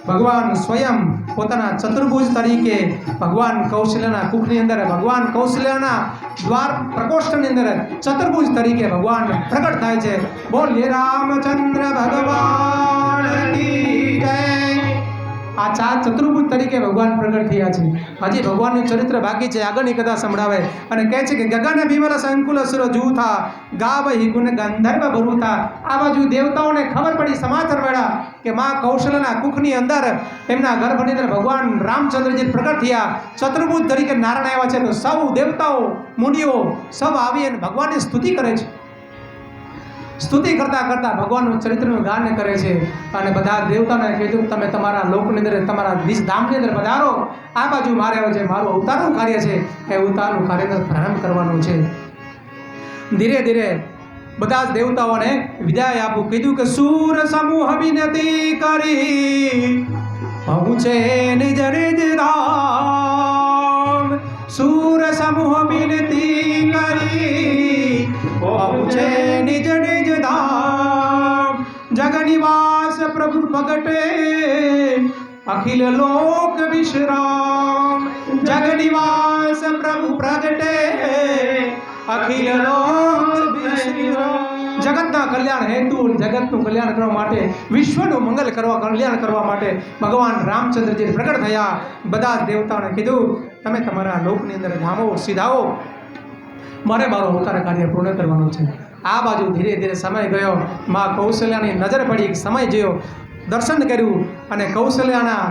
ભગવાન સ્વયં પોતાના ચતુર્ભુજ તરીકે ભગવાન કૌશલ્યના કુખની અંદર ભગવાન કૌશલ્યના દ્વાર પ્રકોષ્ઠની અંદર ચતુર્ભુજ તરીકે ભગવાન પ્રગટ થાય છે. બોલીએ રામચંદ્ર ભગવાન કી જય. આ ચાર ચતુર્ભુજ તરીકે ભગવાન પ્રગટ થયા છે. હજી ભગવાનનું ચરિત્ર બાકી છે. આગળની કથા સંભળાવે અને કહે છે કે ગગન વિમલ સંકુલ સુર જૂથા ગાવહી ગુણ ગંધર્વ ભરૂથા. આ બાજુ દેવતાઓને ખબર પડી સમાચાર મળ્યા કે માં કૌશલ્યના કુખની અંદર એમના ગર્ભની અંદર ભગવાન રામચંદ્રજી પ્રગટ થયા ચતુર્ભુજ તરીકે નારાયણ આવ્યા છે. તો સૌ દેવતાઓ મુનિઓ સૌ આવી અને ભગવાનની સ્તુતિ કરે છે. સ્તુતિ કરતા કરતા ભગવાનનું ચરિત્રનું ગાન કરે છે અને બધા દેવતાને કીધું તમે તમારા લોકની અંદર તમારા ધામની અંદર પધારો. આ બાજુ મારે આવે છે મારું અવતારનું કાર્ય છે એ અવતારનું કાર્યનો પ્રારંભ કરવાનું છે. ધીરે ધીરે બધા જ દેવતાઓને વિદાય આપું કીધું કે સૂર સમૂહ વિનતી કરી પહોંચે નિજ નિજ ધામ. સૂર સમૂહ વિનતી કરી પહોંચે નિજ નિજ ધામ. જગ નિવાસ પ્રભુ પ્રગટે અખિલ લોક વિશ્રામ. જગ નિવાસ પ્રભુ પ્રગટે અખિલ લોક વિશ્રામ. જગતના કલ્યાણ હેતુ જગતનું કલ્યાણ કરવા માટે વિશ્વનું મંગલ કરવા કલ્યાણ કરવા માટે ભગવાન રામચંદ્રજી પ્રગટ થયા. બધા જ દેવતાઓને કીધું તમે તમારા લોકની અંદર ધામો સીધાઓ મારે મારો અવતાર કાર્ય પૂર્ણ કરવાનું છે. આ બાજુ ધીરે ધીરે સમય ગયો. માં કૌશલ્યાની નજર પડી સમય જોયો દર્શન કર્યું અને કૌશલ્યાના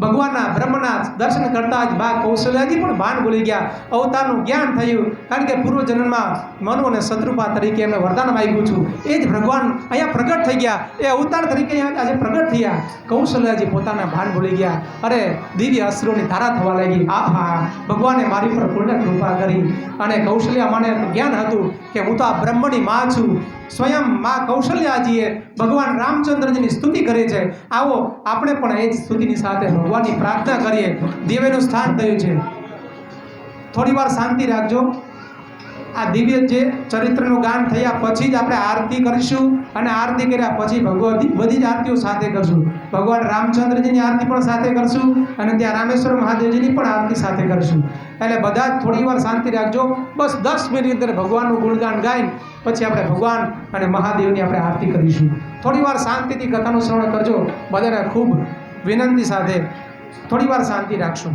ભગવાનના બ્રહ્મના દર્શન કરતા જ બા કૌશલ્યાજી પણ ભાન ભૂલી ગયા. અવતારનું જ્ઞાન થયું કારણ કે પૂર્વજન્મમાં મનુ અને શત્રુપા તરીકે એમને વરદાન માગ્યું છું એ જ ભગવાન અહીંયા પ્રગટ થઈ ગયા. એ અવતાર તરીકે આજે પ્રગટ થયા. કૌશલ્યાજી પોતાના ભાન ભૂલી ગયા. અરે દિવ્ય અશ્રુની ધારા થવા લાગી. આહા ભગવાને મારી પર પૂર્ણ કૃપા કરી અને કૌશલ્યા માને જ્ઞાન હતું કે હું તો આ બ્રહ્મની માં છું. સ્વયં માં કૌશલ્યાજીએ ભગવાન રામચંદ્રજીની સ્તુતિ કરી છે. આવો આપણે પણ એ જ સ્તુતિની સાથે ભગવાનની પ્રાર્થના કરીએ. દિવ્યનું સ્થાન થયું છે. થોડી વાર શાંતિ રાખજો. આ દિવ્ય જે ચરિત્રનું ગાન થયા પછી જ આપણે આરતી કરીશું અને આરતી કર્યા પછી ભગવતી બધી જ આરતીઓ સાથે કરશું. ભગવાન રામચંદ્રજીની આરતી પણ સાથે કરશું અને ત્યાં રામેશ્વર મહાદેવજીની પણ આરતી સાથે કરશું. એટલે બધા જ થોડી વાર શાંતિ રાખજો. બસ 10 મિનિટ અંદર ભગવાનનું ગુણગાન ગાઈને પછી આપણે ભગવાન અને મહાદેવની આપણે આરતી કરીશું. થોડી વાર શાંતિથી કથાનું શ્રવણ કરજો. બધાને ખૂબ વિનંતી સાથે થોડી વાર શાંતિ રાખશું.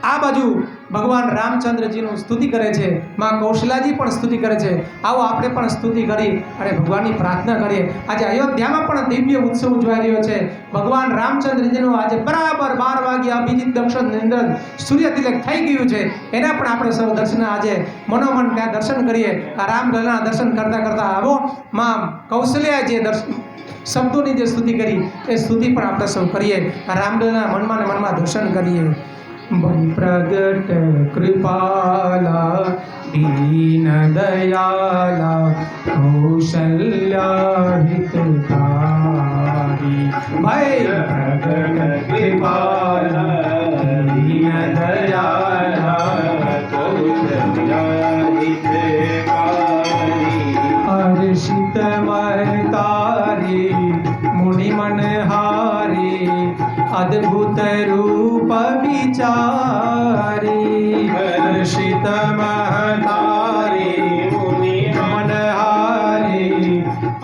આ બાજુ ભગવાન રામચંદ્રજીનું સ્તુતિ કરે છે. માં કૌશલાજી પણ સ્તુતિ કરે છે. આવો આપણે પણ સ્તુતિ કરી અને ભગવાનની પ્રાર્થના કરીએ. આજે અયોધ્યામાં પણ દિવ્ય ઉત્સવ ઉજવાઈ રહ્યો છે. ભગવાન રામચંદ્રજીનું આજે બરાબર 12 વાગ્યા અભિજીત નક્ષત્રની અંદર સૂર્ય તિલક થઈ ગયું છે. એના પણ આપણે સૌ દર્શન આજે મનોમન ત્યાં દર્શન કરીએ. આ રામલલાના દર્શન કરતા કરતા આવો માં કૌશલ્યાજીએ દર્શન શબ્દોની જે સ્તુતિ કરી એ સ્તુતિ પણ આપણે સૌ કરીએ. આ રામલલાના મનમાં ને મનમાં દર્શન કરીએ. બલિ પ્રગટ કૃપાલા દીન દયાલા કૌશલ્યા હિતકારી. ભાઈ પ્રગટ કૃપાલા દીન દયાલા કૌશલ્યા હિતકારી. હર્ષિત મહતારી મુનિ મનહારી અદ્ભુત રૂપ વિચારી. હર્ષિત મહતારી મુનિ મનહારી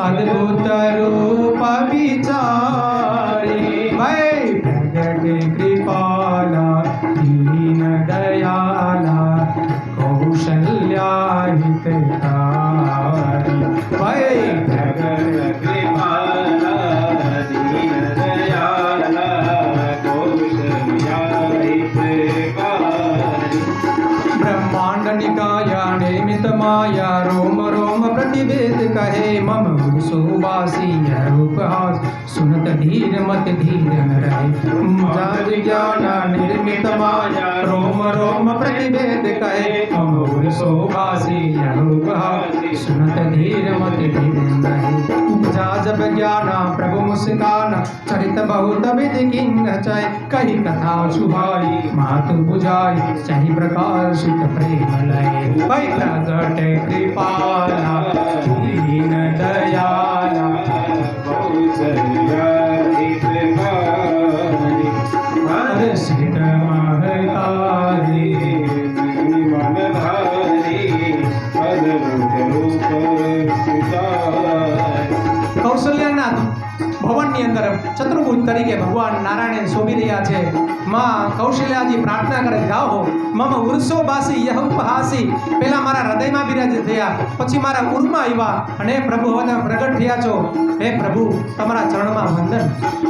અદ્ભુત રૂપ વિચારી. ભાઈ પ્રગટ કૃપાલા દીન દયાલા કૌશલ્યા હિતકારી. ભાઈ પ્રગટ કૃપાલા દીન દયાલા કૌશલ્યા હિતકારી. બ્રહ્માંડ નિકાયા નિમિત માયા રોમ રોમ પ્રતિવેદ કહે મમ સુવાસી રૂપહાસ સુનત धीर मत धीर न रहे जाज ज्ञान निर्मित माया रोम रोम प्रतिभेद कहे अमूल शोभासी सुनत धीर मत धीर न रहे उपजा जब ज्ञान प्रभु मुस्कान चरित बहुत विधि किंग चय कही कथा सुहाई मातु बुझाई चाहि प्रकाशित प्रेम लय भई प्रगट कृपाला दीन दयाला हर्षित महतारी કૌશલ્યાના ભવનની અંદર ચતુર્ભુજ તરીકે ભગવાન નારાયણ શોભી રહ્યા છે માં કૌશલ્યાજી પ્રાર્થના કરે જાઓ મમ ઉર્સો બાસી યહ ઉપહાસી પહેલા મારા હૃદયમાં બિરાજિત થયા પછી મારા ઉરમાં આવ્યા અને પ્રભુ હવે પ્રગટ થયા છો હે પ્રભુ તમારા ચરણમાં વંદન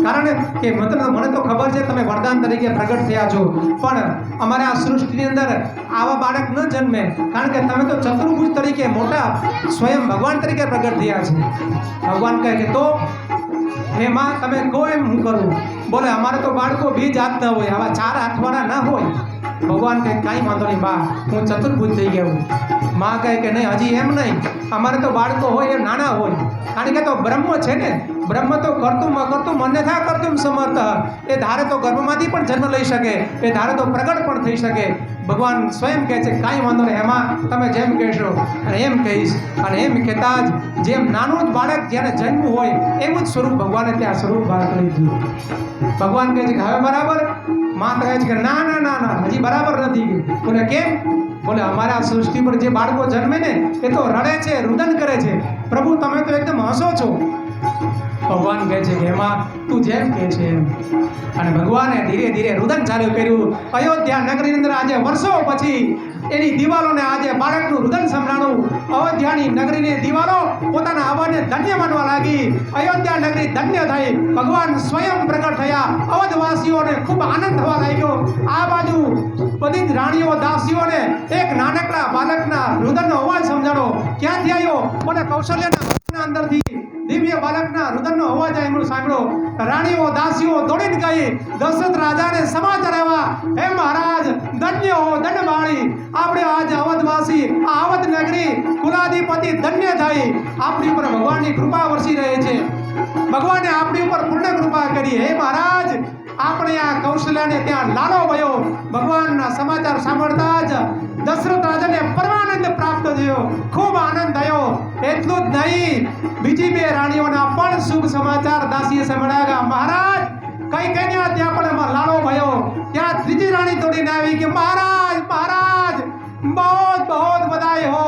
કારણ કે મને તો ખબર છે તમે વરદાન તરીકે પ્રગટ થયા છો પણ અમારે આ સૃષ્ટિની અંદર આવા બાળક ન જન્મે કારણ કે તમે તો ચતુર્ભુજ તરીકે મોટા સ્વયં ભગવાન તરીકે પ્રગટ થયા છે ભગવાન કહે કે તો હે માં તમે કહો એમ હું કરું બોલે અમારે તો બાળકો બે જાતના હોય આવા 4 હાથવાળા ના હોય ભગવાન કહે કાંઈ વાંધો નહીં બા હું ચતુર્ભુજ થઈ ગયો માં કહે કે નહીં હજી એમ નહીં અમારે તો બાળકો હોય એ નાના હોય કારણ કે તો બ્રહ્મ છે ને બ્રહ્મ તો કરતું અન્યથા કરતું સમર્થ એ ધારે તો ગર્ભમાંથી પણ જન્મ લઈ શકે એ ધારે તો પ્રગટ પણ થઈ શકે ભગવાન સ્વયં કહે છે કાંઈ વાંધો નહીં એમાં તમે જેમ કહેશો અને એમ કહીશ અને એમ કહેતા જ જેમ નાનું જ બાળક જ્યારે જન્મ હોય એમ જ સ્વરૂપ ભગવાને ત્યાં સ્વરૂપ બાળક લીધું ભગવાન કહે છે કે હવે બરાબર માં કહે છે કે ના ના ના ના હજી બરાબર નથી બોલે કેમ બોલે અમારા સૃષ્ટિ પર જે બાળકો જન્મે ને એ તો રડે છે રુદન કરે છે પ્રભુ તમે તો એકદમ હસો છો ભગવાન કહે છે કે એમાં તું જેમ કહે છે એમ અને ભગવાને ધીરે ધીરે રુદન ચાલુ કર્યું અયોધ્યા નગરીની અંદર આજે વર્ષો પછી એની દિવાલોને આજે બાળકનું રુદન સંભળાણું અયોધ્યાની નગરીની દિવાલો પોતાના અવાજને ધન્ય માનવા લાગી અયોધ્યા નગરી ધન્ય થઈ ભગવાન સ્વયં પ્રગટ થયા અવધવાસીઓને ખૂબ આનંદ થવા લાગ્યો આ બાજુ બધી જ રાણીઓ દાસીઓને એક નાનકડા બાળકના રુદનનો અવાજ સમજાણો ક્યાંથી આવ્યો મને કૌશલ્યના અંદરથી દિવ્ય બાળકના રુદનનો અવાજ સાંભળો રાણીઓ દાસીઓ દોડીને ગઈ દશરથ રાજાને સમાચાર આવ્યા હે મહારાજ ધન્ય હો ધનવાળી આપણે આજ અવધવાસી આ અવધ નગરી કુલાધિપતિ ધન્ય થઈ આપણી ઉપર ભગવાનની કૃપા વરસી રહે છે ભગવાને આપણી ઉપર પૂર્ણ કૃપા કરી હે મહારાજ આપણે આ કૌશલ્યાને ત્યાં લાલો ભયો ભગવાનના સમાચાર સાંભળતા જ દશરથ રાજાને પરમાનંદ પ્રાપ્ત થયો ખૂબ આનંદ થયો એટલું જ નહીં બીજી બે રાણીઓના પણ શુભ સમાચાર દાસીએ સંભળાવ્યા મહારાજ કઈ ત્યાં પણ લાલો ભયો ત્યાં ત્રીજી રાણી દોડીને આવી કે મહારાજ મહારાજ बहुत बहुत बधाई हो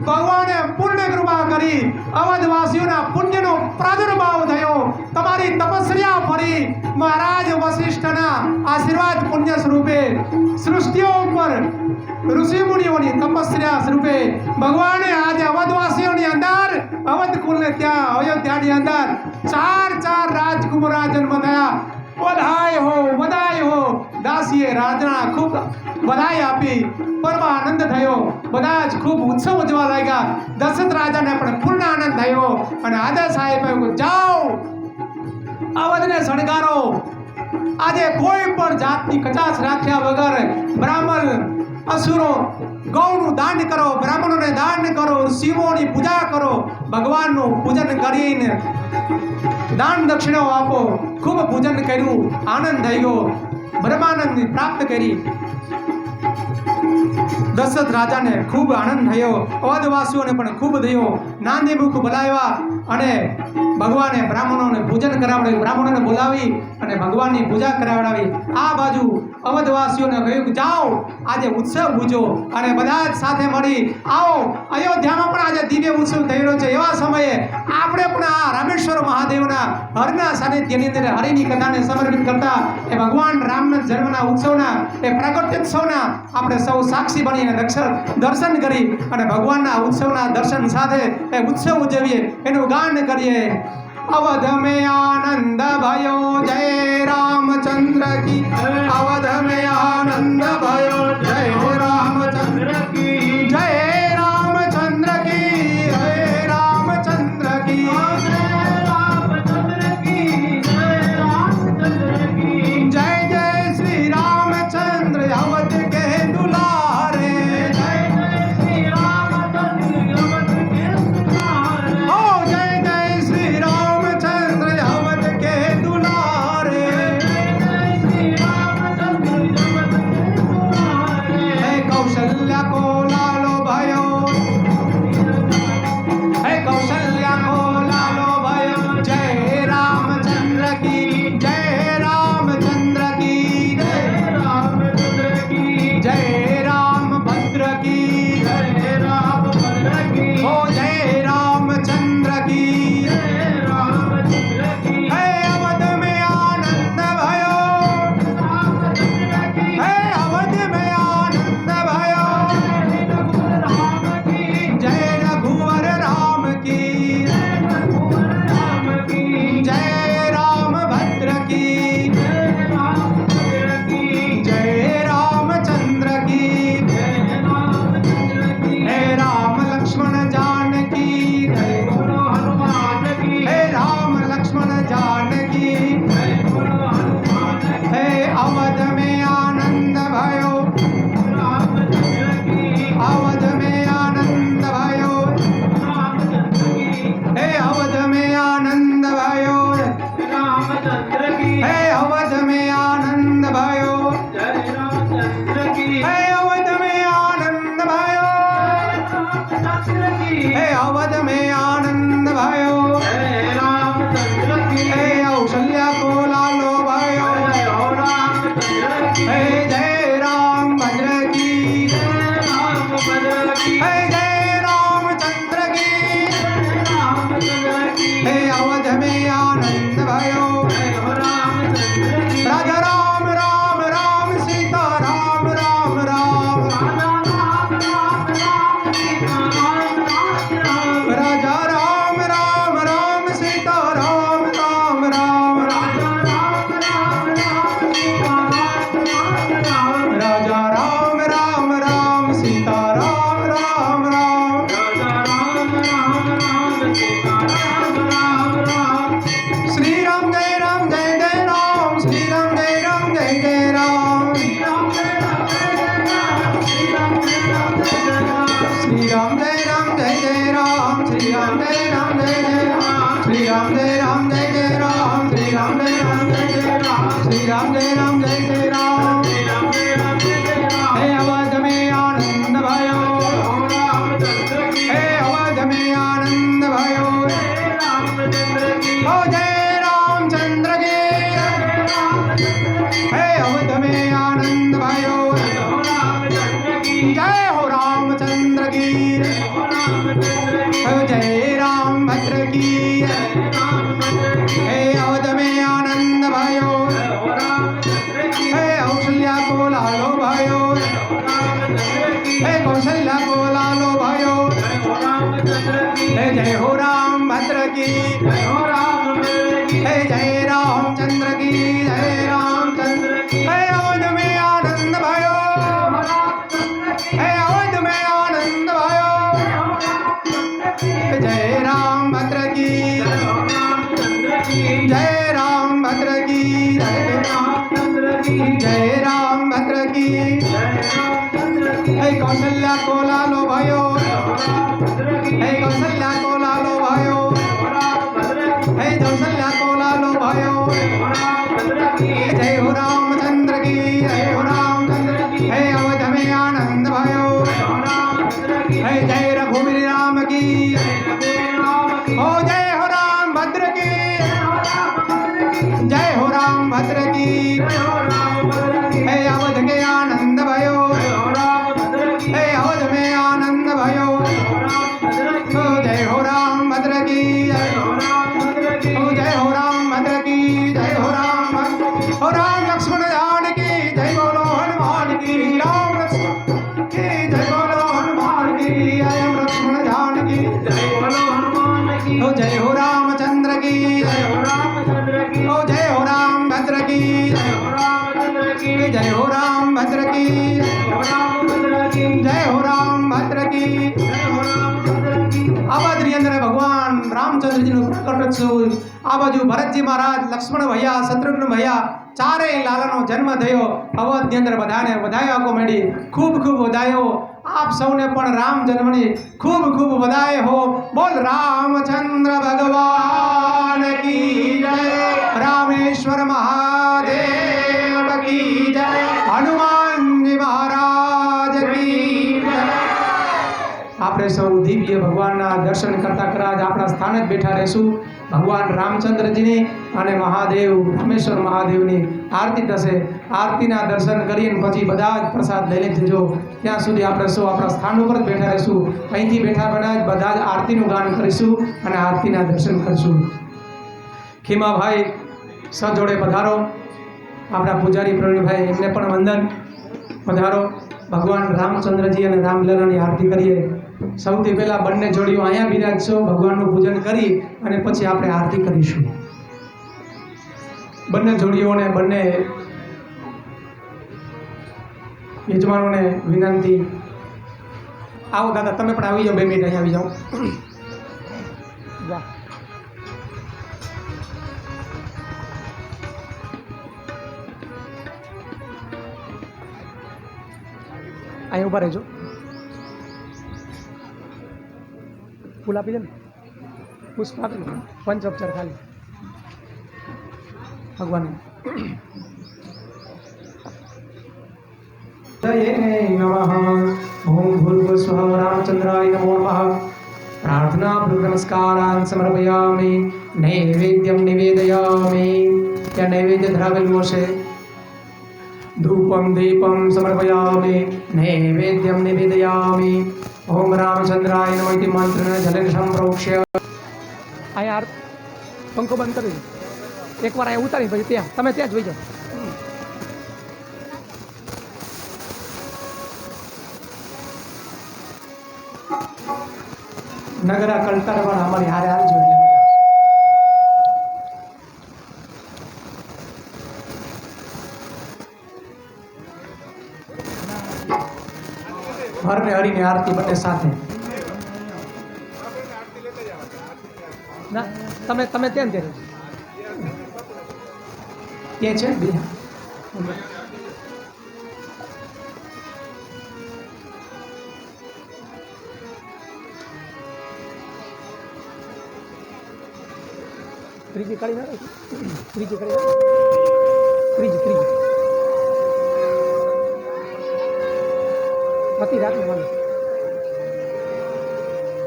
भगवाने पुण्य कृपा करी अवधवासीओना पुण्यनो प्रादुर्भाव थयो तमारी तपस्या फरी महाराज वशिष्ठना आशीर्वाद पुण्य स्वरूपे सृष्टिओ पर ऋषि मुनिओनी तपस्या स्वरूपे भगवाने आज अवधवासीओनी अंदर अवध कुलने त्या अयोध्यानी अंदर 4 राजकुमार जन्म थया बधाई हो दासीए राजना खूब बधाई आपी परम आनंद थयो बधा ज खूब उत्सव उजवा लाग्या दशरथ राजा ने पण पूर्ण आनंद थयो अने आदर साहेब जाओ अवधने शणगारो आजे कोई पण जातनी कचास राख्या वगर ब्राह्मण असुरो गौनु दान करो ब्राह्मणों ने दान करो शिवोनी पूजा करो भगवाननु पूजन करीने दान दक्षिणा आपो खूब पूजन कर्યું आनंद थयो ब्रह्मानंद प्राप्त करी दशरथ राजा ने खूब आनंद थयो अवधवासीओ ने पण खूब थयो नांदी मुख बोलाव्या अने भगवाने ब्राह्मणों ने पूजन करावडावी ब्राह्मणों ने बोलावी अने भगवान की पूजा करावडावी आ बाजू अवधवासीओ ने कह्युं जाओ आजे उत्सव उजो अने बधा ज साथे मळी आओ अयोध्यामां पण आजे दिव्य उत्सव थई रह्यो छे एवा समये आपणे पण आ रामेश्वर महादेवना हरना सानिध्यनी अंदर हरिनी कथाने समर्पित करता ए भगवान रामना जन्मना उत्सवना ए प्रगट्योत्सवना आपणे सौ साक्षी बनीने दर्शन करी अने भगवानना उत्सवना दर्शन साथे ए उत्सव उजवीए एनुं गान करीए अवध में आनंद भयो जय रामचंद्र की अवध में आनंद भयो जय रामचंद्र की जय रामचंद्र की जय रामचंद्र की जय रामचंद्र की रामचंद्र की हे अवध में आनंद भयो जय रामचंद्र की हे अवध में आनंद भयो रामचंद्र की हे अवध में आनंद भयो जय रामचंद्र की हे कौशल्या को लालो भयो जय हो रामचंद्र की हे जय राम भद्र की जय रामचंद्र की हे जय रामचंद्र की रामचंद्र की हे अवध में आनंद भयो जय हो रामचंद्र की राजा राम राम राम सीता राम राम राम राजा राम राम राम सीता राम राम राम राजा राम राम राम सीता राम राम राम श्री राम जय जय राम श्री राम जय जय राम श्री राम जय जय राम श्री राम जय जय राम श्री राम जय जय राम श्री राम जय जय राम श्री राम जय जय राम हे अवध में आनंद भयो हे अवध में आनंद भयो ओ जय रामचंद्र की हे अवध में आनंद भयो जय हो रामचंद्र की ओ जय राम भद्र की हे अवध में आनंद भयो हे कौशल्या को लालो भयो हे कौशल्या को लालो भयो हे जय हो राम भद्र की हे जय रामचंद्र की जय रामचंद्र हे अवध में आनंद भयो हे अवध में आनंद भयो हे जय राम भद्र की जय राम भद्र की जय राम भद्र की हे कौशल्या को लालो भयो हे कौशल्या को लालो भयो हे कौशल्या को लालो भयो जय हो रामचंद्र की जय हो रामचंद्र की हे अवध में आनंद भयो हे जय रघुवीर राम की हो जय हो राम भद्र की जय हो राम भद्र की हे अवध के आनंद भयो हे अवध में आनंद भयो हो जय हो राम भद्र की हो जय हो राम भद्र की जय हो राम हो राम लक्ष्मण जान की जय बोलो हनुमान की राम लक्ष्मण की जय बोलो हनुमान की जय लक्ष्मण जान की हो जय हो रामचंद्र की हो जय हो राम भद्र की जय हो राम भद्र की जय हो राम भद्र की આબાદની અંદર ભગવાન રામચંદ્રજીનું પ્રકટોત્સવ આ બાજુ ભરતજી મહારાજ લક્ષ્મણ ભૈયા શત્રુઘ્ન ભૈયા ચારેય લાલાનો જન્મ થયો અવધની અંદર બધાને વધાયો આખો મેળી ખૂબ ખૂબ વધાયો આપ સૌને પણ રામ જન્મની ખૂબ ખૂબ વધાય હો બોલ રામચંદ્ર ભગવાન કી જય રામેશ્વર મહાદેવ કી જય હનુમાનજી મહારાજ કી જય આપણે સૌ દિવ્ય ભગવાનના દર્શન કરતા કરા જ આપણા સ્થાને જ બેઠા રહીશું ભગવાન રામચંદ્રજીની અને મહાદેવ રામેશ્વર મહાદેવની આરતી થશે આરતીના દર્શન કરીને પછી બધા જ પ્રસાદ લઈને જજો ત્યાં સુધી આપણે સૌ આપણા સ્થાન ઉપર જ બેઠા રહીશું અહીંથી બેઠા બેઠા જ બધા જ આરતીનું ગાન કરીશું અને આરતીના દર્શન કરીશું ખીમાભાઈ સજોડે પધારો આપણા પૂજારી પ્રવીણભાઈ એમને પણ વંદન પધારો ભગવાન રામચંદ્રજી અને રામલલાની આરતી કરીએ સૌથી પહેલાં બંને જોડીઓ અહીંયા બિરાજશો ભગવાનનું પૂજન કરી અને પછી આપણે આરતી કરીશું બંને જોડીઓને બંને યજમાનોને વિનંતી આવો દાદા તમે પણ આવી જાઓ 2 મિનિટ અહીંયા આવી જાઓ અહીંયા ઊભા રહેજો ફૂલ આપી દે ને પુષ્પ આપી દે પંચોપચાર ખાલી ભગવાન नमः। ओम भूर्भुवस्सुः रामचंद्राय नमो नमः। प्रार्थना नमस्कारान् समर्पयामि। नैवेद्यं निवेदयामि। क्या नैवेद्य धरावेલું હશે? धूपं दीपं समर्पयामि। नैवेद्यं निवेदयामि। ओम रामचंद्राय नमः इति मंत्रेण जलक्षं प्रोक्ष्य અહીંયા પંખો બંધ કરી એકવાર અહીંયા ઉતારી પછી ત્યાં તમે ત્યાં જોઈ જાઓ. નગરા કલતરવાળા અમારી હારે આવજો એટલે હર ને હરિની આરતી બંને સાથે. ના તમે તમે ત્યાં ને તે છે બે ત્રીજી કડી ના ત્રીજી કડી ત્રીજી ત્રીજી હતી રાતની મને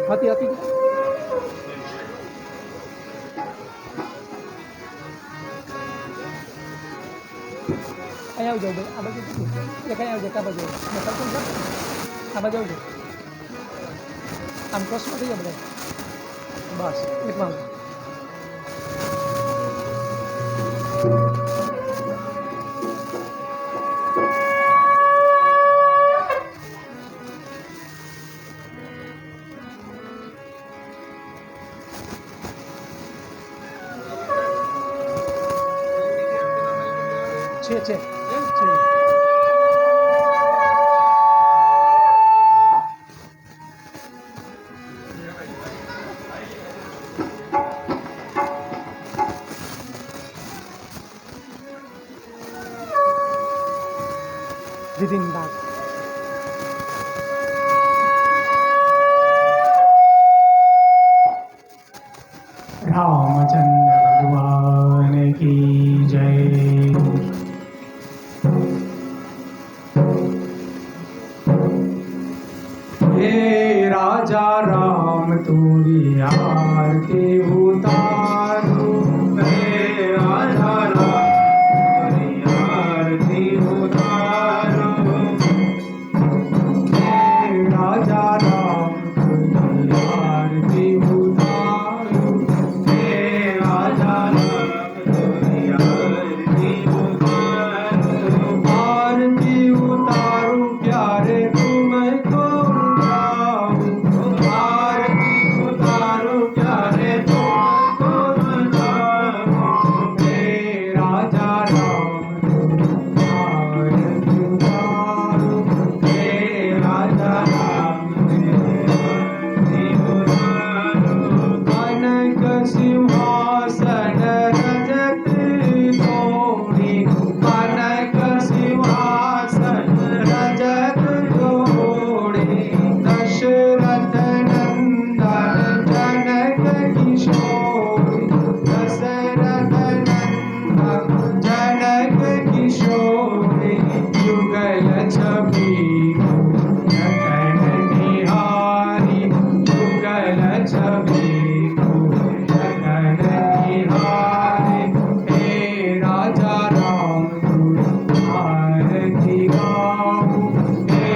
હતી હતી અહીંયા આવજો ભાઈ આ બાજુ એક અહીંયા આવજો આ બાજુ આ બાજુ આવજો આમ ક્રોસમાં થઈ જાય બધા બસ એકમાં છે છે within that. रामचंद्र भगवान की जय। हे राजा राम तुरी आरती उतारू। हे राजा राम तुरी आरती उतारू। हे राजा राम तुरी आरती उतारू। हे राजा राम तुरी आरती उतारू। आरती उतारू प्यारे तुमको आरती उतारू प्यारे तुमको हे राजा राम आरती उतारू। हे राजा राम आरती उतारू। कनक सिंहासन रजत तोड़ी कनक सिंहासन रजत तोड़ी दशरथ नंदन जनक किशोर दशरथ नंदन जनक किशोर युगल छवि जगन निहारी युगल छवि जगन निहारी। हे राजा राम आरती गाऊं। हे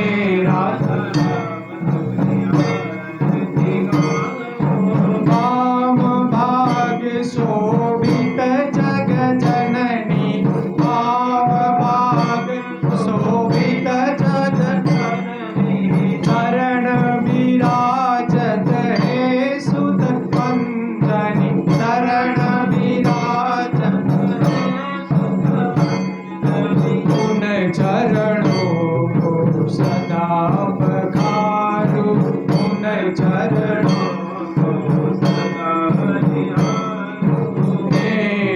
राजा राम आरती गाऊं। वाम भाग शोभित जग जननी वाम भाग शोभित जग जननी चरण विराजत हे सुत वंदनी चरण विराजत हे सुत वंदनी। उन चरणों को सदा पखारू उन चरणों को सदा निहारू। हे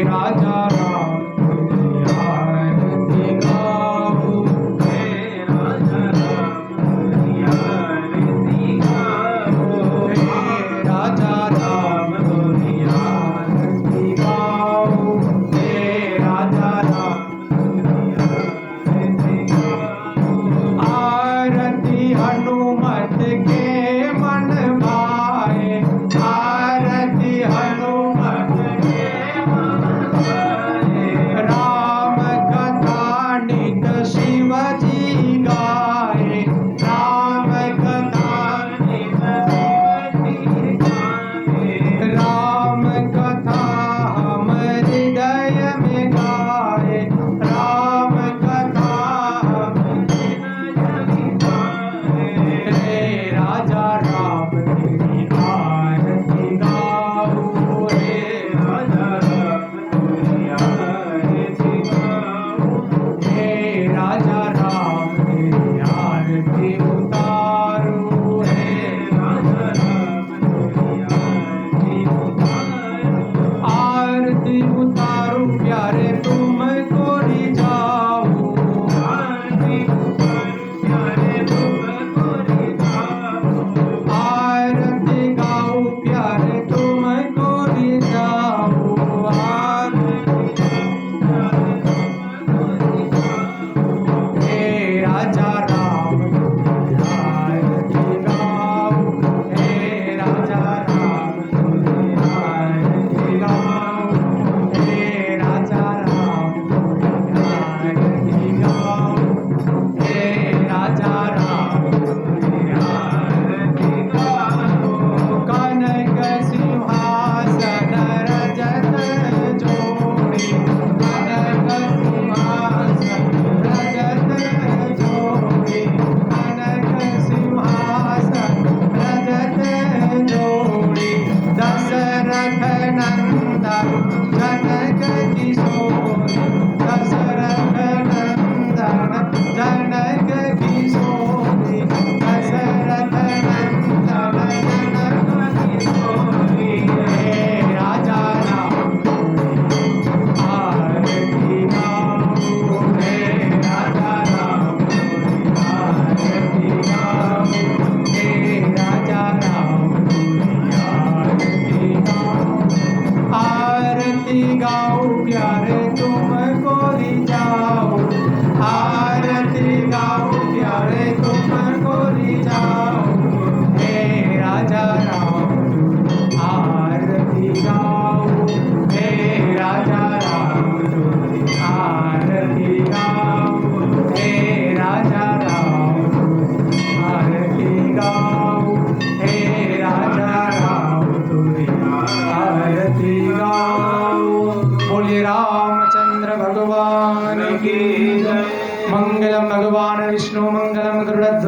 राजा राम तुरी आरती गाऊं। हे राजा राम तुरी आरती गाऊं। हे राजा राम तुरी आरती गाऊं। हे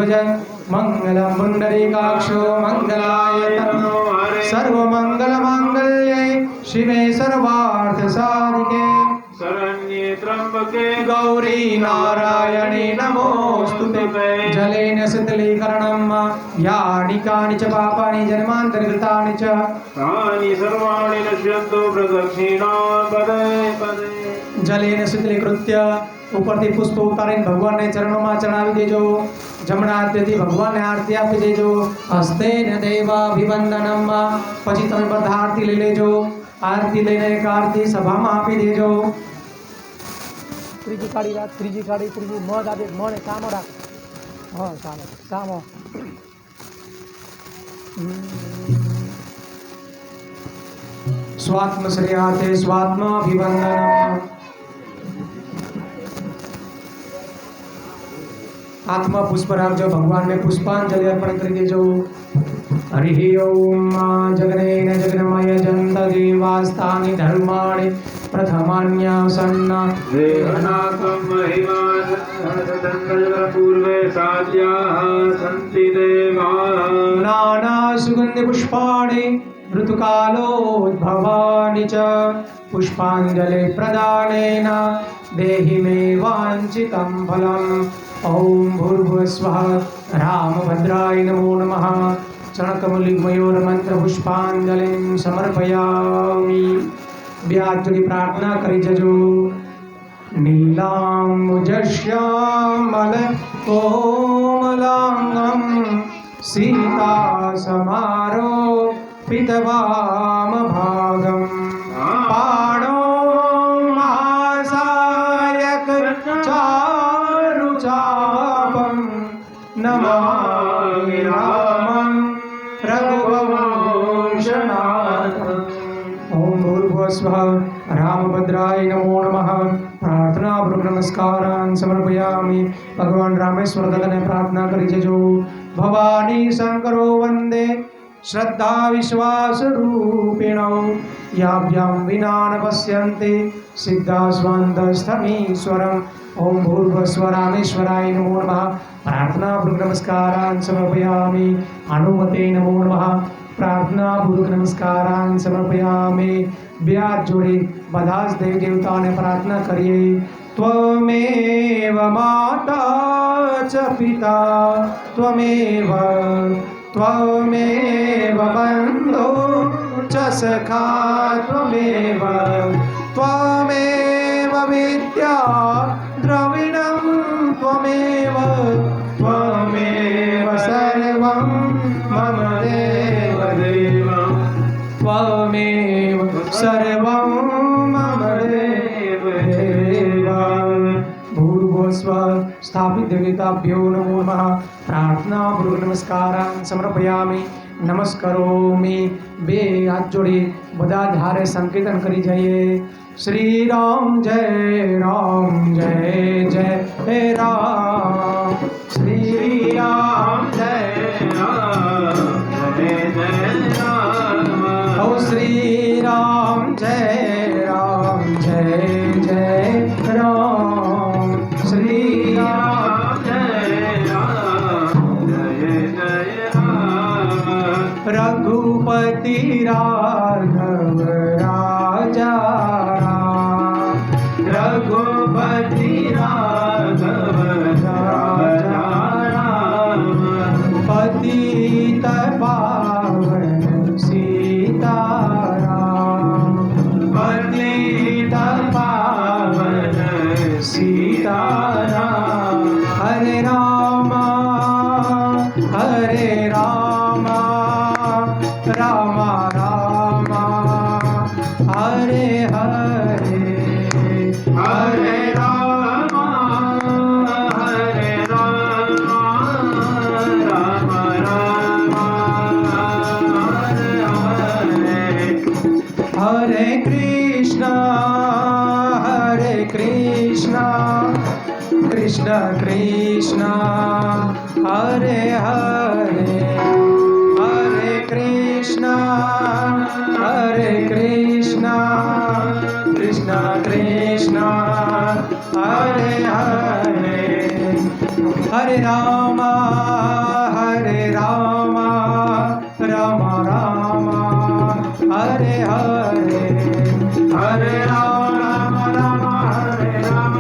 ध्वज मंगलम पुंडरीकाक्षो मंगलाय तनो सर्वमंगलमांगल्ये शिवे सर्वार्थ साधिके शरण्ये त्र्यंबके गौरी नारायणे नमोस्तुते जलेन शीतलीकरणं यानि कानि च पापानि जन्मान्तर्गतानि च तानि सर्वाणि नश्यन्तु प्रदक्षिणां पदे पदे जलेन शीतलीकृत्य ઉપરથી પુષ્પ ઉતારીને ભગવાનને ચરણોમાં ચડાવી દેજો જમણા હાથેથી ભગવાનને આરતી આપી દેજો હસ્તે ન દેવાભિવંદનમ પછી તમે બધા આરતી લઈ લેજો આરતી લઈને એક આરતી સભામાં આપી દેજો ત્રીજી કાળી રાખ ત્રીજી કાળી ત્રીજી મ દાદે મ ને સામો રાખ હા સામો સામો સ્વાત્મ શ્રેયાર્થે સ્વાત્માભિવંદનમ हाथमा पुष्प राखजो भगवान ने पुष्पांजलि अर्पण कर देजो हरि ओम जगनेन जगन्मय जन्त देवास्तानि धर्माणि प्रथमान्यासन्न देवनाकं महिमा पूर्वे साध्याः सन्ति देवाः नाना सुगन्धि पुष्पाणि ऋतुकालोद्भवानि च पुष्पांजलि प्रदानेन देहि मे वाञ्छितं फलम् ओम भूर्भुवस्वः रामभद्राय नमो नमः चणकमलिमयोर्मंत्र पुष्पांजलिं समर्पयामि व्याजुरी प्रार्थना करी जजो नीलाम्बुजश्यामल कोमलांगं सीता समारोपितवामभागं पाणो महासायक चारुचापं नमामि रामं रघुवंशनाथम् ओम भूर्भुवस्वः रामभद्राय नमो नमः प्रार्थना पूर्वक नमस्कारान् समर्पयामि भगवान रामेश्वर दत्तने प्रार्थना करी जजो भवानी शंकरो वंदे श्रद्धा विश्वास रूपिणौ याभ्यां विना न पश्यन्ति सिद्धा स्वान्तस्थमीश्वरम् ओम भूर्भुवस्व रामेश्वराय नमो नमः प्रार्थना पूर्वक नमस्कारान् समर्पयामि हनुमते नमो नमः प्रार्थना पूर्वक नमस्कारान् समर्पयामि ब्याज जोड़ी बधाज देव देवता ने प्रार्थना करिए त्वमेव माता च पिता त्वमेव त्वमेव बन्धो च सखा त्वमेव त्वमेव विद्या द्रविणं त्वमेव त्वमेव सर्वं मम देव देव त्वमेव सर्वं मम देव देव भूर्भुवस्व स्थापित देवताभ्यो नमो नमः प्रार्थना पूर्वक नमस्कारान् समर्पयामि नमस्करोमि बे हाथ जोड़ी बधा धारे संकीर्तन करी जाइए श्री राम जय जय हे राम श्री राम जय राम ओ श्री राम जय जय राम श्री राम रघुपति राघव राजा राम रघुपति राघव राजा राम पतित पावन सीताराम पतित पावन सीताराम हरे राम राम राम हरे हरे हरे राम राम राम हरे कृष्ण कृष्ण कृष्ण हरे हरे हरे कृष्ण कृष्ण कृष्ण हरे हरे હરે રામ રામ રામ હરે હરે હરે રામ રામ રામ હરે રામ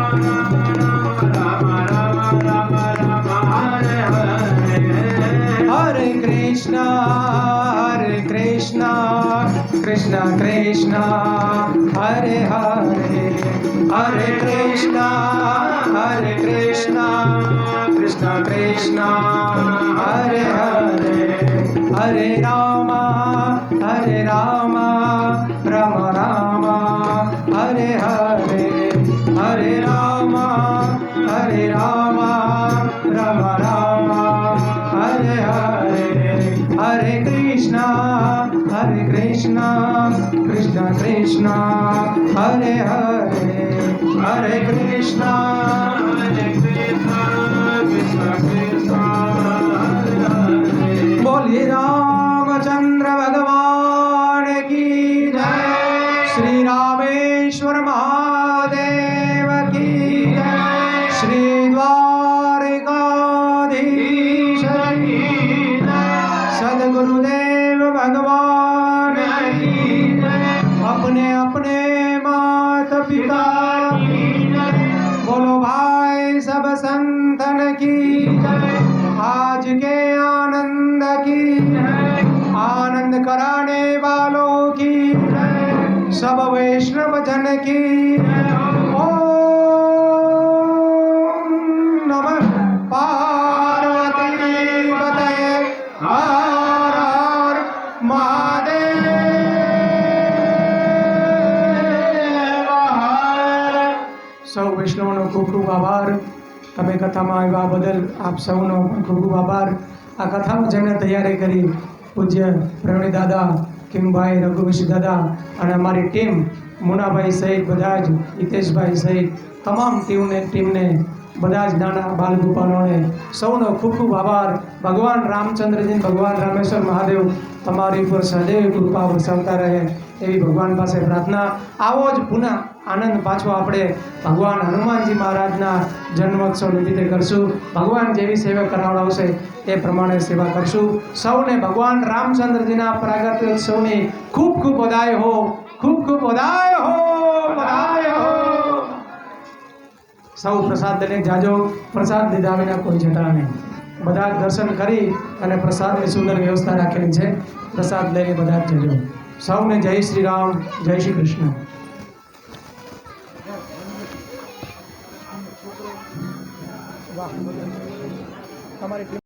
રામ રામ હરે હરે હરે કૃષ્ણ કૃષ્ણ કૃષ્ણ હરે હરે હરે કૃષ્ણ કૃષ્ણ કૃષ્ણ હરે હરે હરે રામ રામ રામ હરે હરે હરે રામ રામ રામ હરે હરે હરે કૃષ્ણ કૃષ્ણ કૃષ્ણ હરે હરે હરે કૃષ્ણ બોલી રામચંદ્ર ભગવાન કી જય શ્રી રામેશ્વર મહાદેવ કી જય શ્રી દ્વારિકાધીશ કી જય સદગુરુદેવ ભગવાન કી જય अपने अपने मात पिता बोलो भाई सब संतन की आज के आनंद की आनंद कराने वालों की सब वैष्णव जन की ओम नमः पार्वती पतये हर हर महादेव સૌ વૈષ્ણવનો ખૂબ ખૂબ આભાર. તમે કથામાં આવ્યા બદલ આપ સૌનો પણ ખૂબ ખૂબ આભાર. આ કથામાં જેમણે તૈયારી કરી પૂજ્ય પ્રવીણ દાદા, કિમભાઈ, રઘુવંશી દાદા અને અમારી ટીમ મુનાભાઈ સહિત બધા જ હિતેશભાઈ સહિત તમામ ટીમને બધા જ નાના બાલગોપાલોને સૌનો ખૂબ ખૂબ આભાર. ભગવાન રામચંદ્રજી, ભગવાન રામેશ્વર મહાદેવ તમારી ઉપર સદૈવ કૃપા વરસાવતા રહે એવી ભગવાન પાસે પ્રાર્થના. આવો જ પુનઃ આનંદ પાછો આપણે ભગવાન હનુમાનજી મહારાજના જન્મોત્સવ નિમિત્તે કરશું. ભગવાન જેવી સેવા કરાવડાવશે એ પ્રમાણે સેવા કરશું. સૌને ભગવાન રામચંદ્રજીના પ્રાગટ્યોત્સવની ખૂબ ખૂબ બધાઈ હો, ખૂબ ખૂબ બધાઈ હો, બધાઈ હો. સૌ પ્રસાદ લઈને જાજો. પ્રસાદ લીધા વિના કોઈ જતા નહીં. બધા દર્શન કરી અને પ્રસાદની સુંદર વ્યવસ્થા રાખેલી છે. પ્રસાદ લઈને બધા જ જજો. સૌને જય શ્રી રામ, જય શ્રી કૃષ્ણ. વાહ તમારી